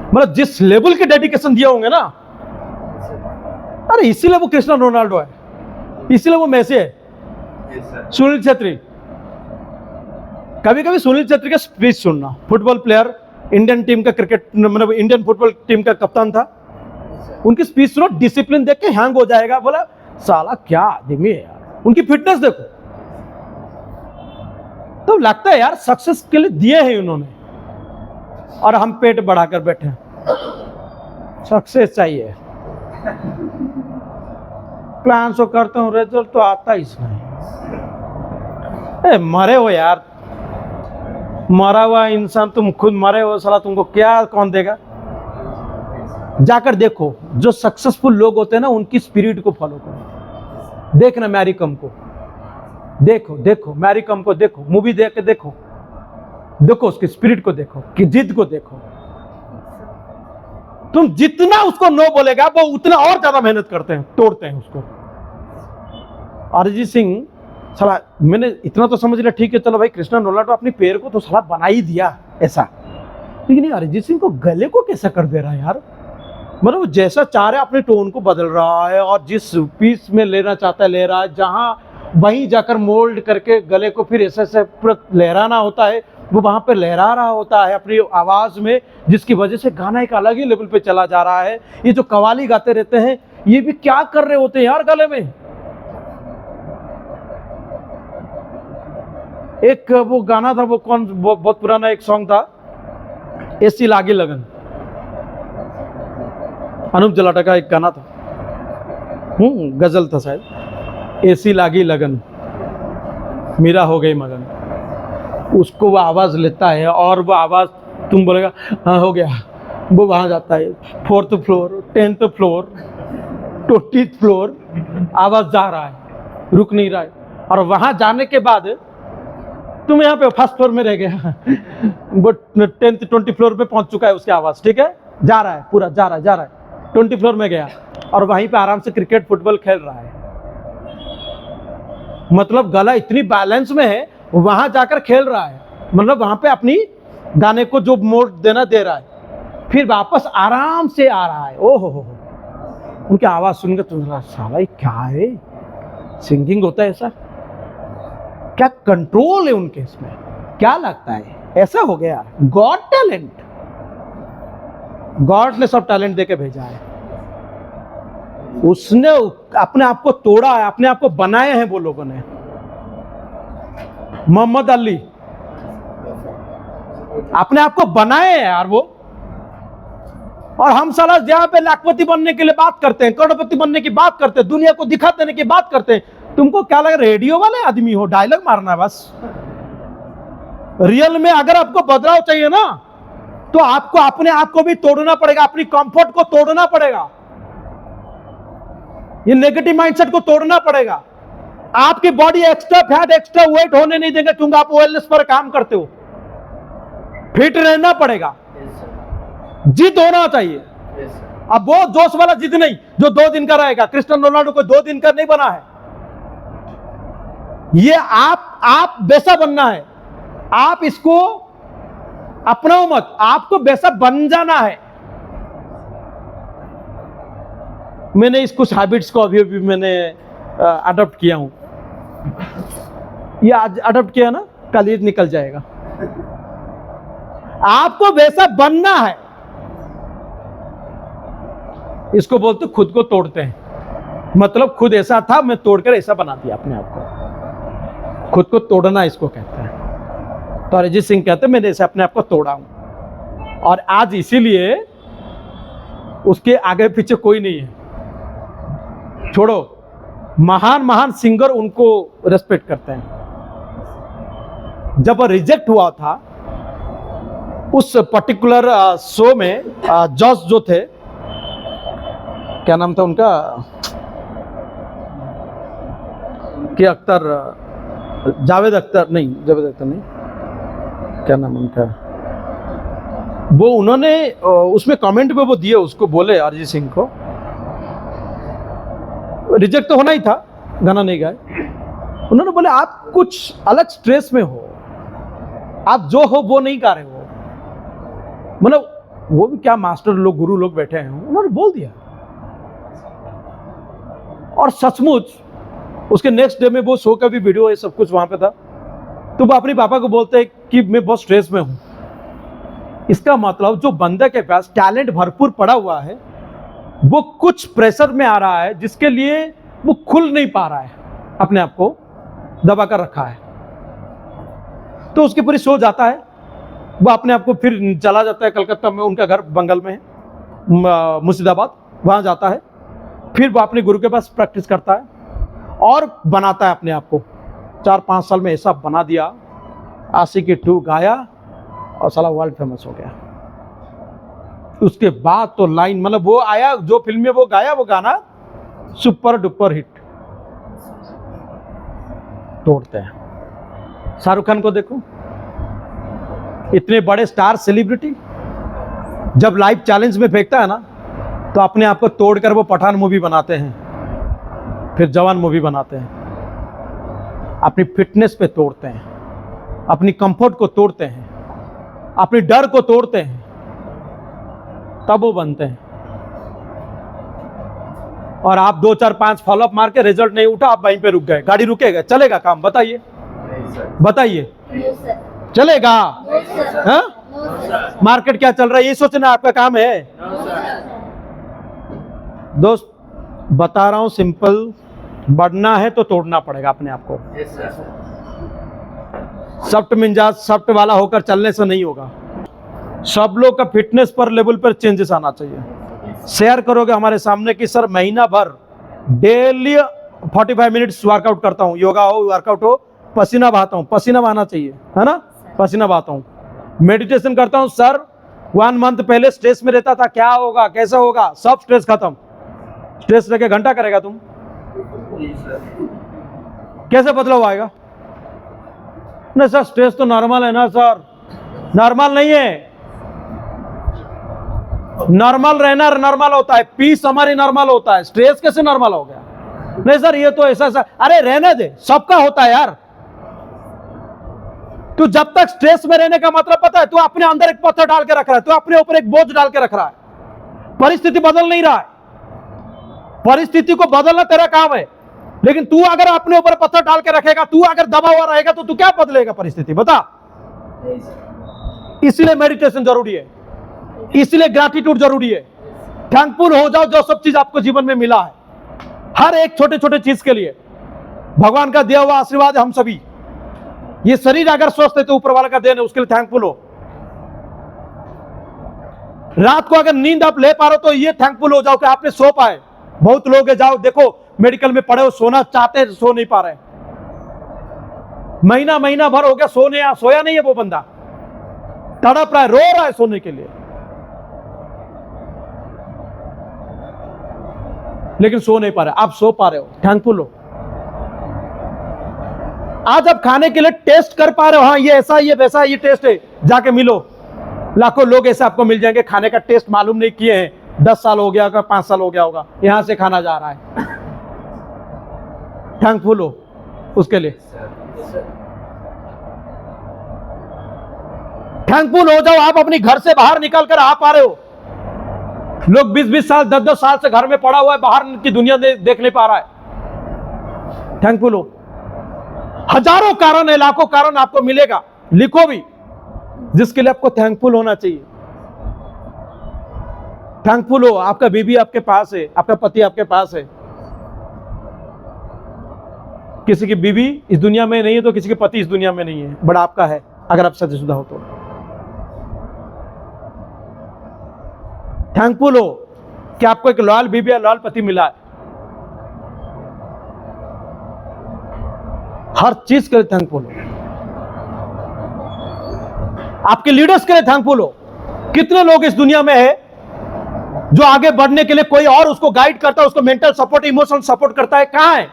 मतलब जिस लेवल के डेडिकेशन दिया होंगे ना, अरे इसीलिए वो क्रिस्टियानो रोनाल्डो है, इसीलिए वो मेसी है। सुनील छेत्री, कभी कभी सुनील छेत्री का स्पीच सुनना, फुटबॉल प्लेयर, इंडियन टीम का क्रिकेट मतलब इंडियन फुटबॉल टीम का कप्तान था, उनकी स्पीच सुनो, डिसिप्लिन देख के हैंग हो जाएगा। बोला साला क्या आदमी है यार, उनकी फिटनेस देखो। तो लगता है यार सक्सेस के लिए दिए हैं उन्होंने, और हम पेट बढ़ाकर बैठे हैं। सक्सेस चाहिए, प्लान तो करता हूं, रिजल्ट तो आता ही नहीं। मरे हो यार, मरा हुआ इंसान, तुम खुद मरे हो, साला तुमको क्या कौन देगा? जाकर देखो, जो सक्सेसफुल लोग होते हैं ना, उनकी स्पिरिट को फॉलो करो। देखना मैरी कॉम को, देखो देखो मैरी कॉम को, देखो मूवी देख के देखो, देखो उसकी स्पिरिट को देखो, कि जिद को देखो। तुम जितना उसको नो बोलेगा वो उतना और ज्यादा मेहनत करते हैं, तोड़ते हैं उसको। अरिजीत सिंह साला, मैंने इतना तो समझ लिया ठीक है, चलो भाई क्रिस्टियानो रोनाल्डो अपने पैर को तो साला बना ही दिया ऐसा, लेकिन अरिजीत सिंह को गले को कैसा कर दे रहा है यार? मतलब वो जैसा चाह रहा है अपने टोन को बदल रहा है, और जिस पीस में लेना चाहता है ले रहा है, जहां वहीं जाकर मोल्ड करके गले को फिर ऐसे ऐसे पूरा लहराना होता है, वो वहां पे लहरा रहा होता है अपनी आवाज में, जिसकी वजह से गाना एक अलग ही लेवल पे चला जा रहा है। ये जो कवाली गाते रहते हैं, ये भी क्या कर रहे होते हैं यार गले में? एक वो गाना था, वो कौन, वो बहुत पुराना एक सॉन्ग था, ऐसी लागी लगन, अनूप जलाटा का एक गाना था, गजल था शायद, ऐसी लागी लगन मीरा हो गई मगन। उसको वो आवाज लेता है, और वो आवाज तुम बोलेगा हाँ हो गया, वो वहां जाता है 4th floor, 10th floor, 20th floor, आवाज जा रहा है, रुक नहीं रहा है। और वहां जाने के बाद तुम यहाँ पे फर्स्ट फ्लोर में रह गया, वो 10th 20 फ्लोर पे पहुंच चुका है उसकी आवाज, ठीक है, जा रहा है पूरा, जा रहा है 20 फ्लोर में गया और वहीं पे आराम से क्रिकेट फुटबॉल खेल रहा है। मतलब गला इतनी बैलेंस में है, वहां जाकर खेल रहा है, मतलब वहां पे अपनी गाने को जो मोड़ देना दे रहा है, फिर वापस आराम से आ रहा है। ओहो हो, उनकी आवाज सुनकर तुम्हारा साला ये क्या है, सिंगिंग होता है ऐसा, क्या कंट्रोल है उनके इसमें, क्या लगता है ऐसा हो गया। गॉड टैलेंट, गॉड ने सब टैलेंट देके भेजा है, उसने अपने आप को तोड़ा है, अपने आप को बनाए हैं वो लोगों ने। मोहम्मद अली अपने आप को बनाए हैं यार वो, और हम साला यहाँ पे लाखपति बनने के लिए बात करते हैं, करोड़पति बनने की बात करते हैं, दुनिया को दिखा देने की बात करते हैं। तुमको क्या लगा रेडियो वाले आदमी हो, डायलॉग मारना है बस। रियल में अगर आपको बदलाव चाहिए ना, तो आपको अपने आप को भी तोड़ना पड़ेगा, अपनी कंफर्ट को तोड़ना पड़ेगा, ये नेगेटिव माइंडसेट को तोड़ना पड़ेगा। आपकी body extra fat extra weight होने नहीं देंगे, क्योंकि आप वेलनेस पर काम करते हो। फिट रहना पड़ेगा, जिद होना चाहिए। अब वो जोश वाला जिद नहीं जो 2 दिन का रहेगा। क्रिस्टियानो रोनाल्डो को 2 दिन का नहीं बना है, ये आप वैसा बनना है। आप इसको अपनाओ मत, आपको वैसा बन जाना है। मैंने इस कुछ हैबिट्स को अभी अभी मैंने अडॉप्ट किया हूं, ये आज अडॉप्ट किया ना, कल ये निकल जाएगा। आपको वैसा बनना है, इसको बोलते खुद को तोड़ते हैं। मतलब खुद ऐसा था, मैं तोड़कर ऐसा बना दिया अपने आप को, खुद को तोड़ना इसको कहते हैं। तो अरिजीत सिंह कहते हैं मैंने ऐसे अपने आप को तोड़ा हूं, और आज इसीलिए उसके आगे पीछे कोई नहीं है। छोड़ो, महान महान सिंगर उनको रेस्पेक्ट करते हैं। जब रिजेक्ट हुआ था उस पर्टिकुलर शो में, जज जो थे, क्या नाम था उनका, कि अख्तर, जावेद अख्तर नहीं, क्या नाम उनका, वो उन्होंने उसमें कमेंट में वो दिए, उसको बोले अरिजीत सिंह को, रिजेक्ट तो होना ही था, गाना नहीं गाए। उन्होंने बोले आप कुछ अलग स्ट्रेस में हो, आप जो हो वो नहीं गा रहे हो। मतलब वो भी क्या मास्टर लोग, गुरु लोग बैठे हैं, उन्होंने बोल दिया। और सचमुच उसके नेक्स्ट डे में वो शो का भी वीडियो है, सब कुछ वहां पे था। तो वो अपने पापा को बोलते हैं कि मैं बहुत स्ट्रेस में हूं। इसका मतलब जो बंदे के पास टैलेंट भरपूर पड़ा हुआ है, वो कुछ प्रेशर में आ रहा है, जिसके लिए वो खुल नहीं पा रहा है, अपने आप को दबा कर रखा है। तो उसकी पूरी शो जाता है, वो अपने आप को फिर चला जाता है कलकत्ता में, उनका घर बंगाल में है, मुर्शिदाबाद, वहां जाता है। फिर वो अपने गुरु के पास प्रैक्टिस करता है और बनाता है अपने आप को। 4-5 साल में ऐसा बना दिया, आशिकी 2 गाया और साला वर्ल्ड फेमस हो गया। उसके बाद तो लाइन, मतलब वो आया, जो फिल्म में वो गाया वो गाना सुपर डुपर हिट, तोड़ते हैं। शाहरुख खान को देखो, इतने बड़े स्टार सेलिब्रिटी जब लाइव चैलेंज में फेंकता है ना, तो अपने आप को तोड़कर वो पठान मूवी बनाते हैं, फिर जवान मूवी बनाते हैं। अपनी फिटनेस पे तोड़ते हैं, अपनी कंफर्ट को तोड़ते हैं, अपनी डर को तोड़ते हैं, तब वो बनते हैं। और आप 2 4 5 फॉलोअप मार के रिजल्ट नहीं उठा, आप वहीं पे रुक गए। गाड़ी रुकेगा, चलेगा काम? बताइए बताइए, चलेगा? हाँ? मार्केट क्या चल रहा है ये सोचना आपका काम है? दोस्त बता रहा हूं, सिंपल, बढ़ना है तो तोड़ना पड़ेगा अपने आप को। सॉफ्ट मिजाज सॉफ्ट वाला होकर चलने से नहीं होगा। सब लोग का फिटनेस पर लेवल पर चेंजेस आना चाहिए। शेयर करोगे हमारे सामने कि सर महीना भर डेली 45 मिनट्स वर्कआउट करता हूँ, योगा हो वर्कआउट हो, पसीना बहाता हूँ, पसीना बहाना चाहिए, है ना, पसीना बहाता हूँ। मेडिटेशन करता हूँ सर, 1 मंथ पहले स्ट्रेस में रहता था, क्या होगा कैसा होगा, सब स्ट्रेस खत्म। स्ट्रेस लेके घंटा करेगा तुम, कैसे बदलाव आएगा? नहीं सर, स्ट्रेस तो नॉर्मल है ना सर, नॉर्मल नहीं है। नॉर्मल रहना नॉर्मल होता है, पीस हमारी नॉर्मल होता है, स्ट्रेस कैसे नॉर्मल हो गया? नहीं सर ये तो ऐसा, अरे रहने दे, सबका होता है यार। तू जब तक स्ट्रेस में रहने का मतलब पता है, तू अपने अंदर एक पत्थर डाल के रख रहा है, तू अपने ऊपर एक बोझ डाल के रख रहा है। परिस्थिति बदल नहीं रहा है, परिस्थिति को बदलना तेरा काम है, लेकिन तू अगर अपने ऊपर पत्थर डाल के रखेगा, तू अगर दबा हुआ रहेगा तो तू क्या बदलेगा परिस्थिति, बता। इसलिए मेडिटेशन जरूरी है, इसलिए ग्रैटिट्यूड जरूरी है। थैंकफुल हो जाओ जो सब चीज आपको जीवन में मिला है, हर एक छोटे छोटे चीज के लिए भगवान का दिया हुआ आशीर्वाद है हम सभी। ये शरीर अगर स्वस्थ है तो ऊपर वाला का देन है, उसके लिए थैंकफुल हो। रात को अगर नींद आप ले पा रहे हो तो ये थैंकफुल हो जाओ कि आपने सो पाए। बहुत लोग है, जाओ देखो मेडिकल में पड़े हो, सोना चाहते हैं, सो नहीं पा रहे, महीना भर हो गया सोया नहीं है, वो बंदा तड़प रहा है, रो रहा है सोने के लिए, लेकिन सो नहीं पा रहे। आप सो पा रहे हो, थैंकफुल हो। आज आप खाने के लिए टेस्ट कर पा रहे हो, हाँ ये ऐसा, ये वैसा, ये टेस्ट है, जाके मिलो, लाखों लोग ऐसे आपको मिल जाएंगे, खाने का टेस्ट मालूम नहीं किए हैं, 10 साल हो गया होगा, 5 साल हो गया होगा, यहां से खाना जा रहा है। थैंकफुल हो उसके लिए, थैंकफुल हो जाओ। आप अपनी घर से बाहर निकल कर आ पा रहे हो, लोग 20-20 साल 10-10 साल से घर में पड़ा हुआ है, बाहर की दुनिया देख नहीं पा रहा है। थैंकफुल हो। हजारों कारण है, लाखों कारण आपको मिलेगा, लिखो भी, जिसके लिए आपको थैंकफुल होना चाहिए। थैंकफुल हो, आपका बीबी आपके पास है, आपका पति आपके पास है। किसी की बीबी इस दुनिया में नहीं है तो किसी के पति इस दुनिया में नहीं है, बड़ा आपका है अगर आप शादीशुदा हो तो। थैंकफुल हो कि आपको एक लॉयल बीबी या लॉयल पति मिला है। हर चीज के लिए थैंकफुल हो। आपके लीडर्स के लिए थैंकफुल हो। कितने लोग इस दुनिया में है जो आगे बढ़ने के लिए कोई और उसको गाइड करता है, उसको मेंटल सपोर्ट, इमोशनल सपोर्ट करता है, कहां है?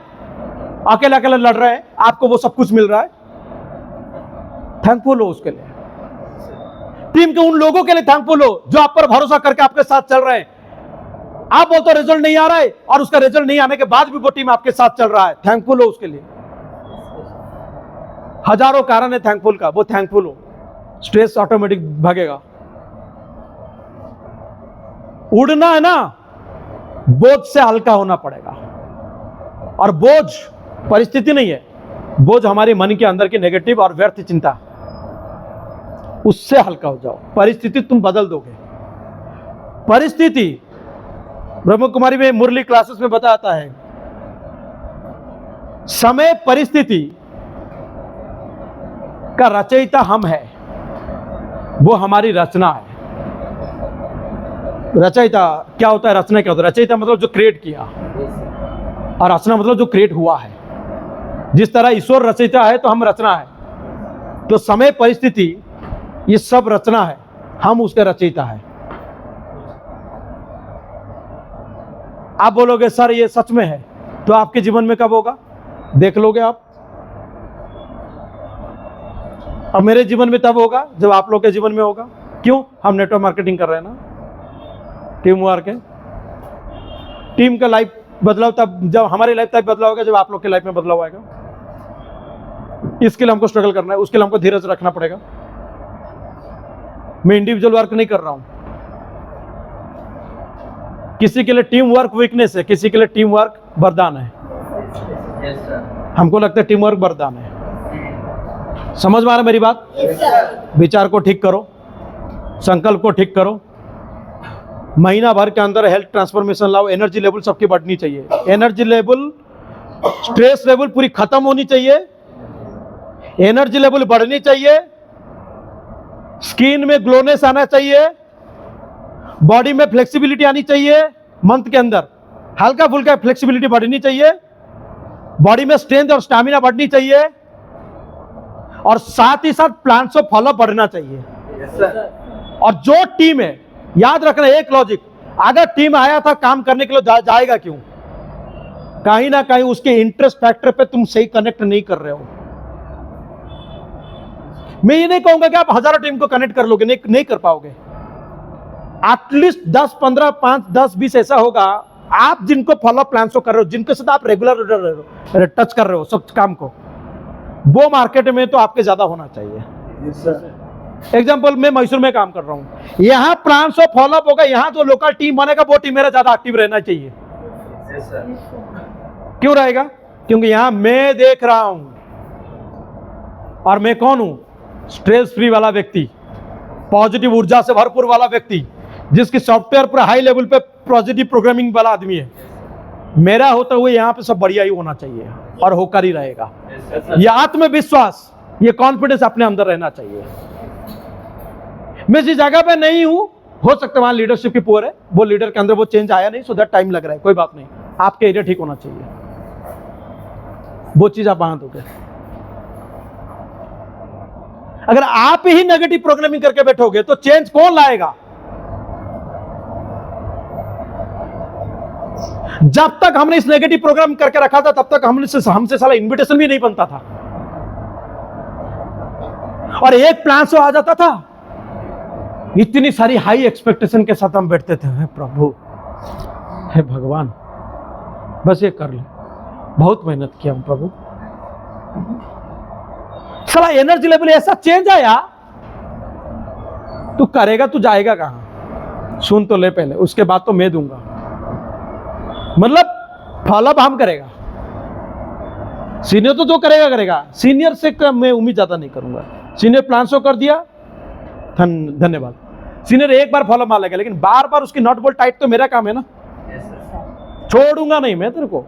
अकेला अकेला लड़ रहे हैं, आपको वो सब कुछ मिल रहा है। थैंकफुल हो उसके लिए। टीम के उन लोगों के लिए थैंकफुल हो जो आप पर भरोसा करके आपके साथ चल रहे हैं। आप बोलते हो रिजल्ट नहीं आ रहा है और उसका रिजल्ट नहीं आने के बाद भी वो टीम आपके साथ चल रहा है, थैंकफुल हो उसके लिए। हजारों कारण है थैंकफुल का, वो थैंकफुल हो, स्ट्रेस ऑटोमेटिक भागेगा। उड़ना है ना, बोझ से हल्का होना पड़ेगा, और बोझ परिस्थिति नहीं है, बोझ हमारे मन के अंदर की नेगेटिव और व्यर्थ चिंता, उससे हल्का हो जाओ। परिस्थिति तुम बदल दोगे। परिस्थिति ब्रह्म कुमारी में मुरली क्लासेस में बताता है, समय परिस्थिति का रचयिता हम है, वो हमारी रचना है। रचयिता क्या होता है, रचना क्या होता है? रचयिता मतलब जो क्रिएट किया, और रचना मतलब जो क्रिएट हुआ है। जिस तरह ईश्वर रचयिता है तो हम रचना है, तो समय परिस्थिति ये सब रचना है, हम उसके रचयिता है। आप बोलोगे सर ये सच में है, तो आपके जीवन में कब होगा? देख लोगे आप। और मेरे जीवन में तब होगा जब आप लोग के जीवन में होगा। क्यों? हम नेटवर्क मार्केटिंग कर रहे हैं ना, टीम वर्क है। टीम का लाइफ बदलाव तब, जब हमारी लाइफ तब बदलाव होगा जब आप लोग के लाइफ में बदलाव आएगा। इसके लिए हमको स्ट्रगल करना है, उसके लिए हमको धीरज रखना पड़ेगा। मैं इंडिविजुअल वर्क नहीं कर रहा हूं। किसी के लिए टीम वर्क वीकनेस है, किसी के लिए टीम वर्क वरदान है। हमको लगता है टीम वर्क वरदान है। समझ में आ रहा है मेरी बात? विचार को ठीक करो, संकल्प को ठीक करो, महीना भर के अंदर हेल्थ ट्रांसफॉर्मेशन लाओ। एनर्जी लेवल सबकी बढ़नी चाहिए, एनर्जी लेवल, स्ट्रेस लेवल पूरी खत्म होनी चाहिए, एनर्जी लेवल बढ़नी चाहिए, स्किन में ग्लोनेस आना चाहिए, बॉडी में फ्लेक्सिबिलिटी आनी चाहिए। मंथ के अंदर हल्का फुल्का फ्लेक्सिबिलिटी बढ़नी चाहिए, बॉडी में स्ट्रेंथ और स्टैमिना बढ़नी चाहिए, और साथ ही साथ प्लान्स ऑफ फॉलो बढ़ना चाहिए। और जो टीम है, याद रखना एक लॉजिक, अगर टीम आया था काम करने के लिए जाएगा क्यों? कहीं ना कहीं उसके इंटरेस्ट फैक्टर पे तुम सही कनेक्ट नहीं कर रहे हो। मैं ये नहीं कहूंगा कि आप हजारों टीम को कनेक्ट कर लोगे, नहीं कर पाओगे। एटलीस्ट 10, 15, 5, 10, 20 ऐसा होगा आप जिनको फॉलो प्लान्स कर रहे हो, जिनके साथ आप रेगुलर टच कर रहे हो सब काम को, वो मार्केट में तो आपके ज्यादा होना चाहिए। एग्जाम्पल, मैं मैसूर में काम कर रहा हूं, यहाँ प्लान्स और फॉलोअप होगा, यहाँ जो लोकल टीम बनेगा वो टीम मेरा ज्यादा एक्टिव रहना चाहिए। क्यों रहेगा? क्योंकि यहां मैं देख रहा हूं, और मैं कौन हूं? स्ट्रेस फ्री वाला व्यक्ति, पॉजिटिव ऊर्जा से भरपूर वाला व्यक्ति, जिसकी सॉफ्टवेयर पर हाई लेवल पे पॉजिटिव प्रोग्रामिंग वाला आदमी है। मेरा होता हुए यहाँ पे सब बढ़िया ही होना चाहिए और होकर ही रहेगा। ये आत्मविश्वास, ये कॉन्फिडेंस अपने अंदर रहना चाहिए। मैं जिस जगह पे नहीं हूं, हो सकता है वहां लीडरशिप की पुअर है, वो लीडर के अंदर वो चेंज आया नहीं, सो दैट टाइम लग रहा है, कोई बात नहीं। आपके एरिया ठीक होना चाहिए, वो चीज आप वहां दोगे। अगर आप ही नेगेटिव प्रोग्रामिंग करके बैठोगे तो चेंज कौन लाएगा? जब तक हमने इस नेगेटिव प्रोग्राम करके रखा था तब तक हमसे साला इनविटेशन भी नहीं बनता था, और एक प्लान से आ जाता था। इतनी सारी हाई एक्सपेक्टेशन के साथ हम बैठते थे, हे प्रभु, हे भगवान, बस ये कर ले, बहुत मेहनत किया हम प्रभु। साला एनर्जी लेवल ऐसा चेंज आया, तू करेगा, तू जाएगा कहां? सुन तो ले पहले, उसके बाद तो मैं दूंगा। मतलब फॉलोअप हम करेगा, सीनियर तो जो करेगा करेगा, सीनियर से मैं उम्मीद ज्यादा नहीं करूंगा। सीनियर प्लान शो कर दिया, धन्यवाद। सीनियर एक बार फॉलो मार लेगा, लेकिन बार बार उसकी नॉट बोल्ट टाइट तो मेरा काम है ना। छोड़ूंगा नहीं मैं तेरे को,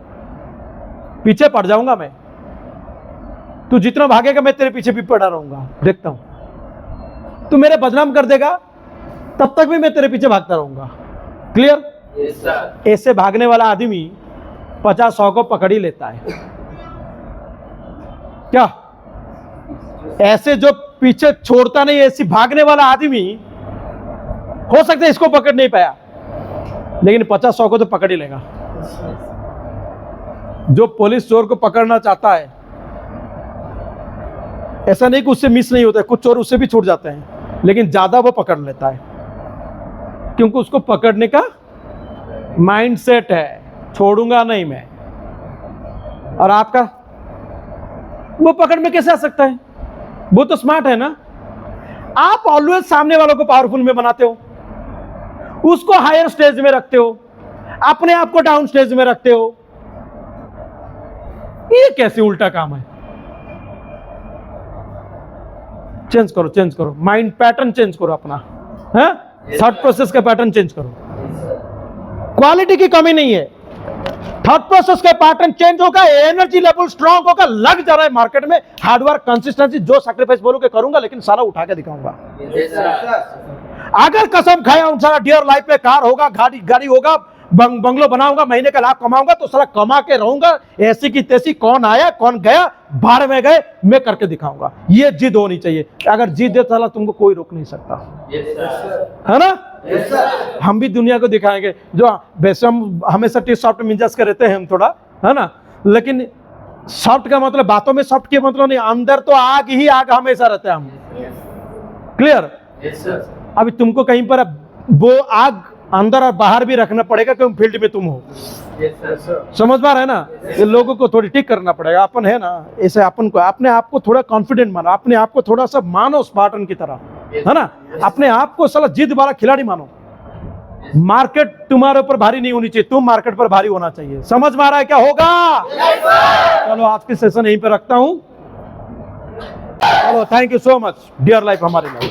पीछे पड़ जाऊंगा मैं। तू जितना भागेगा मैं तेरे पीछे भी पड़ा रहूंगा, देखता हूं। तू मेरे बदनाम कर देगा तब तक भी मैं तेरे पीछे भागता रहूंगा। क्लियर? ऐसे भागने वाला आदमी 50-100 को पकड़ ही लेता है। क्या ऐसे जो पीछे छोड़ता नहीं, ऐसी भागने वाला आदमी हो सकता है इसको पकड़ नहीं पाया, लेकिन 50-100 को तो पकड़ ही लेगा। जो पुलिस चोर को पकड़ना चाहता है, ऐसा नहीं कि उससे मिस नहीं होता है, कुछ चोर उससे भी छूट जाते हैं, लेकिन ज्यादा वो पकड़ लेता है, क्योंकि उसको पकड़ने का माइंडसेट है, छोड़ूंगा नहीं मैं। और आपका वो पकड़ में कैसे आ सकता है? वो तो स्मार्ट है ना। आप ऑलवेज सामने वालों को पावरफुल में बनाते हो, उसको हायर स्टेज में रखते हो, अपने आप को डाउन स्टेज में रखते हो। ये कैसे उल्टा काम है? चेंज करो, चेंज करो, माइंड पैटर्न चेंज करो अपना, है थॉट प्रोसेस का पैटर्न चेंज करो। क्वालिटी की कमी नहीं है, थॉट प्रोसेस का पैटर्न चेंज होगा, एनर्जी लेवल स्ट्रांग होगा, लग जा रहा है मार्केट में, हार्डवर्क, कंसिस्टेंसी, जो सैक्रिफाइस बोलोगे करूंगा, लेकिन सारा उठा के दिखाऊंगा। अगर कसम खाया हूं सारा डियर लाइफ में कार होगा, गाड़ी होगा, बंगलो बनाऊंगा, महीने का लाख कमाऊंगा, तो सारा कमा के रहूंगा, ऐसी की तैसी, कौन आया कौन गया, बाहर में गए, मैं करके दिखाऊंगा। ये जिद होनी चाहिए। अगर जिद दे साला तुमको कोई रोक नहीं सकता, है ना। हम भी दुनिया को दिखाएंगे, जो वैसे हम हमेशा टी सॉफ्ट मिजाज के रहते हैं हम थोड़ा, है ना, लेकिन सॉफ्ट का मतलब बातों में सॉफ्ट के मतलब नहीं, अंदर तो आग ही आग हमेशा रहते हैं हम। क्लियर? अभी तुमको कहीं पर वो आग अंदर और बाहर भी रखना पड़ेगा, क्योंकि फील्ड में तुम हो। समझ पा रहे हैं ना? ये लोगों को थोड़ी ठीक करना पड़ेगा। अपन है ना, ऐसे अपन को, अपने आप को थोड़ा कॉन्फिडेंट मानो, अपने आप को थोड़ा सा मानो स्पार्टन की तरह, है ना। अपने आप को साला जिद वाला खिलाड़ी मानो। मार्केट तुम्हारे ऊपर भारी नहीं होनी चाहिए, तुम मार्केट पर भारी होना चाहिए। समझ में आ रहा है क्या होगा? चलो आज की सेशन यहीं पे रखता हूं। चलो, thank you so much dear life हमारे लिए।